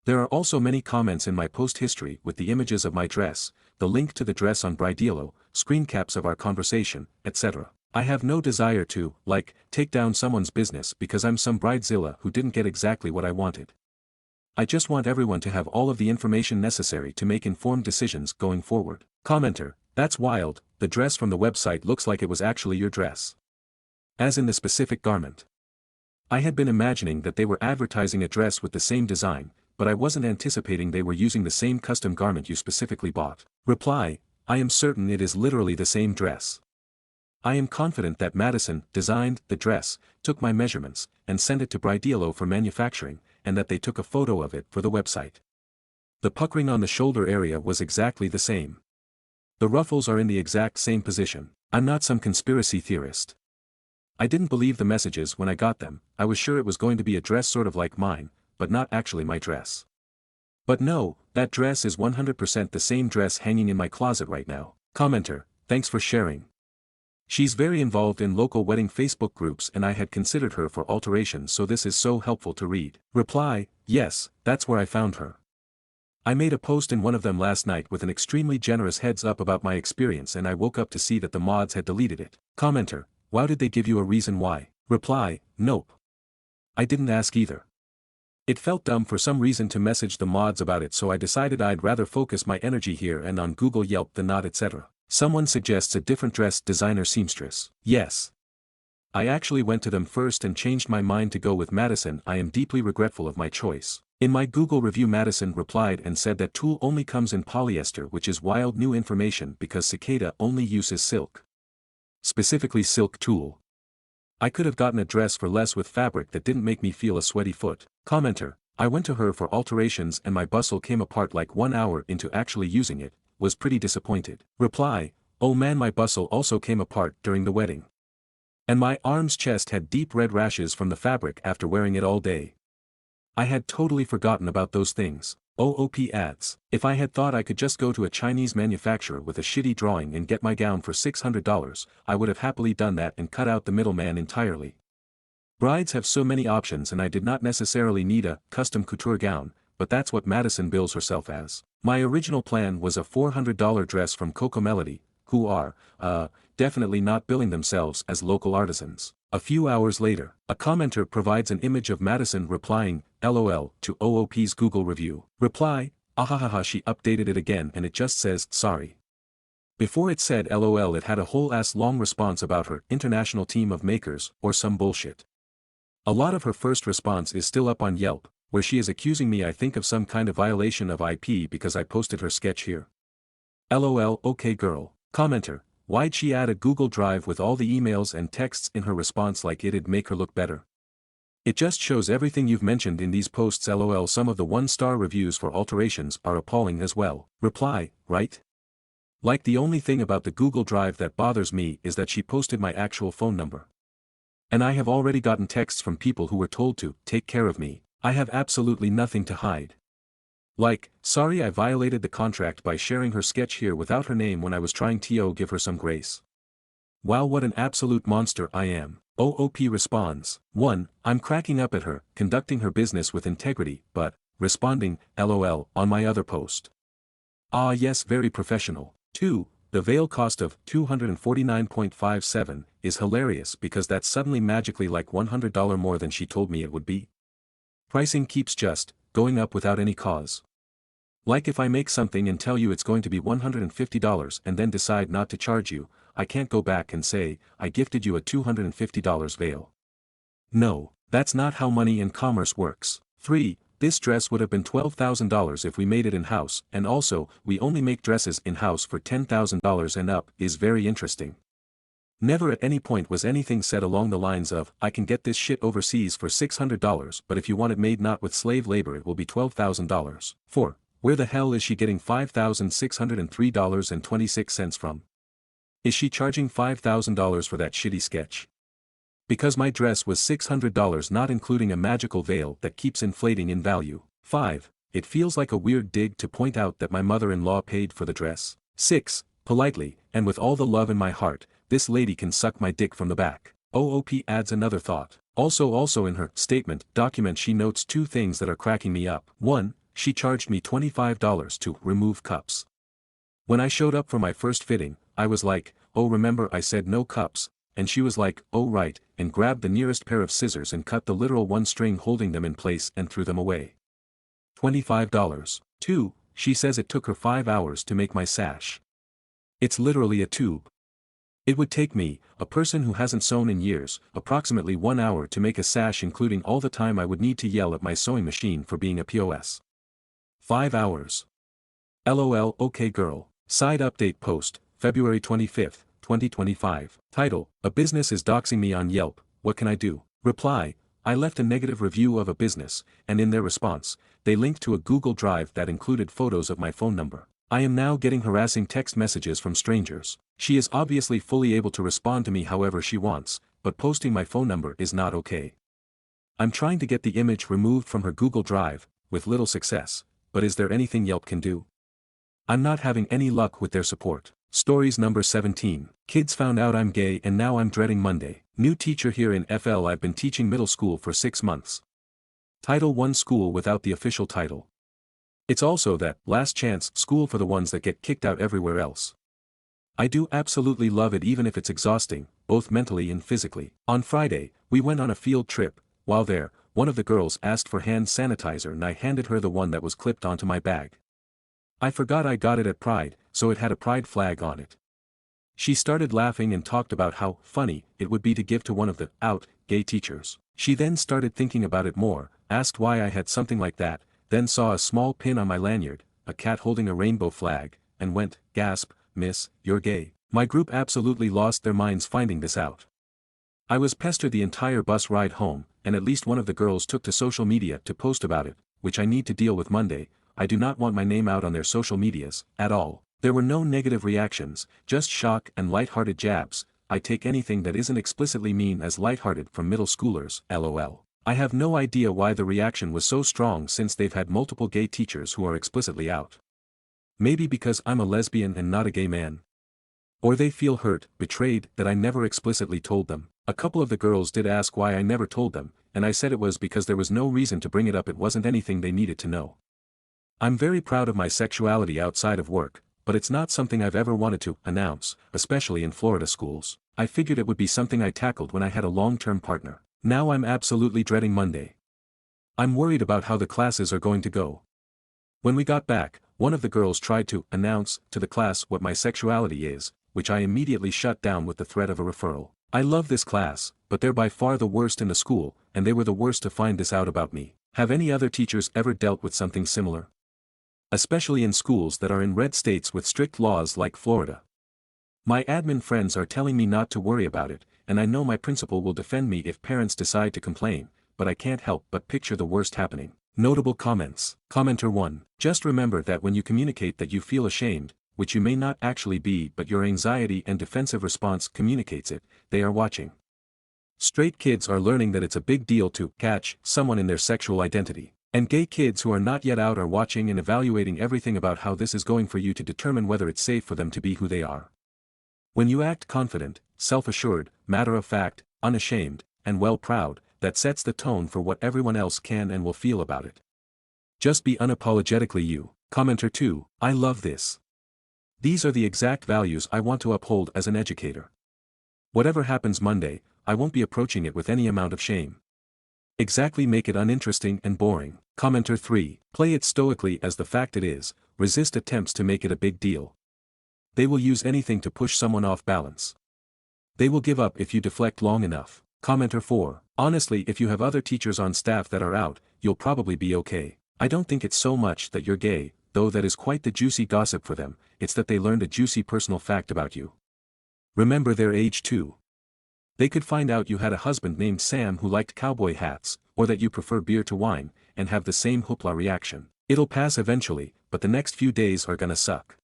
There are also many comments in my post history with the images of my dress, the link to the dress on Bridillo, screen caps of our conversation, etc. I have no desire to, take down someone's business because I'm some bridezilla who didn't get exactly what I wanted. I just want everyone to have all of the information necessary to make informed decisions going forward. Commenter, that's wild, the dress from the website looks like it was actually your dress. As in the specific garment. I had been imagining that they were advertising a dress with the same design, but I wasn't anticipating they were using the same custom garment you specifically bought. Reply, I am certain it is literally the same dress. I am confident that Madison designed the dress, took my measurements, and sent it to Bridillo for manufacturing, and that they took a photo of it for the website. The puckering on the shoulder area was exactly the same. The ruffles are in the exact same position. I'm not some conspiracy theorist. I didn't believe the messages when I got them. I was sure it was going to be a dress sort of like mine, but not actually my dress. But no, that dress is 100% the same dress hanging in my closet right now. Commenter, thanks for sharing. She's very involved in local wedding Facebook groups and I had considered her for alterations, so this is so helpful to read. Reply, yes, that's where I found her. I made a post in one of them last night with an extremely generous heads up about my experience and I woke up to see that the mods had deleted it. Commenter, wow, did they give you a reason why? Reply, nope. I didn't ask either. It felt dumb for some reason to message the mods about it, so I decided I'd rather focus my energy here and on Google, Yelp than not, etc. Someone suggests a different dress designer seamstress. Yes. I actually went to them first and changed my mind to go with Madison. I am deeply regretful of my choice. In my Google review Madison replied and said that tulle only comes in polyester, which is wild new information because cicada only uses silk. Specifically silk tulle. I could have gotten a dress for less with fabric that didn't make me feel a sweaty foot. Commenter, I went to her for alterations and my bustle came apart like 1 hour into actually using it, was pretty disappointed. Reply, oh man, my bustle also came apart during the wedding. And my arm's chest had deep red rashes from the fabric after wearing it all day. I had totally forgotten about those things. OOP adds, if I had thought I could just go to a Chinese manufacturer with a shitty drawing and get my gown for $600, I would have happily done that and cut out the middleman entirely. Brides have so many options and I did not necessarily need a custom couture gown, but that's what Madison bills herself as. My original plan was a $400 dress from CoComelody, who are, definitely not billing themselves as local artisans. A few hours later, a commenter provides an image of Madison replying, LOL, to OOP's Google review. Reply, ahahaha, she updated it again and it just says, sorry. Before it said LOL it had a whole ass long response about her international team of makers, or some bullshit. A lot of her first response is still up on Yelp, where she is accusing me I think of some kind of violation of IP because I posted her sketch here. LOL, okay girl. Commenter, why'd she add a Google Drive with all the emails and texts in her response like it'd make her look better? It just shows everything you've mentioned in these posts. LOL, some of the 1-star reviews for alterations are appalling as well. Reply, right? Like the only thing about the Google Drive that bothers me is that she posted my actual phone number. And I have already gotten texts from people who were told to take care of me. I have absolutely nothing to hide. Like, sorry I violated the contract by sharing her sketch here without her name when I was trying to give her some grace. Wow, what an absolute monster I am. OOP responds, 1. I'm cracking up at her, conducting her business with integrity, but, responding, LOL, on my other post. Ah yes, very professional. 2. The veil cost of $249.57 is hilarious because that's suddenly magically like $100 more than she told me it would be. Pricing keeps just going up without any cause. Like if I make something and tell you it's going to be $150 and then decide not to charge you, I can't go back and say, I gifted you a $250 veil. No, that's not how money and commerce works. 3. This dress would have been $12,000 if we made it in-house, and also, we only make dresses in-house for $10,000 and up, is very interesting. Never at any point was anything said along the lines of, I can get this shit overseas for $600, but if you want it made not with slave labor it will be $12,000. 4. Where the hell is she getting $5,603.26 from? Is she charging $5,000 for that shitty sketch? Because my dress was $600 not including a magical veil that keeps inflating in value. 5. It feels like a weird dig to point out that my mother-in-law paid for the dress. 6. Politely, and with all the love in my heart, this lady can suck my dick from the back. OOP adds another thought. Also in her statement document she notes 2 things that are cracking me up. 1. She charged me $25 to remove cups. When I showed up for my first fitting, I was like, oh remember I said no cups, and she was like, oh right, and grabbed the nearest pair of scissors and cut the literal one string holding them in place and threw them away. $25. 2. She says it took her 5 hours to make my sash. It's literally a tube. It would take me, a person who hasn't sewn in years, approximately 1 hour to make a sash including all the time I would need to yell at my sewing machine for being a POS. 5 hours. LOL, okay girl. Side update post, February 25, 2025. Title, a business is doxing me on Yelp, what can I do? Reply, I left a negative review of a business, and in their response, they linked to a Google Drive that included photos of my phone number. I am now getting harassing text messages from strangers. She is obviously fully able to respond to me however she wants, but posting my phone number is not okay. I'm trying to get the image removed from her Google Drive, with little success, but is there anything Yelp can do? I'm not having any luck with their support. Stories number 17. Kids found out I'm gay and now I'm dreading Monday. New teacher here in FL. I've been teaching middle school for 6 months. Title 1 school without the official title. It's also that last chance school for the ones that get kicked out everywhere else. I do absolutely love it even if it's exhausting, both mentally and physically. On Friday, we went on a field trip. While there, one of the girls asked for hand sanitizer and I handed her the one that was clipped onto my bag. I forgot I got it at Pride, so it had a pride flag on it. She started laughing and talked about how funny it would be to give to one of the gay teachers. She then started thinking about it more, asked why I had something like that, then saw a small pin on my lanyard, a cat holding a rainbow flag, and went, gasp, miss, you're gay. My group absolutely lost their minds finding this out. I was pestered the entire bus ride home, and at least one of the girls took to social media to post about it, which I need to deal with Monday. I do not want my name out on their social medias, at all. There were no negative reactions, just shock and lighthearted jabs. I take anything that isn't explicitly mean as lighthearted from middle schoolers, lol. I have no idea why the reaction was so strong since they've had multiple gay teachers who are explicitly out. Maybe because I'm a lesbian and not a gay man. Or they feel hurt, betrayed, that I never explicitly told them. A couple of the girls did ask why I never told them, and I said it was because there was no reason to bring it up, it wasn't anything they needed to know. I'm very proud of my sexuality outside of work, but it's not something I've ever wanted to announce, especially in Florida schools. I figured it would be something I tackled when I had a long-term partner. Now I'm absolutely dreading Monday. I'm worried about how the classes are going to go. When we got back, one of the girls tried to announce to the class what my sexuality is, which I immediately shut down with the threat of a referral. I love this class, but they're by far the worst in the school, and they were the worst to find this out about me. Have any other teachers ever dealt with something similar? Especially in schools that are in red states with strict laws like Florida. My admin friends are telling me not to worry about it, and I know my principal will defend me if parents decide to complain, but I can't help but picture the worst happening. Notable comments. Commenter 1. Just remember that when you communicate that you feel ashamed, which you may not actually be but your anxiety and defensive response communicates it, they are watching. Straight kids are learning that it's a big deal to catch someone in their sexual identity. And gay kids who are not yet out are watching and evaluating everything about how this is going for you to determine whether it's safe for them to be who they are. When you act confident, self-assured, matter-of-fact, unashamed, and proud, that sets the tone for what everyone else can and will feel about it. Just be unapologetically you. Commenter 2. I love this. These are the exact values I want to uphold as an educator. Whatever happens Monday, I won't be approaching it with any amount of shame. Exactly, make it uninteresting and boring. Commenter 3. Play it stoically as the fact it is, resist attempts to make it a big deal. They will use anything to push someone off balance. They will give up if you deflect long enough. Commenter 4. Honestly, if you have other teachers on staff that are out, you'll probably be okay. I don't think it's so much that you're gay, though that is quite the juicy gossip for them, it's that they learned a juicy personal fact about you. Remember their age too. They could find out you had a husband named Sam who liked cowboy hats, or that you prefer beer to wine, and have the same hoopla reaction. It'll pass eventually, but the next few days are gonna suck.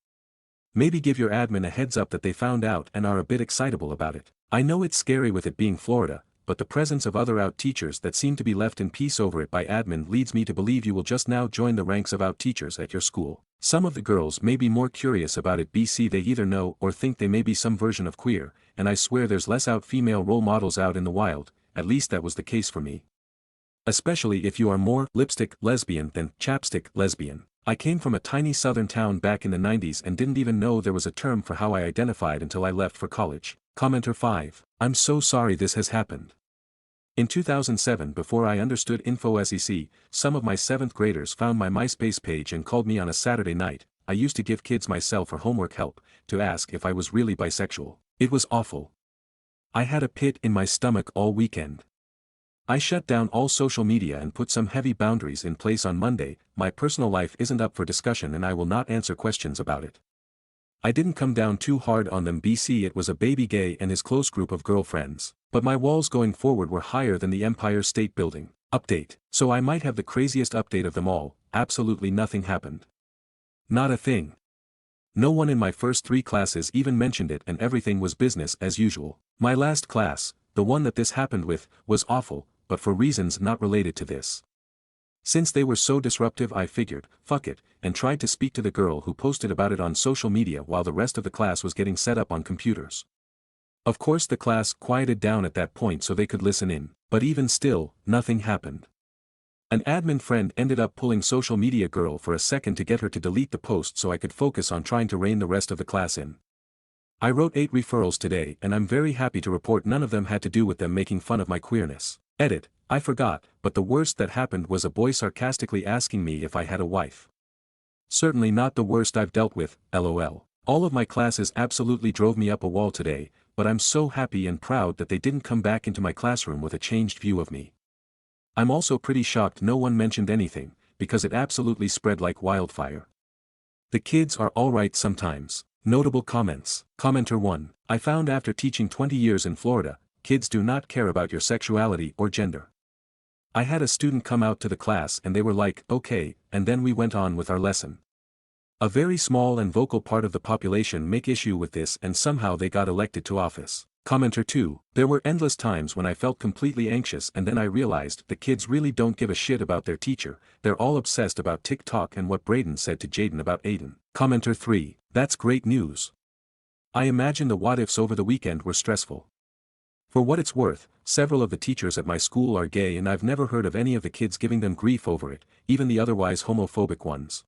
Maybe give your admin a heads up that they found out and are a bit excitable about it. I know it's scary with it being Florida, but the presence of other out teachers that seem to be left in peace over it by admin leads me to believe you will just now join the ranks of out teachers at your school. Some of the girls may be more curious about it, BC they either know or think they may be some version of queer, and I swear there's less out female role models out in the wild, at least that was the case for me. Especially if you are more lipstick lesbian than chapstick lesbian. I came from a tiny southern town back in the 90s and didn't even know there was a term for how I identified until I left for college. Commenter 5. I'm so sorry this has happened. In 2007, before I understood InfoSEC, some of my 7th graders found my MySpace page and called me on a Saturday night. I used to give kids myself or homework help, to ask if I was really bisexual. It was awful. I had a pit in my stomach all weekend. I shut down all social media and put some heavy boundaries in place on Monday. My personal life isn't up for discussion and I will not answer questions about it. I didn't come down too hard on them, BC it was a baby gay and his close group of girlfriends. But my walls going forward were higher than the Empire State Building. Update. So I might have the craziest update of them all, absolutely nothing happened. Not a thing. No one in my first 3 classes even mentioned it and everything was business as usual. My last class, the one that this happened with, was awful, but for reasons not related to this. Since they were so disruptive I figured, fuck it, and tried to speak to the girl who posted about it on social media while the rest of the class was getting set up on computers. Of course the class quieted down at that point so they could listen in, but even still, nothing happened. An admin friend ended up pulling social media girl for a second to get her to delete the post so I could focus on trying to rein the rest of the class in. I wrote 8 referrals today and I'm very happy to report none of them had to do with them making fun of my queerness. Edit, I forgot, but the worst that happened was a boy sarcastically asking me if I had a wife. Certainly not the worst I've dealt with, lol. All of my classes absolutely drove me up a wall today, but I'm so happy and proud that they didn't come back into my classroom with a changed view of me. I'm also pretty shocked no one mentioned anything, because it absolutely spread like wildfire. The kids are alright sometimes. Notable comments. Commenter 1. I found after teaching 20 years in Florida, kids do not care about your sexuality or gender. I had a student come out to the class and they were like, okay, and then we went on with our lesson. A very small and vocal part of the population make issue with this and somehow they got elected to office. Commenter 2. There were endless times when I felt completely anxious and then I realized the kids really don't give a shit about their teacher, they're all obsessed about TikTok and what Braden said to Jaden about Aiden. Commenter 3. That's great news. I imagine the what-ifs over the weekend were stressful. For what it's worth, several of the teachers at my school are gay and I've never heard of any of the kids giving them grief over it, even the otherwise homophobic ones.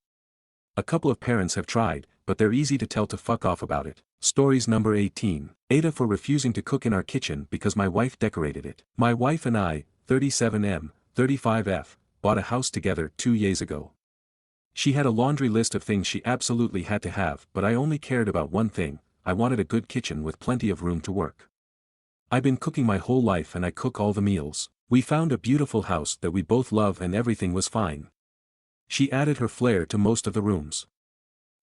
A couple of parents have tried, but they're easy to tell to fuck off about it. Stories number 18. Aita for refusing to cook in our kitchen because my wife decorated it. My wife and I, 37M, 35F, bought a house together 2 years ago. She had a laundry list of things she absolutely had to have, but I only cared about one thing, I wanted a good kitchen with plenty of room to work. I've been cooking my whole life and I cook all the meals. We found a beautiful house that we both love and everything was fine. She added her flair to most of the rooms.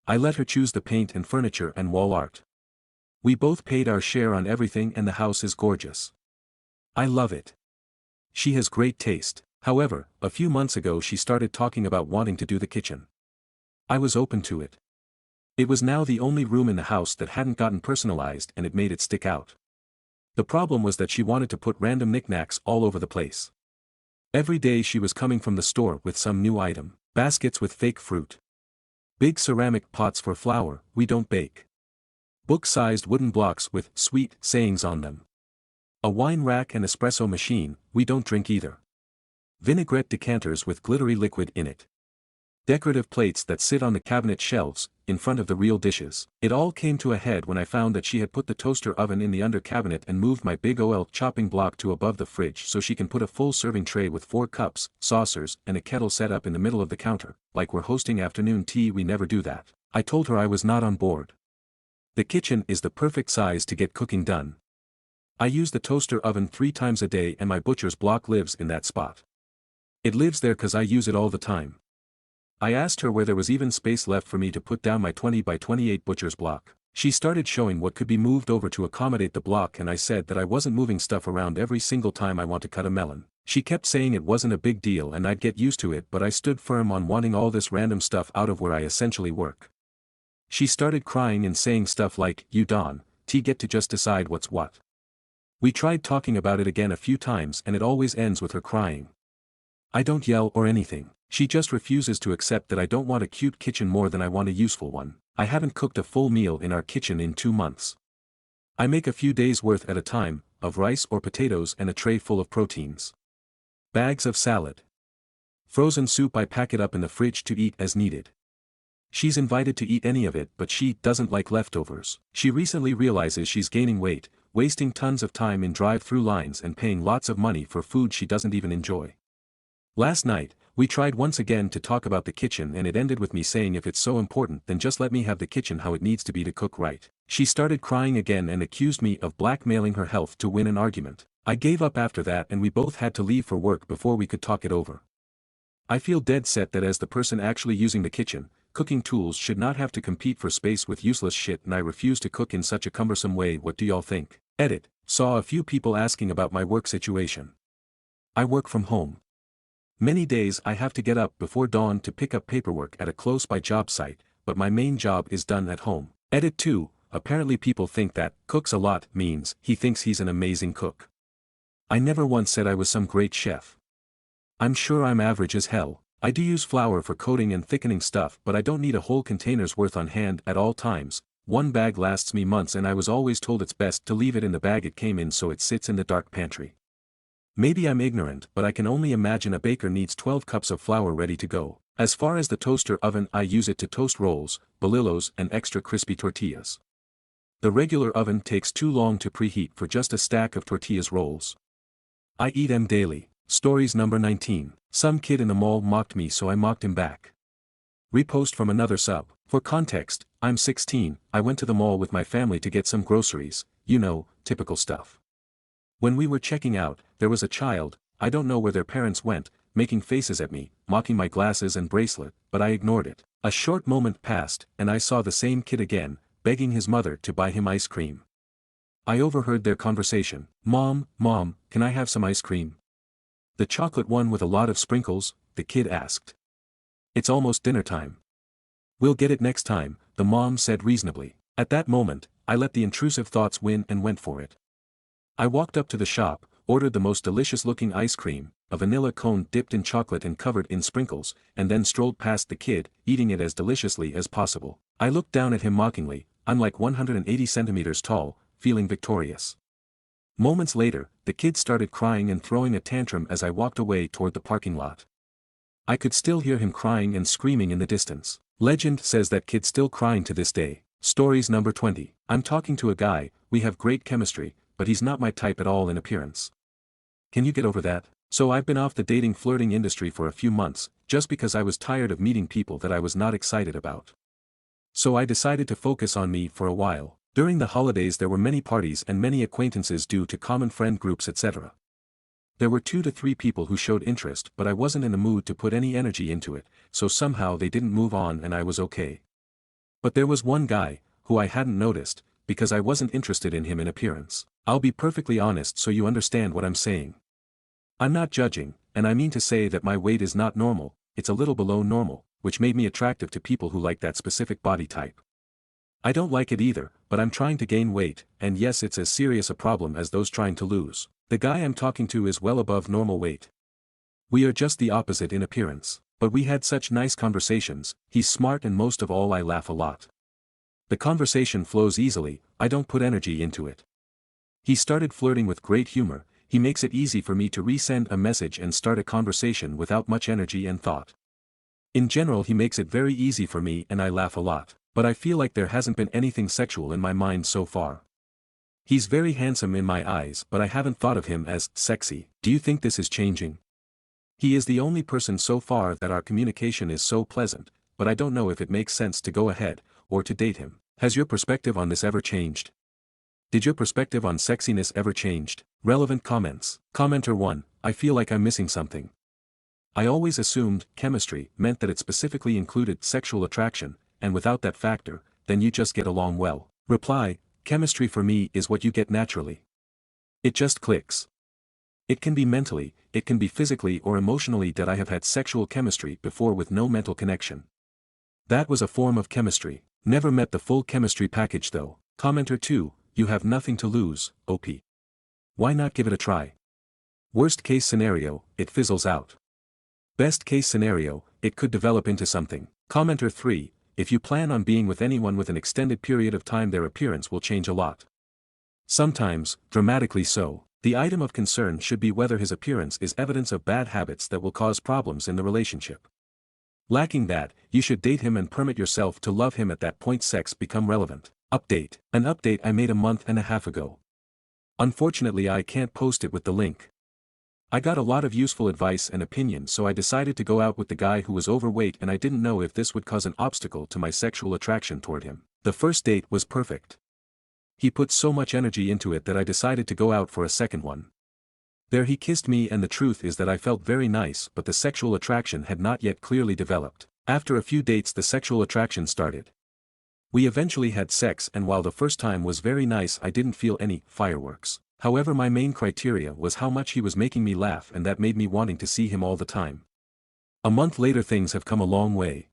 I let her choose the paint and furniture and wall art. We both paid our share on everything and the house is gorgeous. I love it. She has great taste. However, a few months ago she started talking about wanting to do the kitchen. I was open to it. It was now the only room in the house that hadn't gotten personalized and it made it stick out. The problem was that she wanted to put random knickknacks all over the place. Every day she was coming from the store with some new item. Baskets with fake fruit. Big ceramic pots for flour, we don't bake. Book-sized wooden blocks with sweet sayings on them. A wine rack and espresso machine, we don't drink either. Vinaigrette decanters with glittery liquid in it. Decorative plates that sit on the cabinet shelves, in front of the real dishes. It all came to a head when I found that she had put the toaster oven in the under cabinet and moved my big OL chopping block to above the fridge so she can put a full serving tray with 4 cups, saucers, and a kettle set up in the middle of the counter. Like we're hosting afternoon tea, we never do that. I told her I was not on board. The kitchen is the perfect size to get cooking done. I use the toaster oven 3 times a day and my butcher's block lives in that spot. It lives there cause I use it all the time. I asked her where there was even space left for me to put down my 20 by 28 butcher's block. She started showing what could be moved over to accommodate the block and I said that I wasn't moving stuff around every single time I want to cut a melon. She kept saying it wasn't a big deal and I'd get used to it, but I stood firm on wanting all this random stuff out of where I essentially work. She started crying and saying stuff like, you get to just decide what's what. We tried talking about it again a few times and it always ends with her crying. I don't yell or anything. She just refuses to accept that I don't want a cute kitchen more than I want a useful one. I haven't cooked a full meal in our kitchen in 2 months. I make a few days worth at a time, of rice or potatoes and a tray full of proteins. Bags of salad. Frozen soup I pack it up in the fridge to eat as needed. She's invited to eat any of it but she doesn't like leftovers. She recently realizes she's gaining weight, wasting tons of time in drive-through lines and paying lots of money for food she doesn't even enjoy. Last night, we tried once again to talk about the kitchen and it ended with me saying if it's so important then just let me have the kitchen how it needs to be to cook right. She started crying again and accused me of blackmailing her health to win an argument. I gave up after that and we both had to leave for work before we could talk it over. I feel dead set that as the person actually using the kitchen, cooking tools should not have to compete for space with useless shit and I refuse to cook in such a cumbersome way. What do y'all think? Edit. Saw a few people asking about my work situation. I work from home. Many days I have to get up before dawn to pick up paperwork at a close-by job site, but my main job is done at home. Edit 2. Apparently people think that cooks a lot means he thinks he's an amazing cook. I never once said I was some great chef. I'm sure I'm average as hell. I do use flour for coating and thickening stuff but I don't need a whole container's worth on hand at all times. One bag lasts me months and I was always told it's best to leave it in the bag it came in so it sits in the dark pantry. Maybe I'm ignorant but I can only imagine a baker needs 12 cups of flour ready to go. As far as the toaster oven, I use it to toast rolls, bolillos and extra crispy tortillas. The regular oven takes too long to preheat for just a stack of tortillas rolls. I eat them daily. Stories number 19. Some kid in the mall mocked me so I mocked him back. Repost from another sub. For context, I'm 16, I went to the mall with my family to get some groceries, you know, typical stuff. When we were checking out, there was a child, I don't know where their parents went, making faces at me, mocking my glasses and bracelet, but I ignored it. A short moment passed, and I saw the same kid again, begging his mother to buy him ice cream. I overheard their conversation. "Mom, Mom, can I have some ice cream?" "The chocolate one with a lot of sprinkles?" the kid asked. "It's almost dinner time." "We'll get it next time," the mom said reasonably. At that moment, I let the intrusive thoughts win and went for it. I walked up to the shop, ordered the most delicious-looking ice cream, a vanilla cone dipped in chocolate and covered in sprinkles, and then strolled past the kid, eating it as deliciously as possible. I looked down at him mockingly. I'm like 180 centimeters tall, feeling victorious. Moments later, the kid started crying and throwing a tantrum as I walked away toward the parking lot. I could still hear him crying and screaming in the distance. Legend says that kid's still crying to this day. Stories number 20. I'm talking to a guy, we have great chemistry, but he's not my type at all in appearance. Can you get over that? So I've been off the dating flirting industry for a few months, just because I was tired of meeting people that I was not excited about. So I decided to focus on me for a while. During the holidays there were many parties and many acquaintances due to common friend groups etc. There were 2 to 3 people who showed interest but I wasn't in the mood to put any energy into it, so somehow they didn't move on and I was okay. But there was one guy, who I hadn't noticed, because I wasn't interested in him in appearance. I'll be perfectly honest so you understand what I'm saying. I'm not judging, and I mean to say that my weight is not normal, it's a little below normal, which made me attractive to people who like that specific body type. I don't like it either, but I'm trying to gain weight, and yes it's as serious a problem as those trying to lose. The guy I'm talking to is well above normal weight. We are just the opposite in appearance, but we had such nice conversations, he's smart and most of all I laugh a lot. The conversation flows easily, I don't put energy into it. He started flirting with great humor, he makes it easy for me to resend a message and start a conversation without much energy and thought. In general he makes it very easy for me and I laugh a lot, but I feel like there hasn't been anything sexual in my mind so far. He's very handsome in my eyes but I haven't thought of him as sexy. Do you think this is changing? He is the only person so far that our communication is so pleasant, but I don't know if it makes sense to go ahead, or to date him. Has your perspective on this ever changed? Did your perspective on sexiness ever changed? Relevant comments. Commenter 1, I feel like I'm missing something. I always assumed chemistry meant that it specifically included sexual attraction, and without that factor, then you just get along well. Reply, chemistry for me is what you get naturally. It just clicks. It can be mentally, it can be physically or emotionally that I have had sexual chemistry before with no mental connection. That was a form of chemistry. Never met the full chemistry package though. Commenter 2, you have nothing to lose, OP. Why not give it a try? Worst case scenario, it fizzles out. Best case scenario, it could develop into something. Commenter 3, if you plan on being with anyone with an extended period of time their appearance will change a lot. Sometimes, dramatically so. The item of concern should be whether his appearance is evidence of bad habits that will cause problems in the relationship. Lacking that, you should date him and permit yourself to love him at that point. Sex become relevant. Update. An update I made a month and a half ago. Unfortunately I can't post it with the link. I got a lot of useful advice and opinion so I decided to go out with the guy who was overweight and I didn't know if this would cause an obstacle to my sexual attraction toward him. The first date was perfect. He put so much energy into it that I decided to go out for a second one. There he kissed me and the truth is that I felt very nice but the sexual attraction had not yet clearly developed. After a few dates the sexual attraction started. We eventually had sex and while the first time was very nice I didn't feel any fireworks. However my main criteria was how much he was making me laugh and that made me wanting to see him all the time. A month later things have come a long way.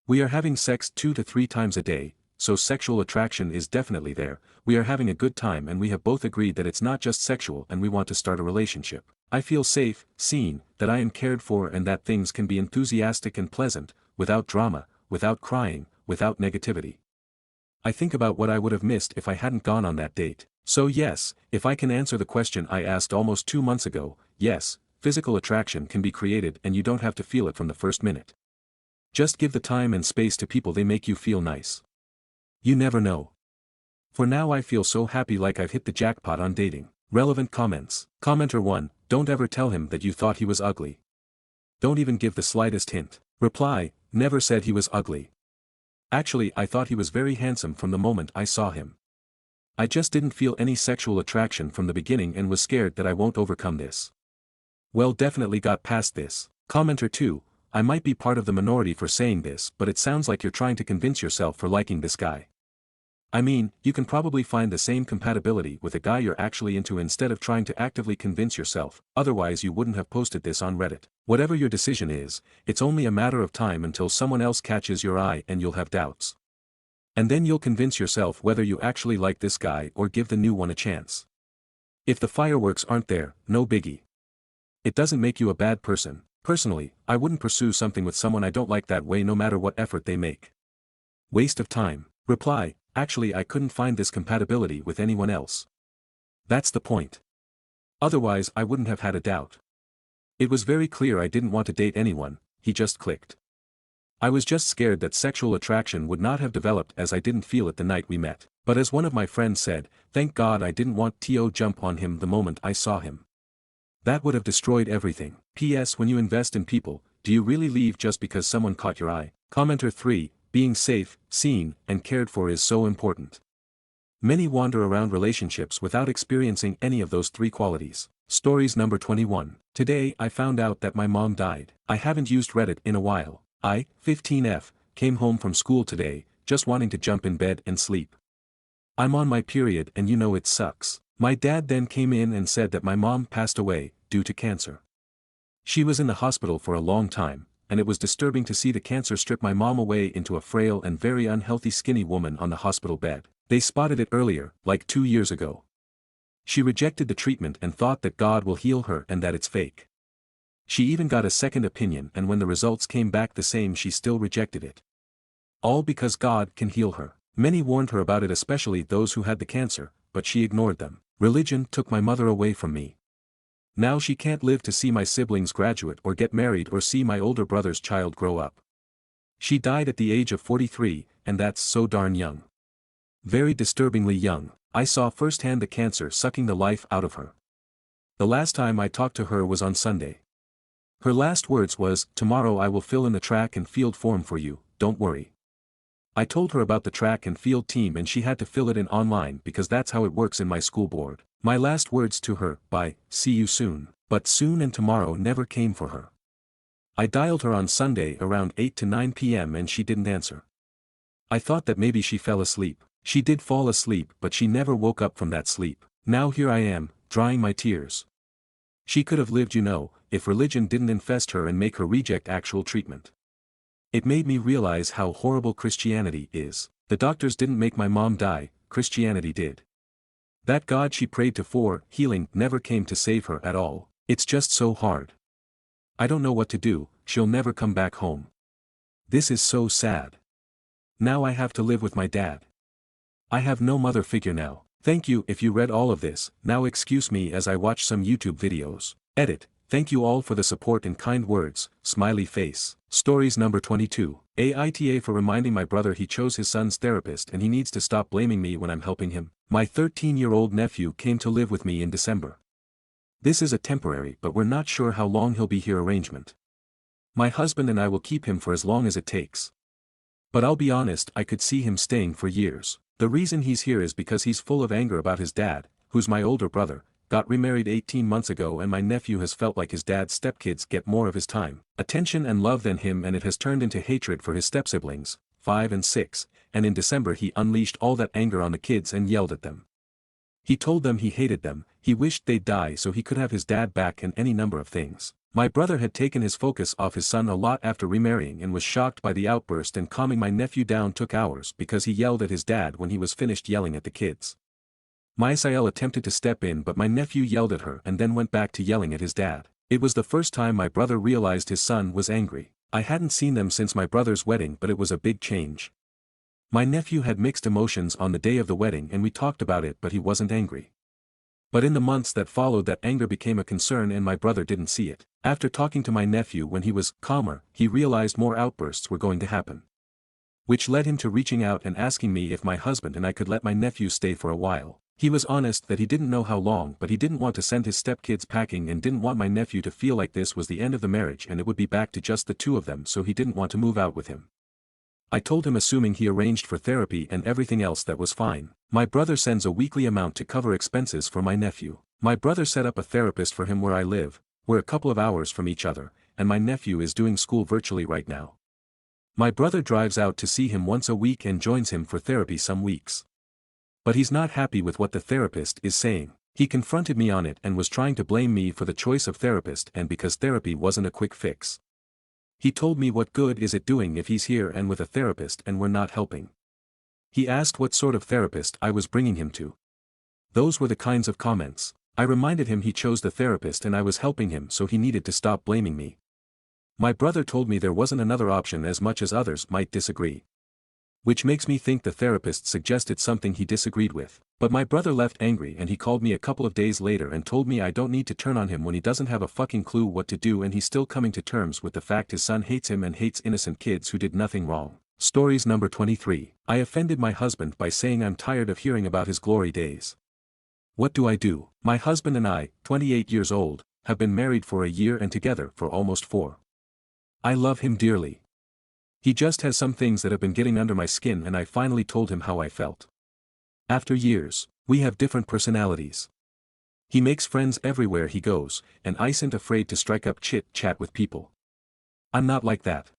We are having sex 2 to 3 times a day, so sexual attraction is definitely there, we are having a good time and we have both agreed that it's not just sexual and we want to start a relationship. I feel safe, seen, that I am cared for and that things can be enthusiastic and pleasant, without drama, without crying, without negativity. I think about what I would have missed if I hadn't gone on that date. So yes, if I can answer the question I asked almost 2 months ago, yes, physical attraction can be created and you don't have to feel it from the first minute. Just give the time and space to people, they make you feel nice. You never know. For now I feel so happy like I've hit the jackpot on dating. Relevant comments. Commenter 1, don't ever tell him that you thought he was ugly. Don't even give the slightest hint. Reply, never said he was ugly. Actually I thought he was very handsome from the moment I saw him. I just didn't feel any sexual attraction from the beginning and was scared that I won't overcome this. Well, definitely got past this. Commenter 2, I might be part of the minority for saying this, but it sounds like you're trying to convince yourself for liking this guy. I mean, you can probably find the same compatibility with a guy you're actually into instead of trying to actively convince yourself, otherwise you wouldn't have posted this on Reddit. Whatever your decision is, it's only a matter of time until someone else catches your eye and you'll have doubts. And then you'll convince yourself whether you actually like this guy or give the new one a chance. If the fireworks aren't there, no biggie. It doesn't make you a bad person. Personally, I wouldn't pursue something with someone I don't like that way no matter what effort they make. Waste of time. Reply, actually I couldn't find this compatibility with anyone else. That's the point. Otherwise I wouldn't have had a doubt. It was very clear I didn't want to date anyone, he just clicked. I was just scared that sexual attraction would not have developed as I didn't feel it the night we met. But as one of my friends said, thank God I didn't want to jump on him the moment I saw him. That would have destroyed everything. P.S. When you invest in people, do you really leave just because someone caught your eye? Commenter 3, being safe, seen, and cared for is so important. Many wander around relationships without experiencing any of those 3 qualities. Stories number 21. Today I found out that my mom died. I haven't used Reddit in a while. I, 15F, came home from school today, just wanting to jump in bed and sleep. I'm on my period and you know it sucks. My dad then came in and said that my mom passed away, due to cancer. She was in the hospital for a long time, and it was disturbing to see the cancer strip my mom away into a frail and very unhealthy skinny woman on the hospital bed. They spotted it earlier, like 2 years ago. She rejected the treatment and thought that God will heal her and that it's fake. She even got a second opinion, and when the results came back the same she still rejected it. All because God can heal her. Many warned her about it, especially those who had the cancer, but she ignored them. Religion took my mother away from me. Now she can't live to see my siblings graduate or get married or see my older brother's child grow up. She died at the age of 43, and that's so darn young. Very disturbingly young. I saw firsthand the cancer sucking the life out of her. The last time I talked to her was on Sunday. Her last words was, "Tomorrow I will fill in the track and field form for you, don't worry." I told her about the track and field team and she had to fill it in online because that's how it works in my school board. My last words to her, bye, see you soon. But soon and tomorrow never came for her. I dialed her on Sunday around 8 to 9 p.m. and she didn't answer. I thought that maybe she fell asleep. She did fall asleep, but she never woke up from that sleep. Now here I am, drying my tears. She could have lived, if religion didn't infest her and make her reject actual treatment. It made me realize how horrible Christianity is. The doctors didn't make my mom die, Christianity did. That God she prayed to for healing never came to save her at all. It's just so hard. I don't know what to do, she'll never come back home. This is so sad. Now I have to live with my dad. I have no mother figure now. Thank you if you read all of this, now excuse me as I watch some YouTube videos. Edit. Thank you all for the support and kind words, smiley face. Stories number 22. Aita for reminding my brother he chose his son's therapist and he needs to stop blaming me when I'm helping him. My 13-year-old nephew came to live with me in December. This is a temporary but we're not sure how long he'll be here arrangement. My husband and I will keep him for as long as it takes. But I'll be honest, I could see him staying for years. The reason he's here is because he's full of anger about his dad, who's my older brother, got remarried 18 months ago and my nephew has felt like his dad's stepkids get more of his time, attention and love than him, and it has turned into hatred for his stepsiblings, 5 and 6, and in December he unleashed all that anger on the kids and yelled at them. He told them he hated them, he wished they'd die so he could have his dad back, and any number of things. My brother had taken his focus off his son a lot after remarrying and was shocked by the outburst, and calming my nephew down took hours because he yelled at his dad when he was finished yelling at the kids. My Isael attempted to step in but my nephew yelled at her and then went back to yelling at his dad. It was the first time my brother realized his son was angry. I hadn't seen them since my brother's wedding, but it was a big change. My nephew had mixed emotions on the day of the wedding and we talked about it, but he wasn't angry. But in the months that followed, that anger became a concern and my brother didn't see it. After talking to my nephew when he was calmer, he realized more outbursts were going to happen. Which led him to reaching out and asking me if my husband and I could let my nephew stay for a while. He was honest that he didn't know how long, but he didn't want to send his stepkids packing and didn't want my nephew to feel like this was the end of the marriage and it would be back to just the two of them, so he didn't want to move out with him. I told him, assuming he arranged for therapy and everything else, that was fine. My brother sends a weekly amount to cover expenses for my nephew. My brother set up a therapist for him where I live, we're a couple of hours from each other, and my nephew is doing school virtually right now. My brother drives out to see him once a week and joins him for therapy some weeks. But he's not happy with what the therapist is saying. He confronted me on it and was trying to blame me for the choice of therapist and because therapy wasn't a quick fix. He told me what good is it doing if he's here and with a therapist and we're not helping. He asked what sort of therapist I was bringing him to. Those were the kinds of comments. I reminded him he chose the therapist and I was helping him, so he needed to stop blaming me. My brother told me there wasn't another option as much as others might disagree. Which makes me think the therapist suggested something he disagreed with. But my brother left angry and he called me a couple of days later and told me I don't need to turn on him when he doesn't have a fucking clue what to do, and he's still coming to terms with the fact his son hates him and hates innocent kids who did nothing wrong. Stories number 23. I offended my husband by saying I'm tired of hearing about his glory days. What do I do? My husband and I, 28 years old, have been married for a year and together for almost 4. I love him dearly. He just has some things that have been getting under my skin, and I finally told him how I felt. After years, we have different personalities. He makes friends everywhere he goes, and I isn't afraid to strike up chit-chat with people. I'm not like that.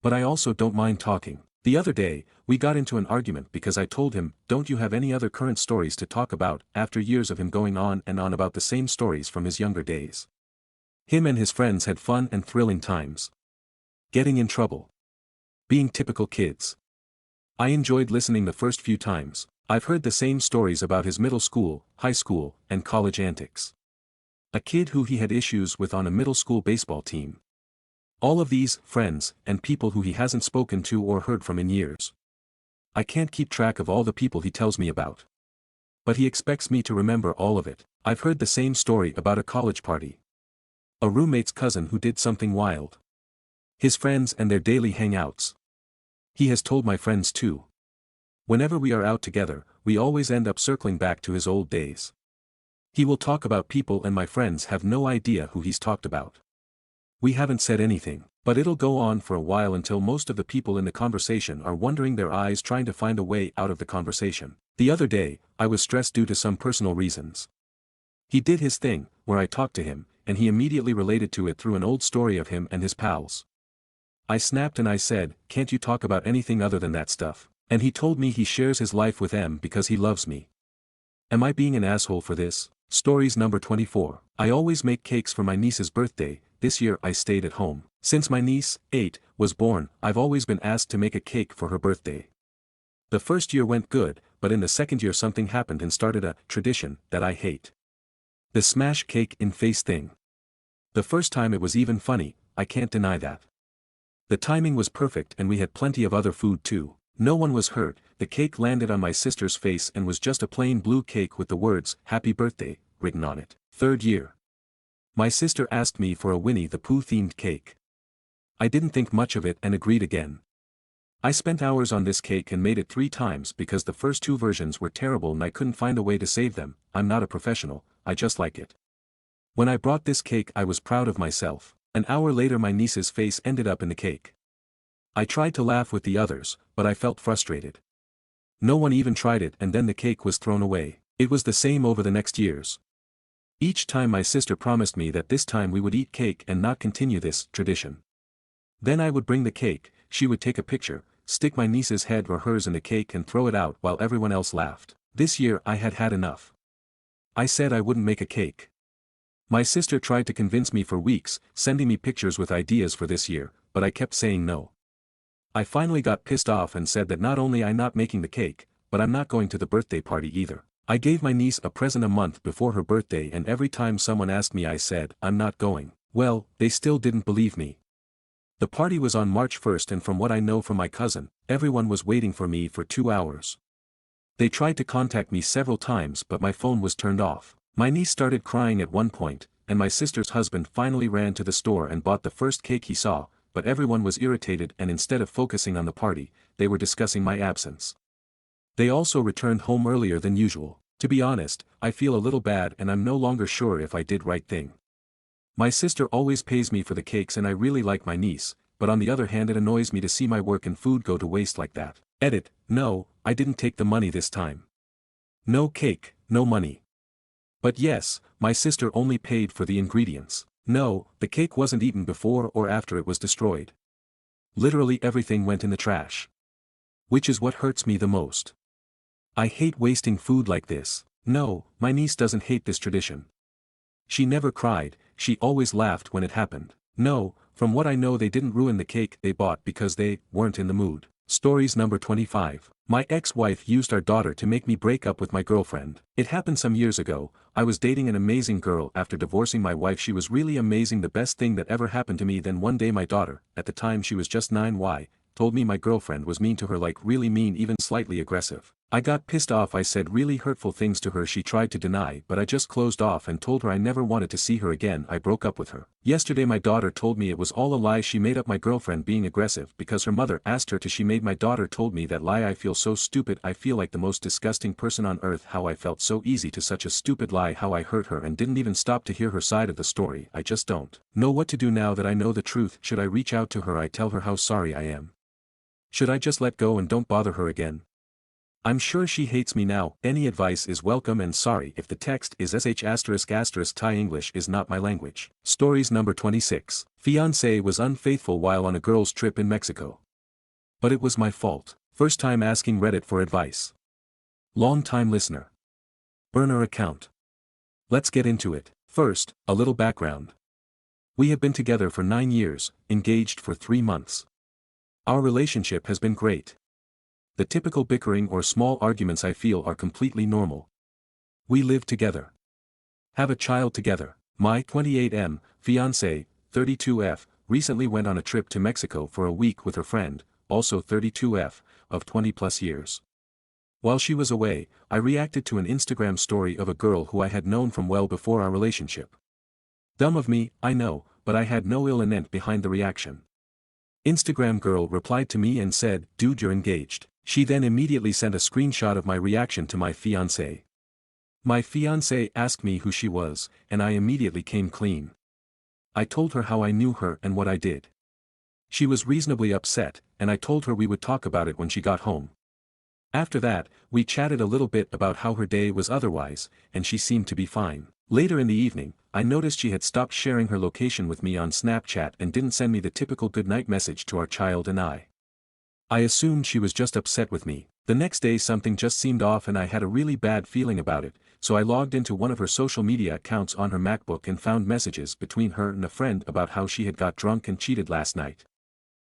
But I also don't mind talking. The other day, we got into an argument because I told him, don't you have any other current stories to talk about, after years of him going on and on about the same stories from his younger days. Him and his friends had fun and thrilling times. Getting in trouble. Being typical kids. I enjoyed listening the first few times. I've heard the same stories about his middle school, high school, and college antics. A kid who he had issues with on a middle school baseball team. All of these, friends, and people who he hasn't spoken to or heard from in years. I can't keep track of all the people he tells me about. But he expects me to remember all of it. I've heard the same story about a college party. A roommate's cousin who did something wild. His friends and their daily hangouts. He has told my friends too. Whenever we are out together, we always end up circling back to his old days. He will talk about people and my friends have no idea who he's talked about. We haven't said anything, but it'll go on for a while until most of the people in the conversation are wondering their eyes trying to find a way out of the conversation. The other day, I was stressed due to some personal reasons. He did his thing, where I talked to him, and he immediately related to it through an old story of him and his pals. I snapped and I said, can't you talk about anything other than that stuff? And he told me he shares his life with M because he loves me. Am I being an asshole for this? Stories number 24. I always make cakes for my niece's birthday. This year I stayed at home. Since my niece, 8, was born, I've always been asked to make a cake for her birthday. The first year went good, but in the second year something happened and started a tradition that I hate. The smash cake in face thing. The first time it was even funny, I can't deny that. The timing was perfect and we had plenty of other food too. No one was hurt. The cake landed on my sister's face and was just a plain blue cake with the words, Happy Birthday, written on it. Third year. My sister asked me for a Winnie the Pooh themed cake. I didn't think much of it and agreed again. I spent hours on this cake and made it 3 times because the first 2 versions were terrible and I couldn't find a way to save them. I'm not a professional, I just like it. When I brought this cake I was proud of myself. An hour later my niece's face ended up in the cake. I tried to laugh with the others, but I felt frustrated. No one even tried it and then the cake was thrown away. It was the same over the next years. Each time my sister promised me that this time we would eat cake and not continue this tradition. Then I would bring the cake, she would take a picture, stick my niece's head or hers in the cake and throw it out while everyone else laughed. This year I had had enough. I said I wouldn't make a cake. My sister tried to convince me for weeks, sending me pictures with ideas for this year, but I kept saying no. I finally got pissed off and said that not only I'm not making the cake, but I'm not going to the birthday party either. I gave my niece a present a month before her birthday and every time someone asked me I said, I'm not going. Well, they still didn't believe me. The party was on March 1st and from what I know from my cousin, everyone was waiting for me for 2 hours. They tried to contact me several times but my phone was turned off. My niece started crying at one point, and my sister's husband finally ran to the store and bought the first cake he saw, but everyone was irritated and instead of focusing on the party, they were discussing my absence. They also returned home earlier than usual. To be honest, I feel a little bad and I'm no longer sure if I did right thing. My sister always pays me for the cakes and I really like my niece, but on the other hand it annoys me to see my work and food go to waste like that. Edit, no, I didn't take the money this time. No cake, no money. But yes, my sister only paid for the ingredients. No, the cake wasn't eaten before or after it was destroyed. Literally everything went in the trash. Which is what hurts me the most. I hate wasting food like this. No, my niece doesn't hate this tradition. She never cried, she always laughed when it happened. No, from what I know they didn't ruin the cake they bought because they weren't in the mood. Stories number 25. My ex-wife used our daughter to make me break up with my girlfriend. It happened some years ago. I was dating an amazing girl. After divorcing my wife, she was really amazing, the best thing that ever happened to me. Then one day my daughter, at the time she was just 9, told me my girlfriend was mean to her, like really mean, even slightly aggressive. I got pissed off. I said really hurtful things to her. She tried to deny, but I just closed off and told her I never wanted to see her again. I broke up with her. Yesterday my daughter told me it was all a lie. She made up my girlfriend being aggressive because her mother asked her to. She made my daughter told me that lie. I feel so stupid. I feel like the most disgusting person on earth. How I felt so easy to such a stupid lie. How I hurt her and didn't even stop to hear her side of the story. I just don't know what to do now that I know the truth. Should I reach out to her? I tell her how sorry I am. Should I just let go and don't bother her again? I'm sure she hates me now. Any advice is welcome, and sorry if the text is sh***. Thai English is not my language. Stories number 26. Fiancé was unfaithful while on a girl's trip in Mexico. But it was my fault. First time asking Reddit for advice. Long time listener. Burner account. Let's get into it. First, a little background. We have been together for 9 years, engaged for 3 months. Our relationship has been great. The typical bickering or small arguments I feel are completely normal. We live together. Have a child together. My 28M, fiancé, 32F, recently went on a trip to Mexico for a week with her friend, also 32F, of 20 plus years. While she was away, I reacted to an Instagram story of a girl who I had known from well before our relationship. Dumb of me, I know, but I had no ill intent behind the reaction. Instagram girl replied to me and said, "Dude, you're engaged." She then immediately sent a screenshot of my reaction to my fiancé. My fiancé asked me who she was, and I immediately came clean. I told her how I knew her and what I did. She was reasonably upset, and I told her we would talk about it when she got home. After that, we chatted a little bit about how her day was otherwise, and she seemed to be fine. Later in the evening, I noticed she had stopped sharing her location with me on Snapchat and didn't send me the typical goodnight message to our child and I. I assumed she was just upset with me. The next day something just seemed off and I had a really bad feeling about it, so I logged into one of her social media accounts on her MacBook and found messages between her and a friend about how she had got drunk and cheated last night.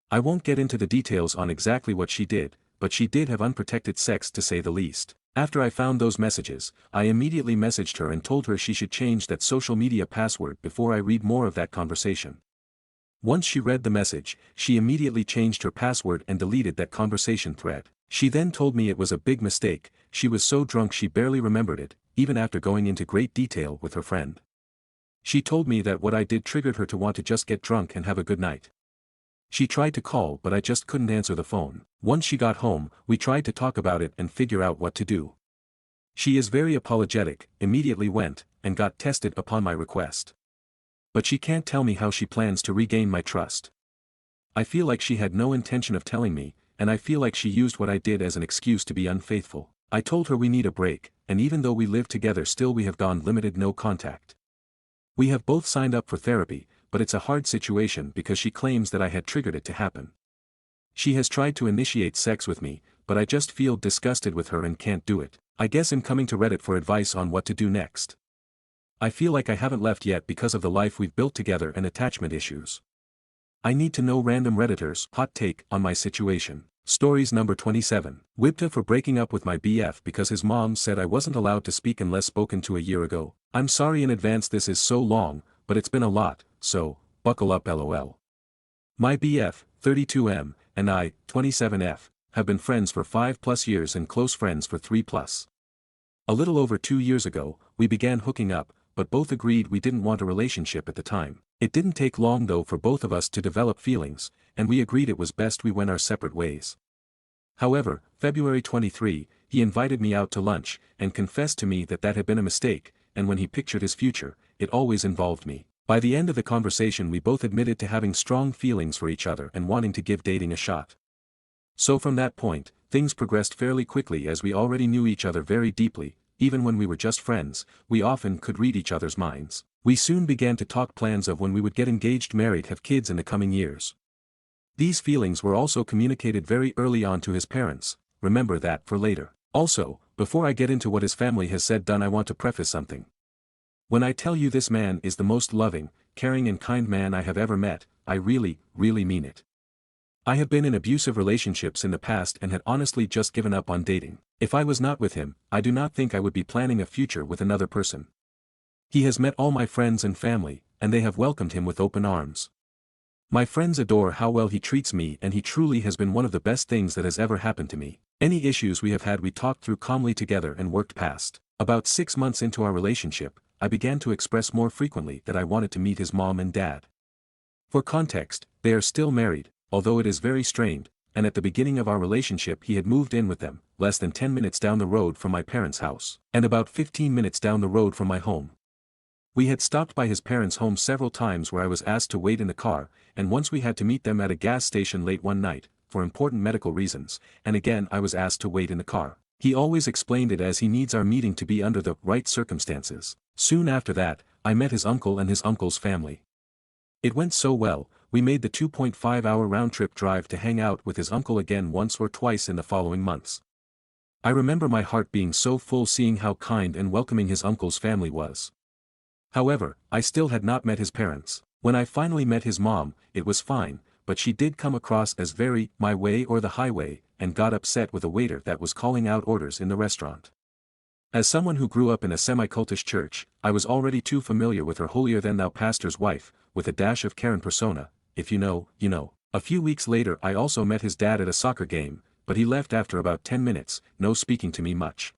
I won't get into the details on exactly what she did, but she did have unprotected sex to say the least. After I found those messages, I immediately messaged her and told her she should change that social media password before I read more of that conversation. Once she read the message, she immediately changed her password and deleted that conversation thread. She then told me it was a big mistake. She was so drunk she barely remembered it, even after going into great detail with her friend. She told me that what I did triggered her to want to just get drunk and have a good night. She tried to call but I just couldn't answer the phone. Once she got home, we tried to talk about it and figure out what to do. She is very apologetic, immediately went, and got tested upon my request. But she can't tell me how she plans to regain my trust. I feel like she had no intention of telling me, and I feel like she used what I did as an excuse to be unfaithful. I told her we need a break, and even though we live together still we have gone limited no contact. We have both signed up for therapy, but it's a hard situation because she claims that I had triggered it to happen. She has tried to initiate sex with me, but I just feel disgusted with her and can't do it. I guess I'm coming to Reddit for advice on what to do next. I feel like I haven't left yet because of the life we've built together and attachment issues. I need to know random Redditors' hot take on my situation. Stories number 27. Whipped for breaking up with my BF because his mom said I wasn't allowed to speak unless spoken to a year ago. I'm sorry in advance this is so long, but it's been a lot, so, buckle up lol. My BF, 32M, and I, 27F, have been friends for 5+ years and close friends for 3+. A little over 2 years ago, we began hooking up, but both agreed we didn't want a relationship at the time. It didn't take long though for both of us to develop feelings, and we agreed it was best we went our separate ways. However, February 23, he invited me out to lunch, and confessed to me that had been a mistake, and when he pictured his future, it always involved me. By the end of the conversation we both admitted to having strong feelings for each other and wanting to give dating a shot. So from that point, things progressed fairly quickly as we already knew each other very deeply, even when we were just friends, we often could read each other's minds. We soon began to talk plans of when we would get engaged, married, have kids in the coming years. These feelings were also communicated very early on to his parents, remember that for later. Also, before I get into what his family has said done, I want to preface something. When I tell you this man is the most loving, caring and kind man I have ever met, I really, really mean it. I have been in abusive relationships in the past and had honestly just given up on dating. If I was not with him, I do not think I would be planning a future with another person. He has met all my friends and family, and they have welcomed him with open arms. My friends adore how well he treats me, and he truly has been one of the best things that has ever happened to me. Any issues we have had we talked through calmly together and worked past. About 6 months into our relationship, I began to express more frequently that I wanted to meet his mom and dad. For context, they are still married, although it is very strained, and at the beginning of our relationship he had moved in with them, less than 10 minutes down the road from my parents' house, and about 15 minutes down the road from my home. We had stopped by his parents' home several times where I was asked to wait in the car, and once we had to meet them at a gas station late one night, for important medical reasons, and again I was asked to wait in the car. He always explained it as he needs our meeting to be under the right circumstances. Soon after that, I met his uncle and his uncle's family. It went so well, we made the 2.5-hour round-trip drive to hang out with his uncle again once or twice in the following months. I remember my heart being so full seeing how kind and welcoming his uncle's family was. However, I still had not met his parents. When I finally met his mom, it was fine, but she did come across as very my way or the highway, and got upset with a waiter that was calling out orders in the restaurant. As someone who grew up in a semi-cultish church, I was already too familiar with her holier-than-thou pastor's wife, with a dash of Karen persona. If you know, you know. A few weeks later I also met his dad at a soccer game, but he left after about 10 minutes, no speaking to me much.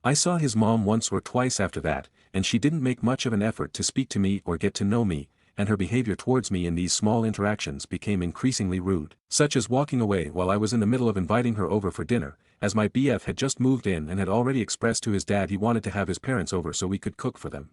I saw his mom once or twice after that, and she didn't make much of an effort to speak to me or get to know me, and her behavior towards me in these small interactions became increasingly rude, such as walking away while I was in the middle of inviting her over for dinner, as my BF had just moved in and had already expressed to his dad he wanted to have his parents over so we could cook for them.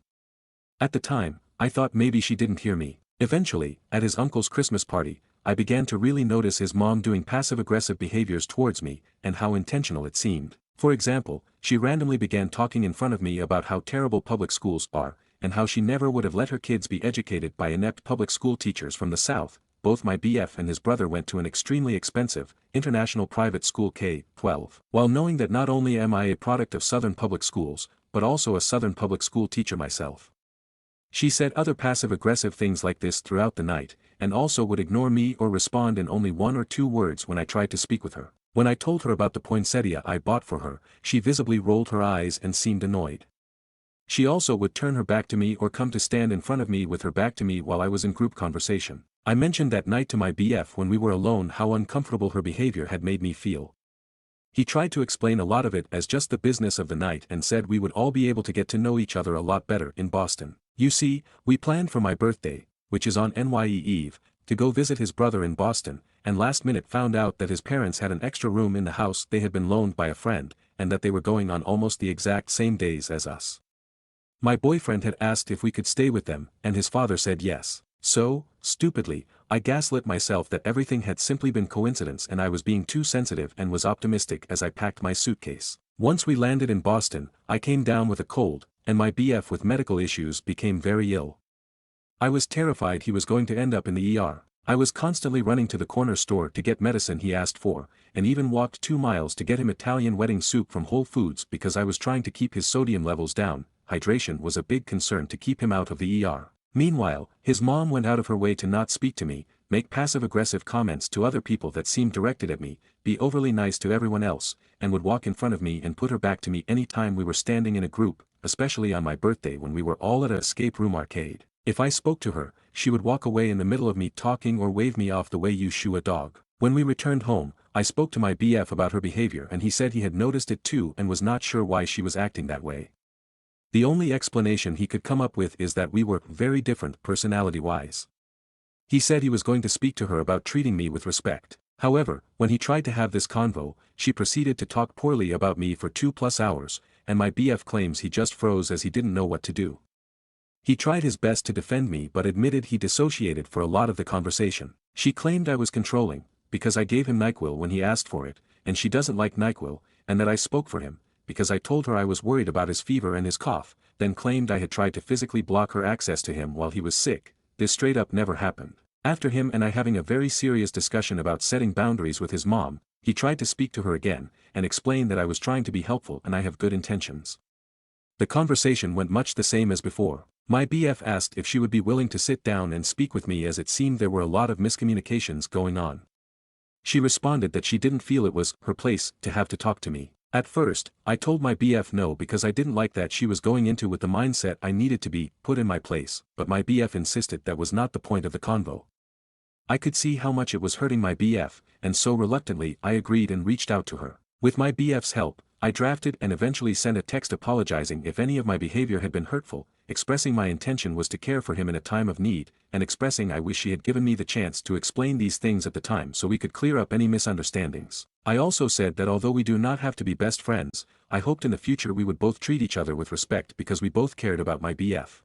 At the time, I thought maybe she didn't hear me. Eventually, at his uncle's Christmas party, I began to really notice his mom doing passive-aggressive behaviors towards me, and how intentional it seemed. For example, she randomly began talking in front of me about how terrible public schools are, and how she never would have let her kids be educated by inept public school teachers from the South. Both my BF and his brother went to an extremely expensive, international private school K-12. While knowing that not only am I a product of Southern public schools, but also a Southern public school teacher myself. She said other passive-aggressive things like this throughout the night, and also would ignore me or respond in only 1 or 2 words when I tried to speak with her. When I told her about the poinsettia I bought for her, she visibly rolled her eyes and seemed annoyed. She also would turn her back to me or come to stand in front of me with her back to me while I was in group conversation. I mentioned that night to my BF when we were alone how uncomfortable her behavior had made me feel. He tried to explain a lot of it as just the business of the night and said we would all be able to get to know each other a lot better in Boston. You see, we planned for my birthday, which is on NYE Eve, to go visit his brother in Boston, and last minute found out that his parents had an extra room in the house they had been loaned by a friend, and that they were going on almost the exact same days as us. My boyfriend had asked if we could stay with them, and his father said yes. So, stupidly, I gaslit myself that everything had simply been coincidence and I was being too sensitive and was optimistic as I packed my suitcase. Once we landed in Boston, I came down with a cold, and my BF with medical issues became very ill. I was terrified he was going to end up in the ER. I was constantly running to the corner store to get medicine he asked for, and even walked 2 miles to get him Italian wedding soup from Whole Foods because I was trying to keep his sodium levels down. Hydration was a big concern to keep him out of the ER. Meanwhile, his mom went out of her way to not speak to me, make passive-aggressive comments to other people that seemed directed at me, be overly nice to everyone else, and would walk in front of me and put her back to me any time we were standing in a group, especially on my birthday when we were all at an escape room arcade. If I spoke to her, she would walk away in the middle of me talking or wave me off the way you shoo a dog. When we returned home, I spoke to my BF about her behavior and he said he had noticed it too and was not sure why she was acting that way. The only explanation he could come up with is that we were very different personality-wise. He said he was going to speak to her about treating me with respect. However, when he tried to have this convo, she proceeded to talk poorly about me for 2+ hours, and my BF claims he just froze as he didn't know what to do. He tried his best to defend me but admitted he dissociated for a lot of the conversation. She claimed I was controlling, because I gave him NyQuil when he asked for it, and she doesn't like NyQuil, and that I spoke for him, because I told her I was worried about his fever and his cough, then claimed I had tried to physically block her access to him while he was sick. This straight up never happened. After him and I having a very serious discussion about setting boundaries with his mom, he tried to speak to her again, and explained that I was trying to be helpful and I have good intentions. The conversation went much the same as before. My BF asked if she would be willing to sit down and speak with me as it seemed there were a lot of miscommunications going on. She responded that she didn't feel it was her place to have to talk to me. At first, I told my BF no because I didn't like that she was going into with the mindset I needed to be put in my place, but my BF insisted that was not the point of the convo. I could see how much it was hurting my BF, and so reluctantly I agreed and reached out to her. With my BF's help, I drafted and eventually sent a text apologizing if any of my behavior had been hurtful, expressing my intention was to care for him in a time of need, and expressing I wish she had given me the chance to explain these things at the time so we could clear up any misunderstandings. I also said that although we do not have to be best friends, I hoped in the future we would both treat each other with respect because we both cared about my BF.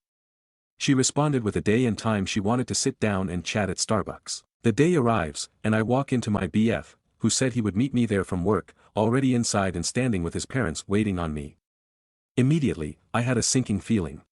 She responded with a day and time she wanted to sit down and chat at Starbucks. The day arrives, and I walk into my BF, who said he would meet me there from work, already inside and standing with his parents waiting on me. Immediately, I had a sinking feeling.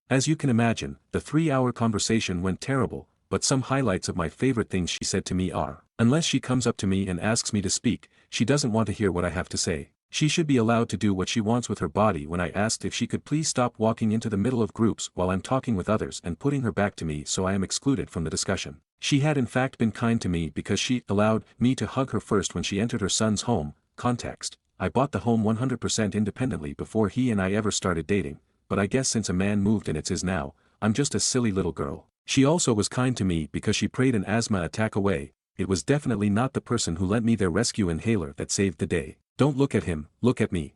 As you can imagine, the 3-hour conversation went terrible, but some highlights of my favorite things she said to me are, unless she comes up to me and asks me to speak, she doesn't want to hear what I have to say. She should be allowed to do what she wants with her body when I asked if she could please stop walking into the middle of groups while I'm talking with others and putting her back to me so I am excluded from the discussion. She had in fact been kind to me because she allowed me to hug her first when she entered her son's home. Context: I bought the home 100% independently before he and I ever started dating, but I guess since a man moved and it's his now, I'm just a silly little girl. She also was kind to me because she prayed an asthma attack away. It was definitely not the person who lent me their rescue inhaler that saved the day. Don't look at him, look at me.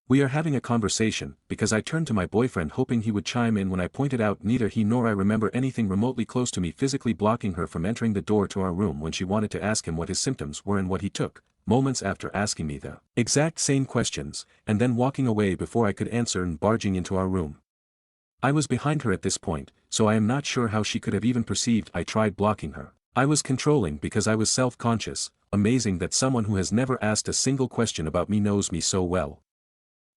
We are having a conversation, because I turned to my boyfriend hoping he would chime in when I pointed out neither he nor I remember anything remotely close to me physically blocking her from entering the door to our room when she wanted to ask him what his symptoms were and what he took, moments after asking me the exact same questions, and then walking away before I could answer and barging into our room. I was behind her at this point, so I am not sure how she could have even perceived I tried blocking her. I was controlling because I was self-conscious. Amazing that someone who has never asked a single question about me knows me so well.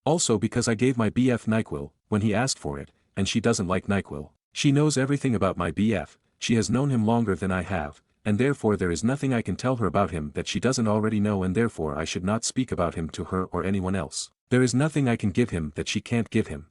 Also because I gave my BF NyQuil, when he asked for it, and she doesn't like NyQuil. She knows everything about my BF, she has known him longer than I have, and therefore there is nothing I can tell her about him that she doesn't already know and therefore I should not speak about him to her or anyone else. There is nothing I can give him that she can't give him.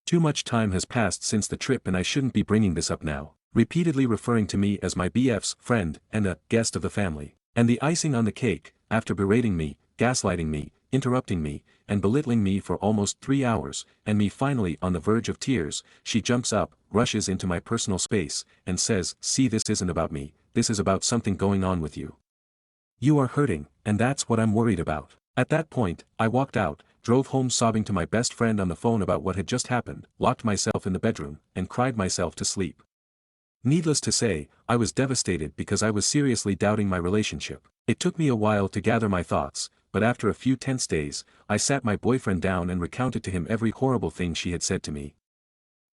Too much time has passed since the trip and I shouldn't be bringing this up now. Repeatedly referring to me as my BF's friend and a guest of the family. And the icing on the cake, after berating me, gaslighting me, interrupting me, and belittling me for almost 3 hours, and me finally on the verge of tears, she jumps up, rushes into my personal space, and says, "See, this isn't about me, this is about something going on with you. You are hurting, and that's what I'm worried about." At that point, I walked out, drove home sobbing to my best friend on the phone about what had just happened, locked myself in the bedroom, and cried myself to sleep. Needless to say, I was devastated because I was seriously doubting my relationship. It took me a while to gather my thoughts, but after a few tense days, I sat my boyfriend down and recounted to him every horrible thing she had said to me.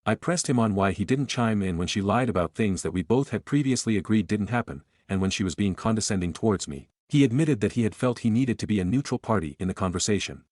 I pressed him on why he didn't chime in when she lied about things that we both had previously agreed didn't happen, and when she was being condescending towards me. He admitted that he had felt he needed to be a neutral party in the conversation.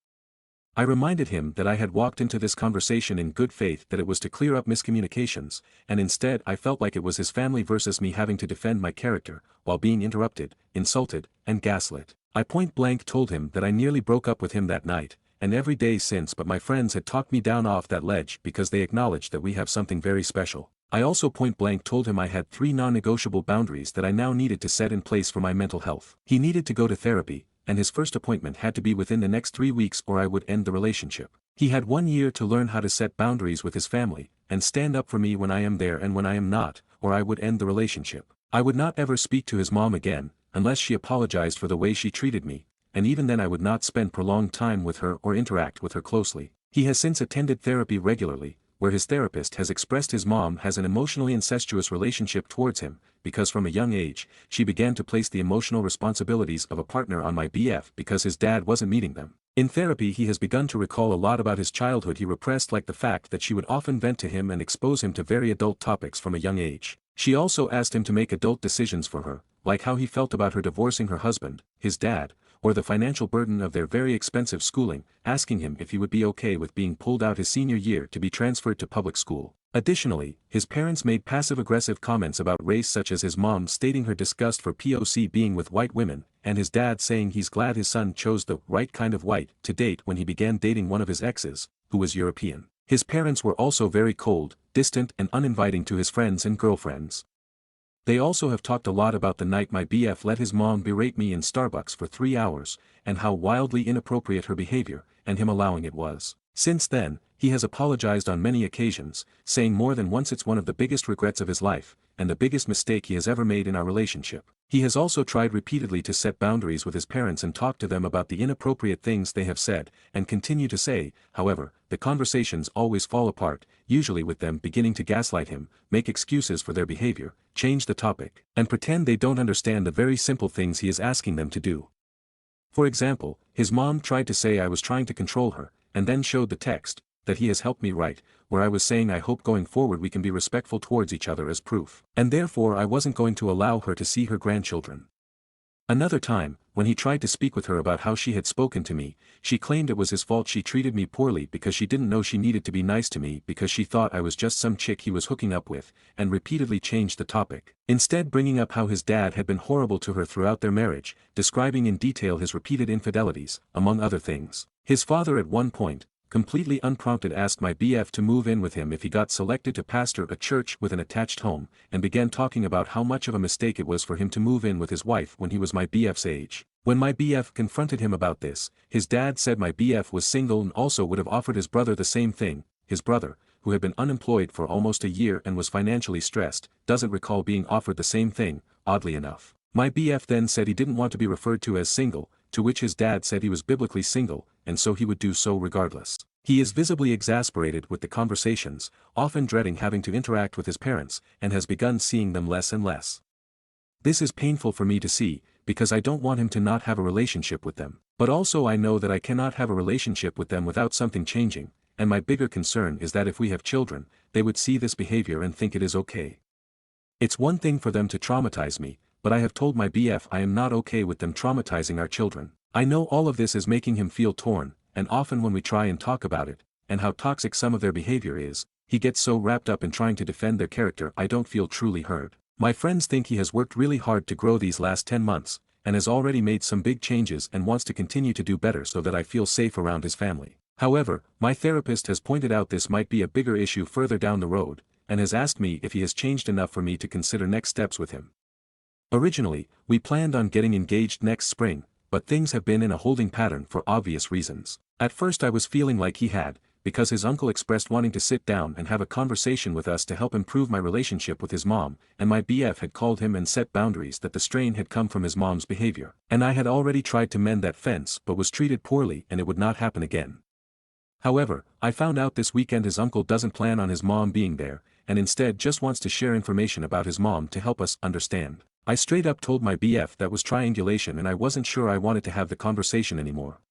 I reminded him that I had walked into this conversation in good faith that it was to clear up miscommunications, and instead I felt like it was his family versus me having to defend my character, while being interrupted, insulted, and gaslit. I point-blank told him that I nearly broke up with him that night, and every day since, but my friends had talked me down off that ledge because they acknowledged that we have something very special. I also point-blank told him I had 3 non-negotiable boundaries that I now needed to set in place for my mental health. He needed to go to therapy, and his first appointment had to be within the next 3 weeks or I would end the relationship. He had 1 year to learn how to set boundaries with his family, and stand up for me when I am there and when I am not, or I would end the relationship. I would not ever speak to his mom again, unless she apologized for the way she treated me, and even then I would not spend prolonged time with her or interact with her closely. He has since attended therapy regularly, where his therapist has expressed his mom has an emotionally incestuous relationship towards him, because from a young age, she began to place the emotional responsibilities of a partner on my BF because his dad wasn't meeting them. In therapy he has begun to recall a lot about his childhood he repressed, like the fact that she would often vent to him and expose him to very adult topics from a young age. She also asked him to make adult decisions for her, like how he felt about her divorcing her husband, his dad, or the financial burden of their very expensive schooling, asking him if he would be okay with being pulled out his senior year to be transferred to public school. Additionally, his parents made passive-aggressive comments about race, such as his mom stating her disgust for POC being with white women, and his dad saying he's glad his son chose the right kind of white to date when he began dating one of his exes, who was European. His parents were also very cold, distant and uninviting to his friends and girlfriends. They also have talked a lot about the night my BF let his mom berate me in Starbucks for 3 hours, and how wildly inappropriate her behavior, and him allowing it was. Since then, he has apologized on many occasions, saying more than once it's one of the biggest regrets of his life, and the biggest mistake he has ever made in our relationship. He has also tried repeatedly to set boundaries with his parents and talk to them about the inappropriate things they have said, and continue to say. However, the conversations always fall apart, usually with them beginning to gaslight him, make excuses for their behavior, change the topic, and pretend they don't understand the very simple things he is asking them to do. For example, his mom tried to say I was trying to control her, and then showed the text that he has helped me write, where I was saying I hope going forward we can be respectful towards each other as proof, and therefore I wasn't going to allow her to see her grandchildren. Another time, when he tried to speak with her about how she had spoken to me, she claimed it was his fault she treated me poorly because she didn't know she needed to be nice to me because she thought I was just some chick he was hooking up with, and repeatedly changed the topic, instead bringing up how his dad had been horrible to her throughout their marriage, describing in detail his repeated infidelities, among other things. His father at one point, completely unprompted, asked my BF to move in with him if he got selected to pastor a church with an attached home, and began talking about how much of a mistake it was for him to move in with his wife when he was my BF's age. When my BF confronted him about this, his dad said my BF was single and also would have offered his brother the same thing. His brother, who had been unemployed for almost a year and was financially stressed, doesn't recall being offered the same thing, oddly enough. My BF then said he didn't want to be referred to as single, to which his dad said he was biblically single, and so he would do so regardless. He is visibly exasperated with the conversations, often dreading having to interact with his parents, and has begun seeing them less and less. This is painful for me to see, because I don't want him to not have a relationship with them, but also I know that I cannot have a relationship with them without something changing, and my bigger concern is that if we have children, they would see this behavior and think it is okay. It's one thing for them to traumatize me, but I have told my BF I am not okay with them traumatizing our children. I know all of this is making him feel torn, and often when we try and talk about it, and how toxic some of their behavior is, he gets so wrapped up in trying to defend their character I don't feel truly heard. My friends think he has worked really hard to grow these last 10 months, and has already made some big changes and wants to continue to do better so that I feel safe around his family. However, my therapist has pointed out this might be a bigger issue further down the road, and has asked me if he has changed enough for me to consider next steps with him. Originally, we planned on getting engaged next spring, but things have been in a holding pattern for obvious reasons. At first I was feeling like he had, because his uncle expressed wanting to sit down and have a conversation with us to help improve my relationship with his mom, and my BF had called him and set boundaries that the strain had come from his mom's behavior, and I had already tried to mend that fence but was treated poorly and it would not happen again. However, I found out this weekend his uncle doesn't plan on his mom being there, and instead just wants to share information about his mom to help us understand. I straight up told my BF that was triangulation and I wasn't sure I wanted to have the conversation anymore.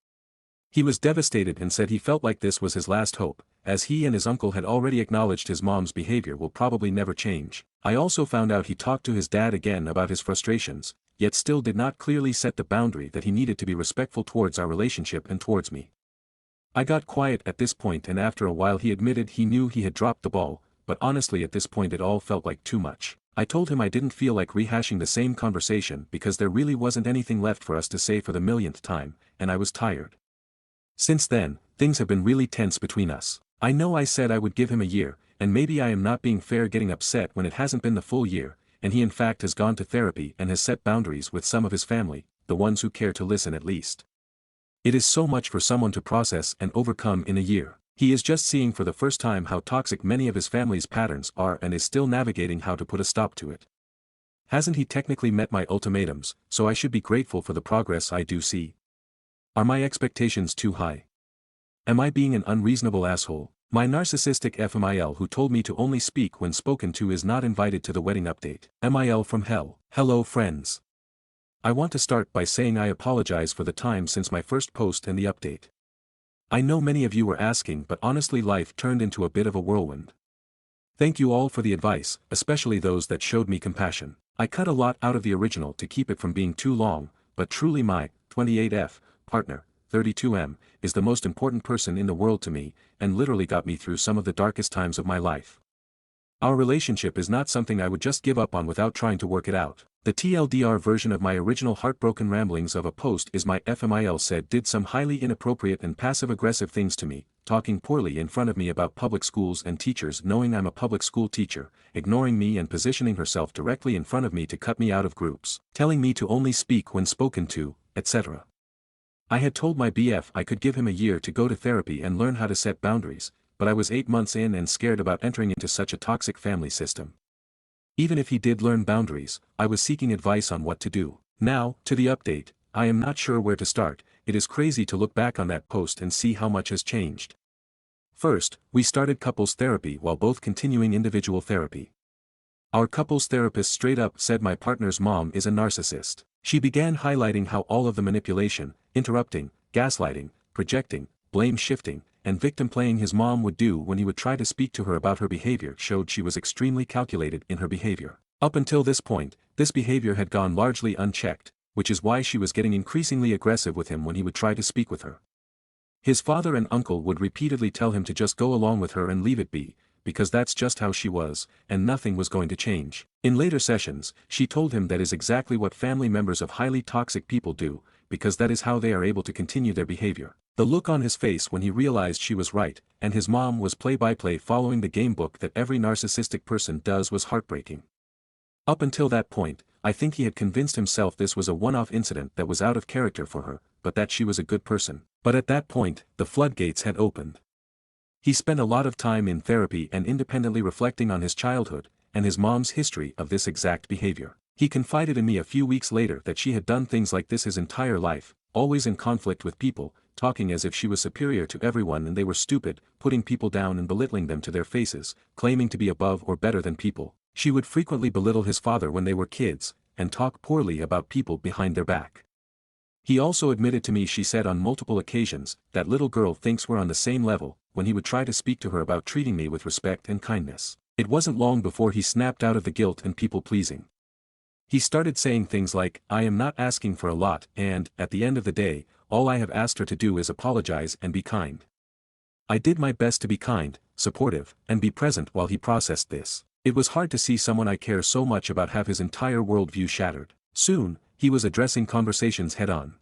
He was devastated and said he felt like this was his last hope, as he and his uncle had already acknowledged his mom's behavior will probably never change. I also found out he talked to his dad again about his frustrations, yet still did not clearly set the boundary that he needed to be respectful towards our relationship and towards me. I got quiet at this point and after a while he admitted he knew he had dropped the ball, but honestly at this point it all felt like too much. I told him I didn't feel like rehashing the same conversation because there really wasn't anything left for us to say for the millionth time, and I was tired. Since then, things have been really tense between us. I know I said I would give him a year, and maybe I am not being fair getting upset when it hasn't been the full year, and he in fact has gone to therapy and has set boundaries with some of his family, the ones who care to listen at least. It is so much for someone to process and overcome in a year. He is just seeing for the first time how toxic many of his family's patterns are and is still navigating how to put a stop to it. Hasn't he technically met my ultimatums, so I should be grateful for the progress I do see? Are my expectations too high? Am I being an unreasonable asshole? My narcissistic FMIL who told me to only speak when spoken to is not invited to the wedding update. MIL from hell. Hello friends. I want to start by saying I apologize for the time since my first post and the update. I know many of you were asking but honestly life turned into a bit of a whirlwind. Thank you all for the advice, especially those that showed me compassion. I cut a lot out of the original to keep it from being too long, but truly my 28F partner, 32M, is the most important person in the world to me, and literally got me through some of the darkest times of my life. Our relationship is not something I would just give up on without trying to work it out. The TLDR version of my original heartbroken ramblings of a post is my FMIL said did some highly inappropriate and passive-aggressive things to me, talking poorly in front of me about public schools and teachers knowing I'm a public school teacher, ignoring me and positioning herself directly in front of me to cut me out of groups, telling me to only speak when spoken to, etc. I had told my BF I could give him a year to go to therapy and learn how to set boundaries, but I was 8 months in and scared about entering into such a toxic family system. Even if he did learn boundaries, I was seeking advice on what to do. Now, to the update, I am not sure where to start. It is crazy to look back on that post and see how much has changed. First, we started couples therapy while both continuing individual therapy. Our couples therapist straight up said my partner's mom is a narcissist. She began highlighting how all of the manipulation, interrupting, gaslighting, projecting, blame shifting, and victim playing his mom would do when he would try to speak to her about her behavior showed she was extremely calculated in her behavior. Up until this point, this behavior had gone largely unchecked, which is why she was getting increasingly aggressive with him when he would try to speak with her. His father and uncle would repeatedly tell him to just go along with her and leave it be, because that's just how she was, and nothing was going to change. In later sessions, she told him that is exactly what family members of highly toxic people do, because that is how they are able to continue their behavior. The look on his face when he realized she was right, and his mom was play-by-play following the game book that every narcissistic person does was heartbreaking. Up until that point, I think he had convinced himself this was a one-off incident that was out of character for her, but that she was a good person. But at that point, the floodgates had opened. He spent a lot of time in therapy and independently reflecting on his childhood, and his mom's history of this exact behavior. He confided in me a few weeks later that she had done things like this his entire life, always in conflict with people, talking as if she was superior to everyone and they were stupid, putting people down and belittling them to their faces, claiming to be above or better than people. She would frequently belittle his father when they were kids, and talk poorly about people behind their back. He also admitted to me she said on multiple occasions, that little girl thinks we're on the same level, when he would try to speak to her about treating me with respect and kindness. It wasn't long before he snapped out of the guilt and people-pleasing. He started saying things like, I am not asking for a lot and, at the end of the day, all I have asked her to do is apologize and be kind. I did my best to be kind, supportive, and be present while he processed this. It was hard to see someone I care so much about have his entire worldview shattered. Soon, he was addressing conversations head-on.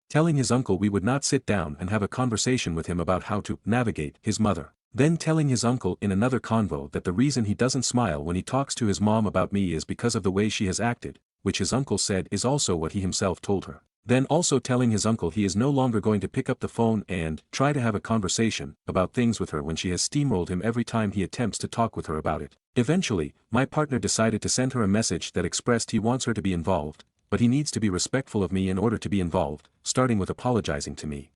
Telling his uncle we would not sit down and have a conversation with him about how to navigate his mother. Then telling his uncle in another convo that the reason he doesn't smile when he talks to his mom about me is because of the way she has acted, which his uncle said is also what he himself told her. Then also telling his uncle he is no longer going to pick up the phone and try to have a conversation about things with her when she has steamrolled him every time he attempts to talk with her about it. Eventually, my partner decided to send her a message that expressed he wants her to be involved, but he needs to be respectful of me in order to be involved, starting with apologizing to me.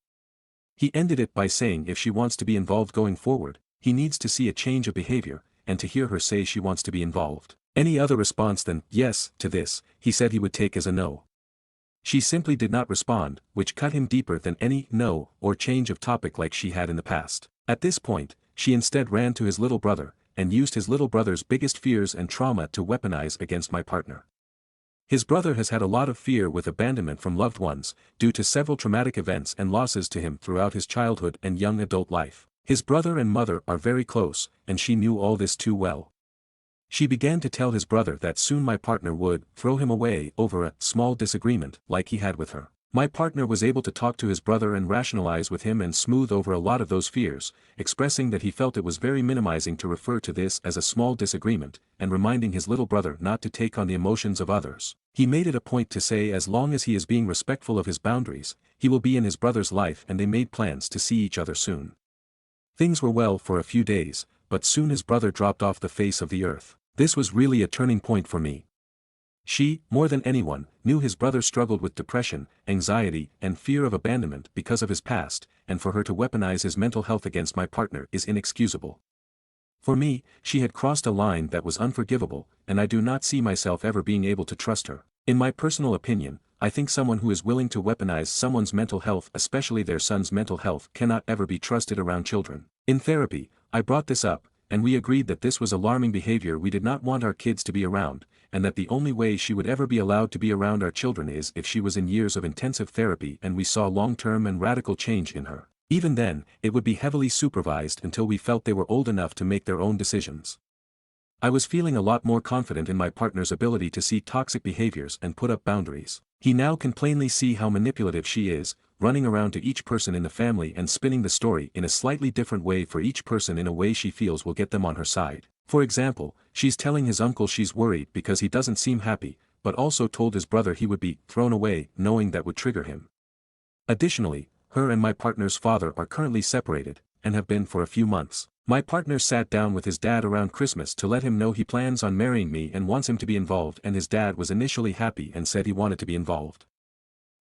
He ended it by saying if she wants to be involved going forward, he needs to see a change of behavior, and to hear her say she wants to be involved. Any other response than yes to this, he said he would take as a no. She simply did not respond, which cut him deeper than any no or change of topic like she had in the past. At this point, she instead ran to his little brother, and used his little brother's biggest fears and trauma to weaponize against my partner. His brother has had a lot of fear with abandonment from loved ones, due to several traumatic events and losses to him throughout his childhood and young adult life. His brother and mother are very close, and she knew all this too well. She began to tell his brother that soon my partner would throw him away over a small disagreement like he had with her. My partner was able to talk to his brother and rationalize with him and smooth over a lot of those fears, expressing that he felt it was very minimizing to refer to this as a small disagreement, and reminding his little brother not to take on the emotions of others. He made it a point to say as long as he is being respectful of his boundaries, he will be in his brother's life, and they made plans to see each other soon. Things were well for a few days, but soon his brother dropped off the face of the earth. This was really a turning point for me. She, more than anyone, knew his brother struggled with depression, anxiety, and fear of abandonment because of his past, and for her to weaponize his mental health against my partner is inexcusable. For me, she had crossed a line that was unforgivable, and I do not see myself ever being able to trust her. In my personal opinion, I think someone who is willing to weaponize someone's mental health, especially their son's mental health, cannot ever be trusted around children. In therapy, I brought this up, and we agreed that this was alarming behavior we did not want our kids to be around, and that the only way she would ever be allowed to be around our children is if she was in years of intensive therapy and we saw long-term and radical change in her. Even then, it would be heavily supervised until we felt they were old enough to make their own decisions. I was feeling a lot more confident in my partner's ability to see toxic behaviors and put up boundaries. He now can plainly see how manipulative she is, running around to each person in the family and spinning the story in a slightly different way for each person in a way she feels will get them on her side. For example, she's telling his uncle she's worried because he doesn't seem happy, but also told his brother he would be thrown away, knowing that would trigger him. Additionally, her and my partner's father are currently separated, and have been for a few months. My partner sat down with his dad around Christmas to let him know he plans on marrying me and wants him to be involved, and his dad was initially happy and said he wanted to be involved.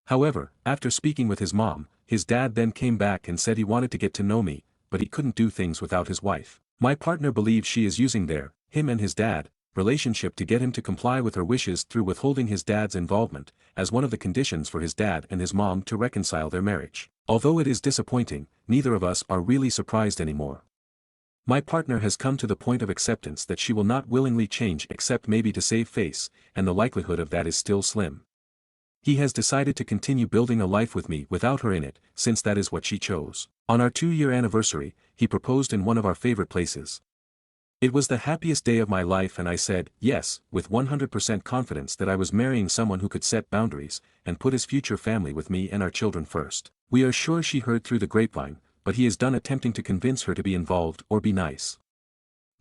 However, after speaking with his mom, his dad then came back and said he wanted to get to know me, but he couldn't do things without his wife. My partner believes she is using him and his dad, relationship to get him to comply with her wishes through withholding his dad's involvement, as one of the conditions for his dad and his mom to reconcile their marriage. Although it is disappointing, neither of us are really surprised anymore. My partner has come to the point of acceptance that she will not willingly change except maybe to save face, and the likelihood of that is still slim. He has decided to continue building a life with me without her in it, since that is what she chose. On our 2-year anniversary, he proposed in one of our favorite places. It was the happiest day of my life, and I said yes, with 100% confidence that I was marrying someone who could set boundaries, and put his future family with me and our children first. We are sure she heard through the grapevine, but he is done attempting to convince her to be involved or be nice.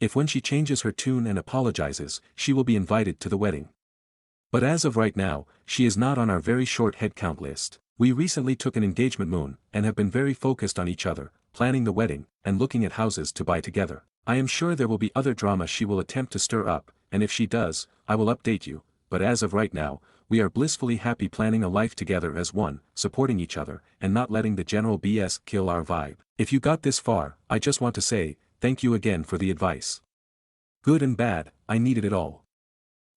If when she changes her tune and apologizes, she will be invited to the wedding. But as of right now, she is not on our very short headcount list. We recently took an engagement moon, and have been very focused on each other, planning the wedding, and looking at houses to buy together. I am sure there will be other drama she will attempt to stir up, and if she does, I will update you, but as of right now, we are blissfully happy planning a life together as one, supporting each other, and not letting the general BS kill our vibe. If you got this far, I just want to say, thank you again for the advice. Good and bad, I needed it all.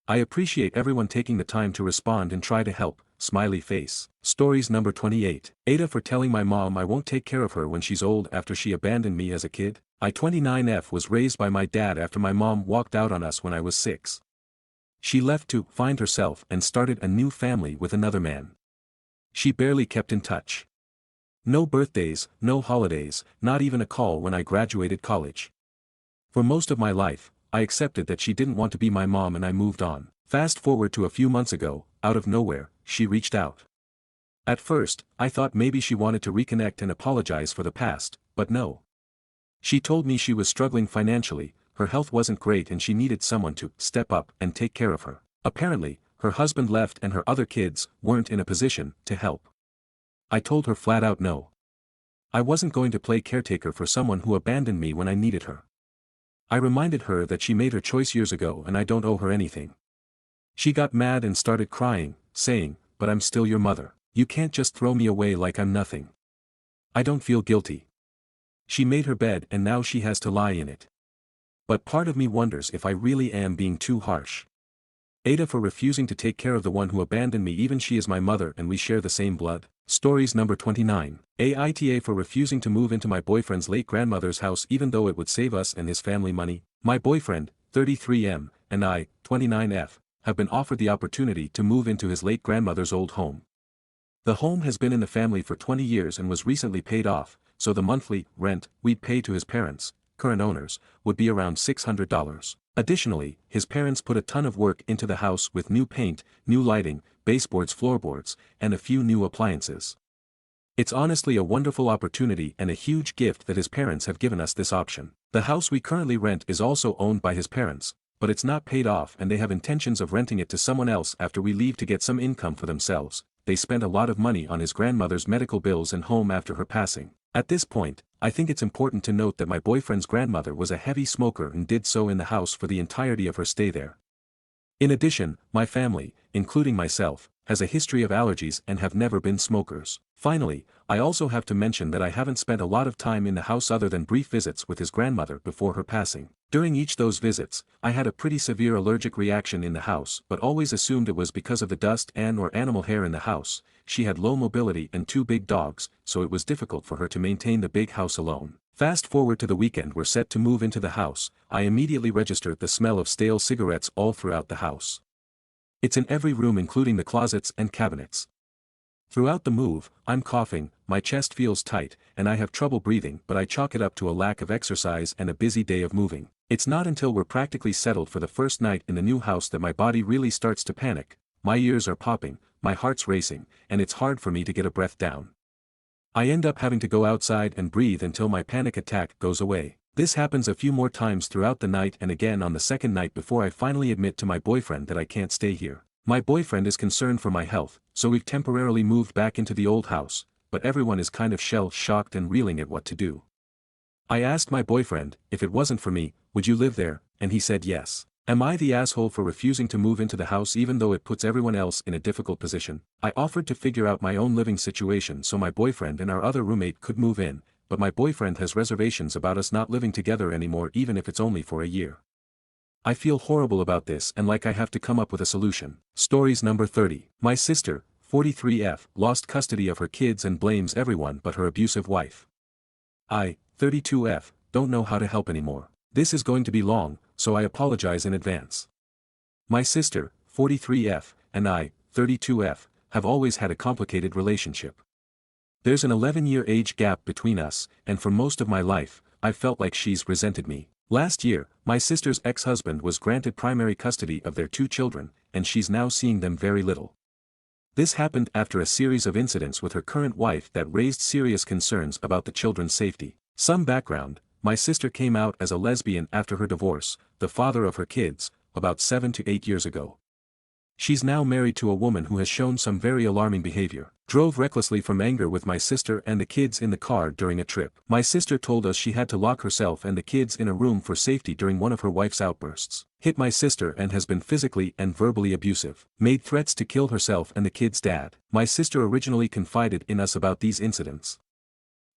I appreciate everyone taking the time to respond and try to help, smiley face. Stories number 28. Aita for telling my mom I won't take care of her when she's old after she abandoned me as a kid. I 29F was raised by my dad after my mom walked out on us when I was 6. She left to find herself and started a new family with another man. She barely kept in touch. No birthdays, no holidays, not even a call when I graduated college. For most of my life, I accepted that she didn't want to be my mom and I moved on. Fast forward to a few months ago, out of nowhere, she reached out. At first, I thought maybe she wanted to reconnect and apologize for the past, but no. She told me she was struggling financially, her health wasn't great and she needed someone to step up and take care of her. Apparently, her husband left and her other kids weren't in a position to help. I told her flat out no. I wasn't going to play caretaker for someone who abandoned me when I needed her. I reminded her that she made her choice years ago and I don't owe her anything. She got mad and started crying, saying, "But I'm still your mother. You can't just throw me away like I'm nothing. I don't feel guilty." She made her bed and now she has to lie in it. But part of me wonders if I really am being too harsh. Aita for refusing to take care of the one who abandoned me, even she is my mother and we share the same blood. Stories number 29. Aita for refusing to move into my boyfriend's late grandmother's house even though it would save us and his family money. My boyfriend, 33M, and I, 29F, have been offered the opportunity to move into his late grandmother's old home. The home has been in the family for 20 years and was recently paid off, so the monthly rent we'd pay to his parents, current owners, would be around $600. Additionally, his parents put a ton of work into the house with new paint, new lighting, baseboards, floorboards, and a few new appliances. It's honestly a wonderful opportunity and a huge gift that his parents have given us this option. The house we currently rent is also owned by his parents, but it's not paid off and they have intentions of renting it to someone else after we leave to get some income for themselves. They spent a lot of money on his grandmother's medical bills and home after her passing. At this point, I think it's important to note that my boyfriend's grandmother was a heavy smoker and did so in the house for the entirety of her stay there. In addition, my family, including myself, has a history of allergies and have never been smokers. Finally, I also have to mention that I haven't spent a lot of time in the house other than brief visits with his grandmother before her passing. During each those visits, I had a pretty severe allergic reaction in the house but always assumed it was because of the dust and/or animal hair in the house. She had low mobility and 2 big dogs, so it was difficult for her to maintain the big house alone. Fast forward to the weekend we're set to move into the house, I immediately registered the smell of stale cigarettes all throughout the house. It's in every room including the closets and cabinets. Throughout the move, I'm coughing, my chest feels tight, and I have trouble breathing, but I chalk it up to a lack of exercise and a busy day of moving. It's not until we're practically settled for the first night in the new house that my body really starts to panic. My ears are popping, my heart's racing, and it's hard for me to get a breath down. I end up having to go outside and breathe until my panic attack goes away. This happens a few more times throughout the night and again on the second night before I finally admit to my boyfriend that I can't stay here. My boyfriend is concerned for my health, so we've temporarily moved back into the old house, but everyone is kind of shell-shocked and reeling at what to do. I asked my boyfriend, if it wasn't for me, would you live there, and he said yes. Am I the asshole for refusing to move into the house even though it puts everyone else in a difficult position? I offered to figure out my own living situation so my boyfriend and our other roommate could move in, but my boyfriend has reservations about us not living together anymore even if it's only for a year. I feel horrible about this and like I have to come up with a solution. Stories number 30. My sister, 43F, lost custody of her kids and blames everyone but her abusive wife. I, 32F, don't know how to help anymore. This is going to be long, so I apologize in advance. My sister, 43F, and I, 32F, have always had a complicated relationship. There's an 11-year age gap between us, and for most of my life, I've felt like she's resented me. Last year, my sister's ex-husband was granted primary custody of their 2 children, and she's now seeing them very little. This happened after a series of incidents with her current wife that raised serious concerns about the children's safety. Some background: my sister came out as a lesbian after her divorce, the father of her kids, about 7 to 8 years ago. She's now married to a woman who has shown some very alarming behavior. Drove recklessly from anger with my sister and the kids in the car during a trip. My sister told us she had to lock herself and the kids in a room for safety during one of her wife's outbursts. Hit my sister and has been physically and verbally abusive. Made threats to kill herself and the kids' dad. My sister originally confided in us about these incidents.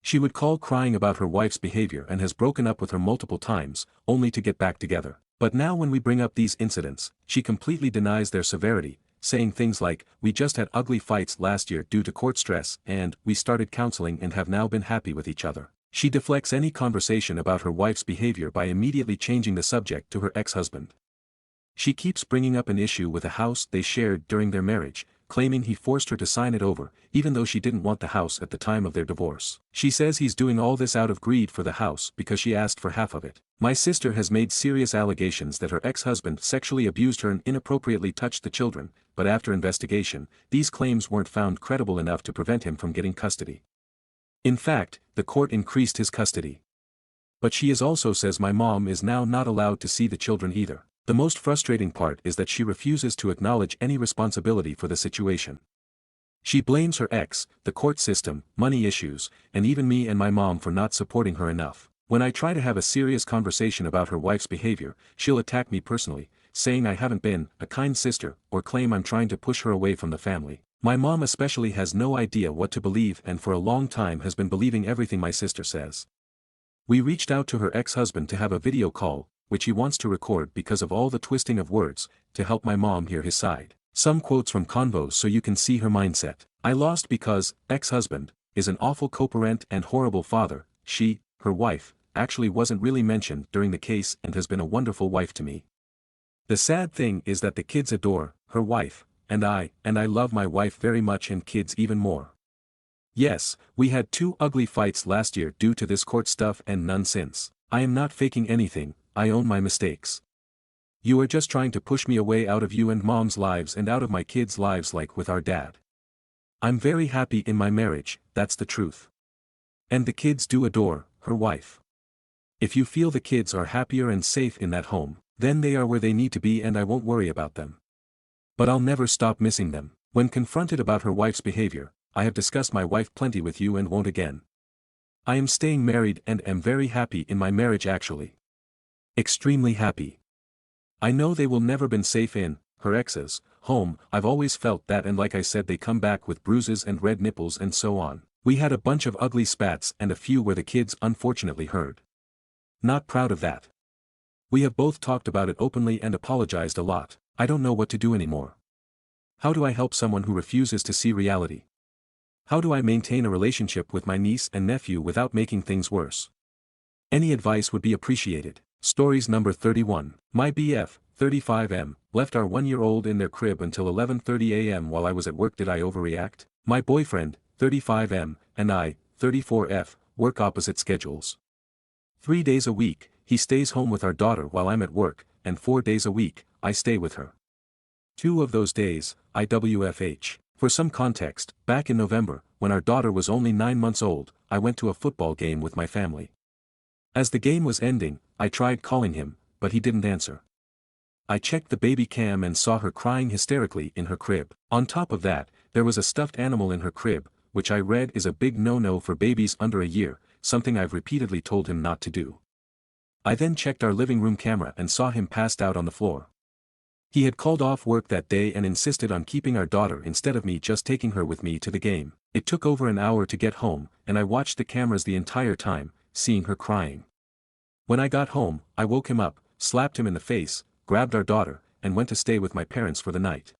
She would call crying about her wife's behavior and has broken up with her multiple times, only to get back together. But now when we bring up these incidents, she completely denies their severity, saying things like, "We just had ugly fights last year due to court stress," and "We started counseling and have now been happy with each other." She deflects any conversation about her wife's behavior by immediately changing the subject to her ex-husband. She keeps bringing up an issue with a house they shared during their marriage, claiming he forced her to sign it over, even though she didn't want the house at the time of their divorce. She says he's doing all this out of greed for the house because she asked for half of it. My sister has made serious allegations that her ex-husband sexually abused her and inappropriately touched the children, but after investigation, these claims weren't found credible enough to prevent him from getting custody. In fact, the court increased his custody. But she also says my mom is now not allowed to see the children either. The most frustrating part is that she refuses to acknowledge any responsibility for the situation. She blames her ex, the court system, money issues, and even me and my mom for not supporting her enough. When I try to have a serious conversation about her wife's behavior, she'll attack me personally, saying I haven't been a kind sister, or claim I'm trying to push her away from the family. My mom especially has no idea what to believe and for a long time has been believing everything my sister says. We reached out to her ex-husband to have a video call, which he wants to record because of all the twisting of words, to help my mom hear his side. Some quotes from convos so you can see her mindset. I lost because, ex-husband, is an awful co-parent and horrible father. She, her wife, actually wasn't really mentioned during the case and has been a wonderful wife to me. The sad thing is that the kids adore her wife, and I love my wife very much and kids even more. Yes, we had 2 ugly fights last year due to this court stuff and none since. I am not faking anything, I own my mistakes. You are just trying to push me away out of you and mom's lives and out of my kids' lives like with our dad. I'm very happy in my marriage, that's the truth. And the kids do adore her wife. If you feel the kids are happier and safe in that home, then they are where they need to be and I won't worry about them. But I'll never stop missing them. When confronted about her wife's behavior, I have discussed my wife plenty with you and won't again. I am staying married and am very happy in my marriage actually. Extremely happy. I know they will never been safe in her ex's home. I've always felt that, and like I said, they come back with bruises and red nipples and so on. We had a bunch of ugly spats and a few where the kids unfortunately heard. Not proud of that. We have both talked about it openly and apologized a lot. I don't know what to do anymore. How do I help someone who refuses to see reality? How do I maintain a relationship with my niece and nephew without making things worse? Any advice would be appreciated. Stories number 31. My BF, 35M, left our 1-year-old in their crib until 11:30 a.m. while I was at work. Did I overreact? My boyfriend, 35M, and I, 34F, work opposite schedules. 3 days a week, he stays home with our daughter while I'm at work, and 4 days a week, I stay with her. 2 of those days, IWFH. For some context, back in November, when our daughter was only 9 months old, I went to a football game with my family. As the game was ending, I tried calling him, but he didn't answer. I checked the baby cam and saw her crying hysterically in her crib. On top of that, there was a stuffed animal in her crib, which I read is a big no-no for babies under a year, something I've repeatedly told him not to do. I then checked our living room camera and saw him passed out on the floor. He had called off work that day and insisted on keeping our daughter instead of me just taking her with me to the game. It took over an hour to get home, and I watched the cameras the entire time, seeing her crying. When I got home, I woke him up, slapped him in the face, grabbed our daughter, and went to stay with my parents for the night.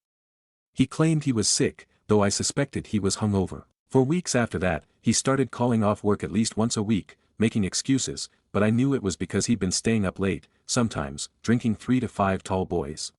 He claimed he was sick, though I suspected he was hungover. For weeks after that, he started calling off work at least once a week, making excuses, but I knew it was because he'd been staying up late, sometimes, drinking 3 to 5 tall boys.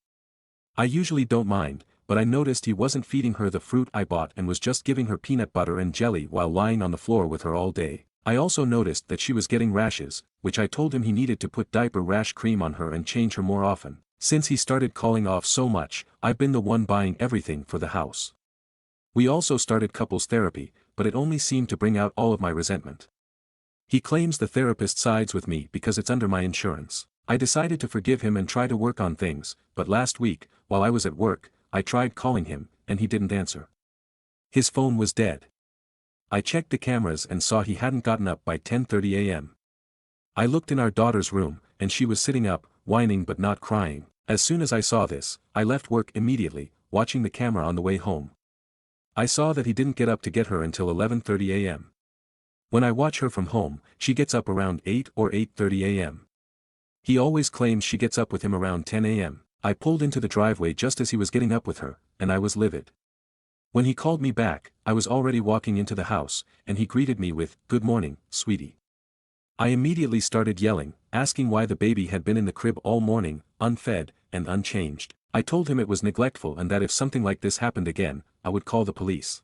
I usually don't mind, but I noticed he wasn't feeding her the fruit I bought and was just giving her peanut butter and jelly while lying on the floor with her all day. I also noticed that she was getting rashes, which I told him he needed to put diaper rash cream on her and change her more often. Since he started calling off so much, I've been the one buying everything for the house. We also started couples therapy, but it only seemed to bring out all of my resentment. He claims the therapist sides with me because it's under my insurance. I decided to forgive him and try to work on things, but last week, while I was at work, I tried calling him, and he didn't answer. His phone was dead. I checked the cameras and saw he hadn't gotten up by 10:30 a.m. I looked in our daughter's room, and she was sitting up, whining but not crying. As soon as I saw this, I left work immediately, watching the camera on the way home. I saw that he didn't get up to get her until 11:30 a.m. When I watch her from home, she gets up around 8 or 8:30 a.m. He always claims she gets up with him around 10 a.m. I pulled into the driveway just as he was getting up with her, and I was livid. When he called me back, I was already walking into the house, and he greeted me with, "Good morning, sweetie." I immediately started yelling, asking why the baby had been in the crib all morning, unfed, and unchanged. I told him it was neglectful and that if something like this happened again, I would call the police.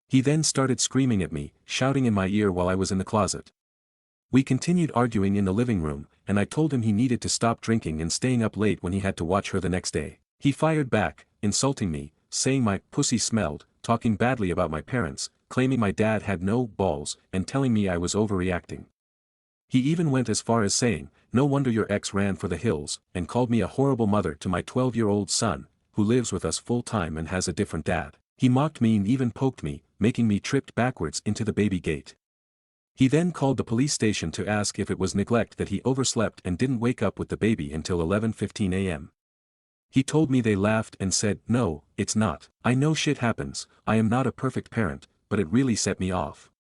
He then started screaming at me, shouting in my ear while I was in the closet. We continued arguing in the living room, and I told him he needed to stop drinking and staying up late when he had to watch her the next day. He fired back, insulting me, saying my pussy smelled, talking badly about my parents, claiming my dad had no balls, and telling me I was overreacting. He even went as far as saying, "No wonder your ex ran for the hills," and called me a horrible mother to my 12-year-old son, who lives with us full-time and has a different dad. He mocked me and even poked me, making me tripped backwards into the baby gate. He then called the police station to ask if it was neglect that he overslept and didn't wake up with the baby until 11:15 a.m. He told me they laughed and said, "No, it's not. I know shit happens, I am not a perfect parent, but it really set me off."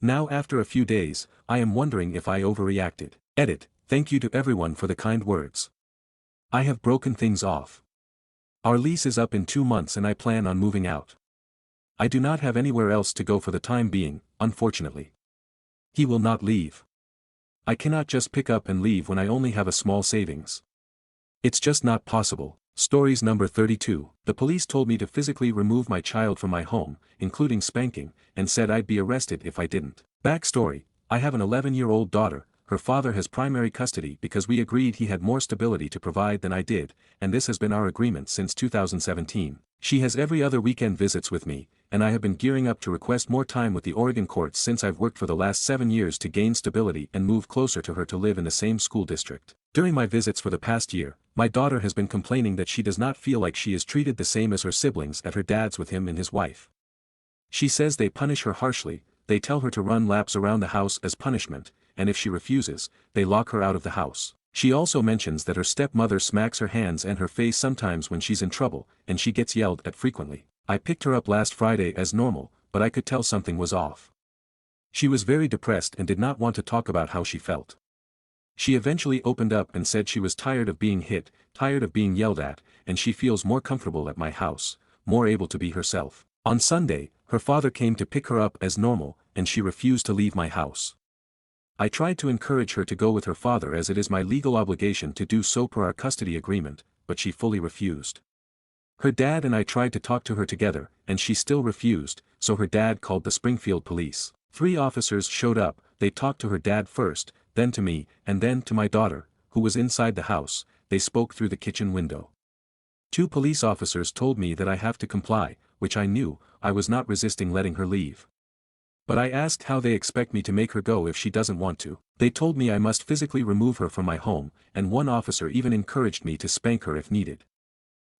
Now after a few days, I am wondering if I overreacted. Edit, thank you to everyone for the kind words. I have broken things off. Our lease is up in 2 months and I plan on moving out. I do not have anywhere else to go for the time being, unfortunately. He will not leave. I cannot just pick up and leave when I only have a small savings. It's just not possible. Stories number 32. The police told me to physically remove my child from my home, including spanking, and said I'd be arrested if I didn't. Backstory: I have an 11-year-old daughter. Her father has primary custody because we agreed he had more stability to provide than I did, and this has been our agreement since 2017. She has every other weekend visits with me, and I have been gearing up to request more time with the Oregon courts since I've worked for the last 7 years to gain stability and move closer to her to live in the same school district. During my visits for the past year, my daughter has been complaining that she does not feel like she is treated the same as her siblings at her dad's with him and his wife. She says they punish her harshly, they tell her to run laps around the house as punishment, and if she refuses, they lock her out of the house. She also mentions that her stepmother smacks her hands and her face sometimes when she's in trouble, and she gets yelled at frequently. I picked her up last Friday as normal, but I could tell something was off. She was very depressed and did not want to talk about how she felt. She eventually opened up and said she was tired of being hit, tired of being yelled at, and she feels more comfortable at my house, more able to be herself. On Sunday, her father came to pick her up as normal, and she refused to leave my house. I tried to encourage her to go with her father as it is my legal obligation to do so per our custody agreement, but she fully refused. Her dad and I tried to talk to her together, and she still refused, so her dad called the Springfield police. 3 officers showed up, they talked to her dad first, then to me, and then to my daughter, who was inside the house. They spoke through the kitchen window. 2 police officers told me that I have to comply, which I knew. I was not resisting letting her leave. But I asked how they expect me to make her go if she doesn't want to. They told me I must physically remove her from my home, and one officer even encouraged me to spank her if needed.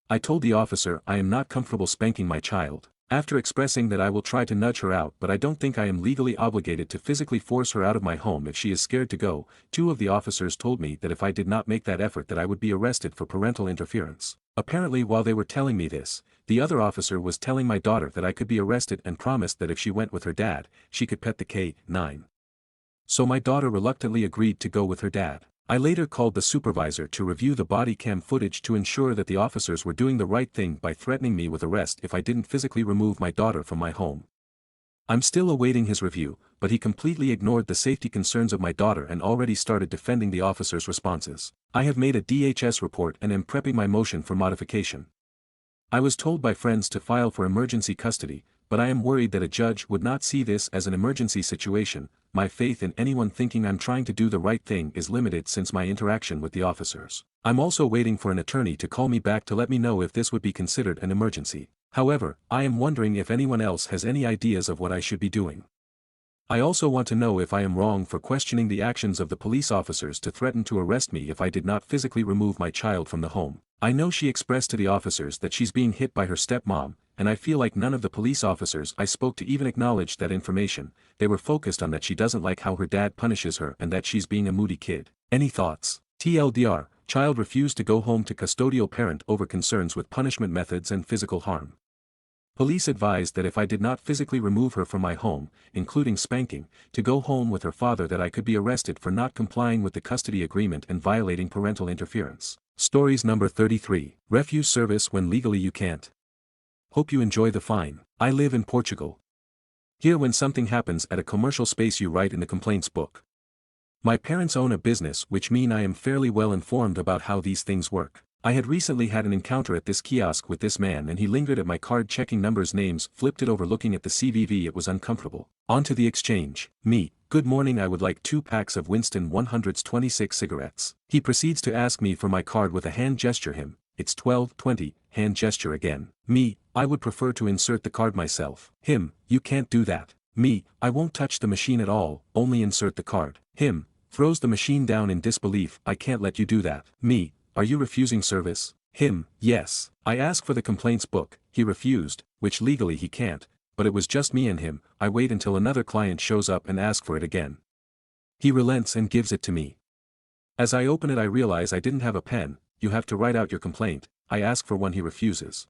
I told the officer I am not comfortable spanking my child. After expressing that I will try to nudge her out, but I don't think I am legally obligated to physically force her out of my home if she is scared to go. 2 of the officers told me that if I did not make that effort that I would be arrested for parental interference. Apparently while they were telling me this, the other officer was telling my daughter that I could be arrested and promised that if she went with her dad, she could pet the K-9. So my daughter reluctantly agreed to go with her dad. I later called the supervisor to review the body cam footage to ensure that the officers were doing the right thing by threatening me with arrest if I didn't physically remove my daughter from my home. I'm still awaiting his review, but he completely ignored the safety concerns of my daughter and already started defending the officers' responses. I have made a DHS report and am prepping my motion for modification. I was told by friends to file for emergency custody, but I am worried that a judge would not see this as an emergency situation. My faith in anyone thinking I'm trying to do the right thing is limited since my interaction with the officers. I'm also waiting for an attorney to call me back to let me know if this would be considered an emergency. However, I am wondering if anyone else has any ideas of what I should be doing. I also want to know if I am wrong for questioning the actions of the police officers to threaten to arrest me if I did not physically remove my child from the home. I know she expressed to the officers that she's being hit by her stepmom, and I feel like none of the police officers I spoke to even acknowledged that information. They were focused on that she doesn't like how her dad punishes her and that she's being a moody kid. Any thoughts? TLDR, child refused to go home to custodial parent over concerns with punishment methods and physical harm. Police advised that if I did not physically remove her from my home, including spanking, to go home with her father that I could be arrested for not complying with the custody agreement and violating parental interference. Stories number 33. Refuse service when legally you can't. Hope you enjoy the fine. I live in Portugal. Here when something happens at a commercial space you write in the complaints book. My parents own a business which mean I am fairly well informed about how these things work. I had recently had an encounter at this kiosk with this man and he lingered at my card checking numbers names, flipped it over looking at the CVV. It was uncomfortable. On to the exchange. Me, good morning, I would like 2 packs of Winston 126 cigarettes. He proceeds to ask me for my card with a hand gesture. Him, it's 12:20, hand gesture again. Me, I would prefer to insert the card myself. Him, you can't do that. Me, I won't touch the machine at all, only insert the card. Him, throws the machine down in disbelief. I can't let you do that. Me, are you refusing service? Him, yes. I asked for the complaints book, he refused, which legally he can't, but it was just me and him. I wait until another client shows up and ask for it again. He relents and gives it to me. As I open it I realize I didn't have a pen. You have to write out your complaint. I ask for one, he refuses.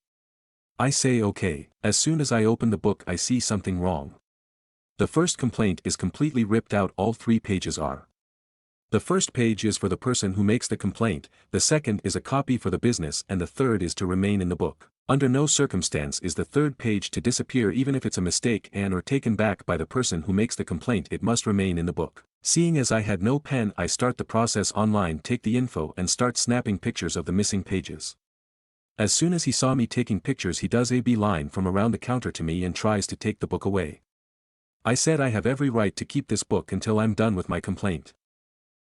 I say okay. As soon as I open the book I see something wrong. The first complaint is completely ripped out, all 3 pages are. The first page is for the person who makes the complaint, the second is a copy for the business, and the third is to remain in the book. Under no circumstance is the third page to disappear even if it's a mistake and or taken back by the person who makes the complaint. It must remain in the book. Seeing as I had no pen I start the process online, take the info and start snapping pictures of the missing pages. As soon as he saw me taking pictures he does a beeline from around the counter to me and tries to take the book away. I said I have every right to keep this book until I'm done with my complaint.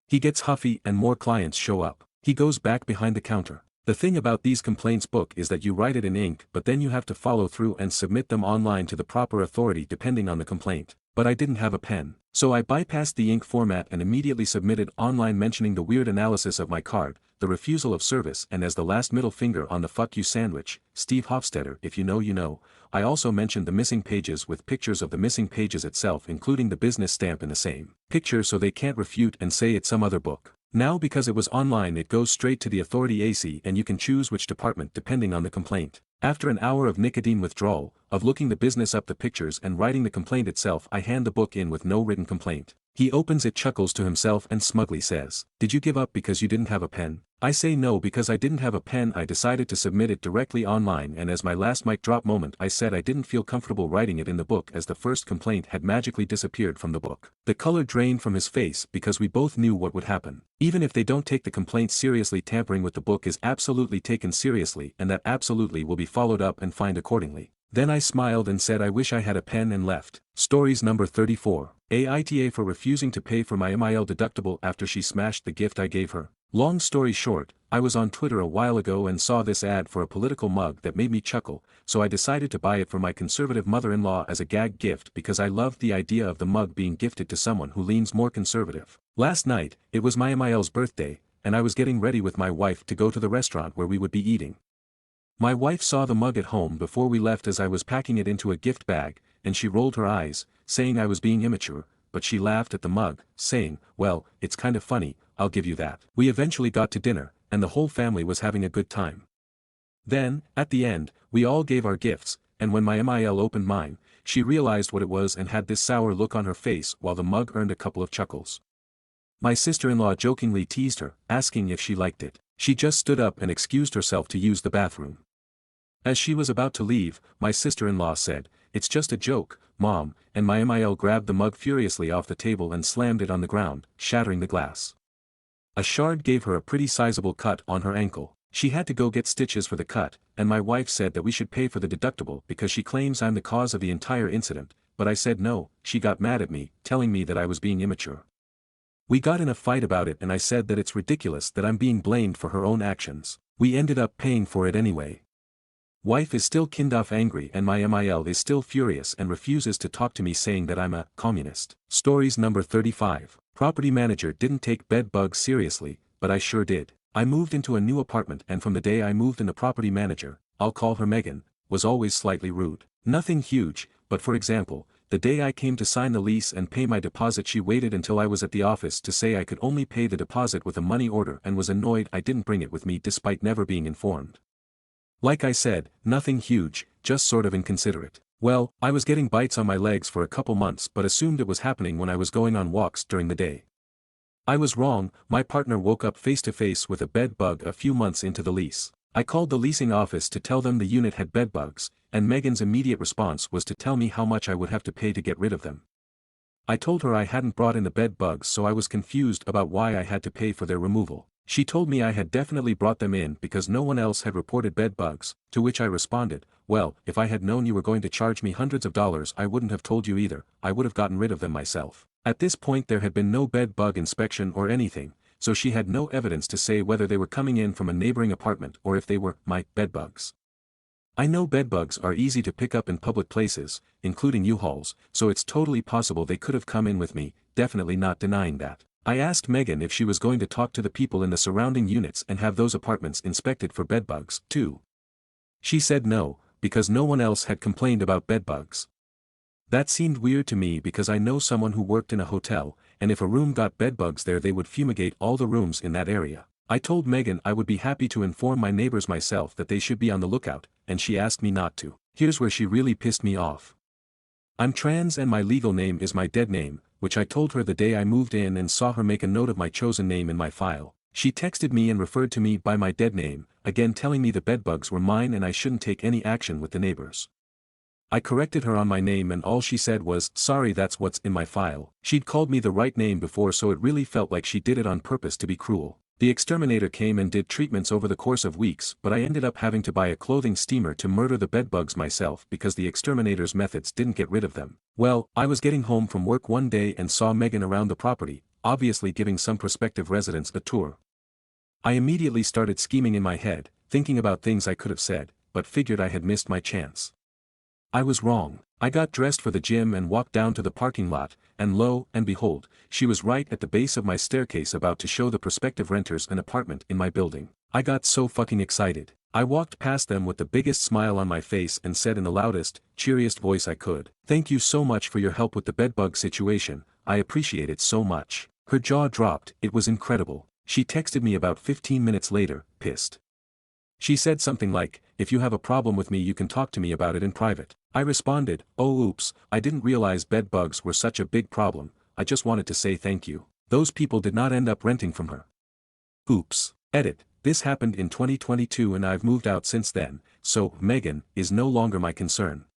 He gets huffy and more clients show up. He goes back behind the counter. The thing about these complaints book is that you write it in ink but then you have to follow through and submit them online to the proper authority depending on the complaint. But I didn't have a pen. So I bypassed the ink format and immediately submitted online mentioning the weird analysis of my card, the refusal of service, and as the last middle finger on the fuck you sandwich, Steve Hofstetter, if you know you know. I also mentioned the missing pages with pictures of the missing pages itself including the business stamp in the same picture so they can't refute and say it's some other book. Now because it was online it goes straight to the authority AC and you can choose which department depending on the complaint. After an hour of nicotine withdrawal, of looking the business up, the pictures and writing the complaint itself, I hand the book in with no written complaint. He opens it, chuckles to himself and smugly says, "Did you give up because you didn't have a pen?" I say no because I didn't have a pen. I decided to submit it directly online, and as my last mic drop moment I said I didn't feel comfortable writing it in the book as the first complaint had magically disappeared from the book. The color drained from his face because we both knew what would happen. Even if they don't take the complaint seriously, tampering with the book is absolutely taken seriously, and that absolutely will be followed up and fined accordingly. Then I smiled and said I wish I had a pen and left. Stories number 34. Aita for refusing to pay for my MIL deductible after she smashed the gift I gave her. Long story short, I was on Twitter a while ago and saw this ad for a political mug that made me chuckle, so I decided to buy it for my conservative mother-in-law as a gag gift because I loved the idea of the mug being gifted to someone who leans more conservative. Last night, it was my MIL's birthday, and I was getting ready with my wife to go to the restaurant where we would be eating. My wife saw the mug at home before we left as I was packing it into a gift bag, and she rolled her eyes, saying I was being immature, but she laughed at the mug, saying, "Well, it's kind of funny, I'll give you that." We eventually got to dinner, and the whole family was having a good time. Then, at the end, we all gave our gifts, and when my MIL opened mine, she realized what it was and had this sour look on her face while the mug earned a couple of chuckles. My sister-in-law jokingly teased her, asking if she liked it. She just stood up and excused herself to use the bathroom. As she was about to leave, my sister-in-law said, "It's just a joke, Mom," and my MIL grabbed the mug furiously off the table and slammed it on the ground, shattering the glass. A shard gave her a pretty sizable cut on her ankle. She had to go get stitches for the cut, and my wife said that we should pay for the deductible because she claims I'm the cause of the entire incident, but I said no. She got mad at me, telling me that I was being immature. We got in a fight about it and I said that it's ridiculous that I'm being blamed for her own actions. We ended up paying for it anyway. Wife is still kind of angry and my MIL is still furious and refuses to talk to me, saying that I'm a communist. Stories number 35. Property manager didn't take bed bugs seriously, but I sure did. I moved into a new apartment and from the day I moved in the property manager, I'll call her Megan, was always slightly rude. Nothing huge, but for example, the day I came to sign the lease and pay my deposit, she waited until I was at the office to say I could only pay the deposit with a money order and was annoyed I didn't bring it with me despite never being informed. Like I said, nothing huge, just sort of inconsiderate. Well, I was getting bites on my legs for a couple months but assumed it was happening when I was going on walks during the day. I was wrong. My partner woke up face to face with a bed bug a few months into the lease. I called the leasing office to tell them the unit had bed bugs, and Megan's immediate response was to tell me how much I would have to pay to get rid of them. I told her I hadn't brought in the bed bugs, so I was confused about why I had to pay for their removal. She told me I had definitely brought them in because no one else had reported bed bugs, to which I responded, "Well, if I had known you were going to charge me hundreds of dollars I wouldn't have told you either, I would have gotten rid of them myself." At this point there had been no bed bug inspection or anything, so she had no evidence to say whether they were coming in from a neighboring apartment or if they were my bed bugs. I know bed bugs are easy to pick up in public places, including U-Hauls, so it's totally possible they could have come in with me, definitely not denying that. I asked Megan if she was going to talk to the people in the surrounding units and have those apartments inspected for bedbugs, too. She said no, because no one else had complained about bedbugs. That seemed weird to me because I know someone who worked in a hotel, and if a room got bedbugs there they would fumigate all the rooms in that area. I told Megan I would be happy to inform my neighbors myself that they should be on the lookout, and she asked me not to. Here's where she really pissed me off. I'm trans and my legal name is my dead name, which I told her the day I moved in and saw her make a note of my chosen name in my file. She texted me and referred to me by my dead name, again telling me the bedbugs were mine and I shouldn't take any action with the neighbors. I corrected her on my name and all she said was, "Sorry, that's what's in my file." She'd called me the right name before, so it really felt like she did it on purpose to be cruel. The exterminator came and did treatments over the course of weeks, but I ended up having to buy a clothing steamer to murder the bedbugs myself because the exterminator's methods didn't get rid of them. Well, I was getting home from work one day and saw Megan around the property, obviously giving some prospective residents a tour. I immediately started scheming in my head, thinking about things I could have said, but figured I had missed my chance. I was wrong. I got dressed for the gym and walked down to the parking lot, and lo and behold, she was right at the base of my staircase about to show the prospective renters an apartment in my building. I got so fucking excited. I walked past them with the biggest smile on my face and said in the loudest, cheeriest voice I could, "Thank you so much for your help with the bedbug situation, I appreciate it so much." Her jaw dropped. It was incredible. She texted me about 15 minutes later, pissed. She said something like, "If you have a problem with me you can talk to me about it in private." I responded, "Oh oops, I didn't realize bed bugs were such a big problem, I just wanted to say thank you." Those people did not end up renting from her. Oops. Edit, this happened in 2022 and I've moved out since then, so Megan is no longer my concern.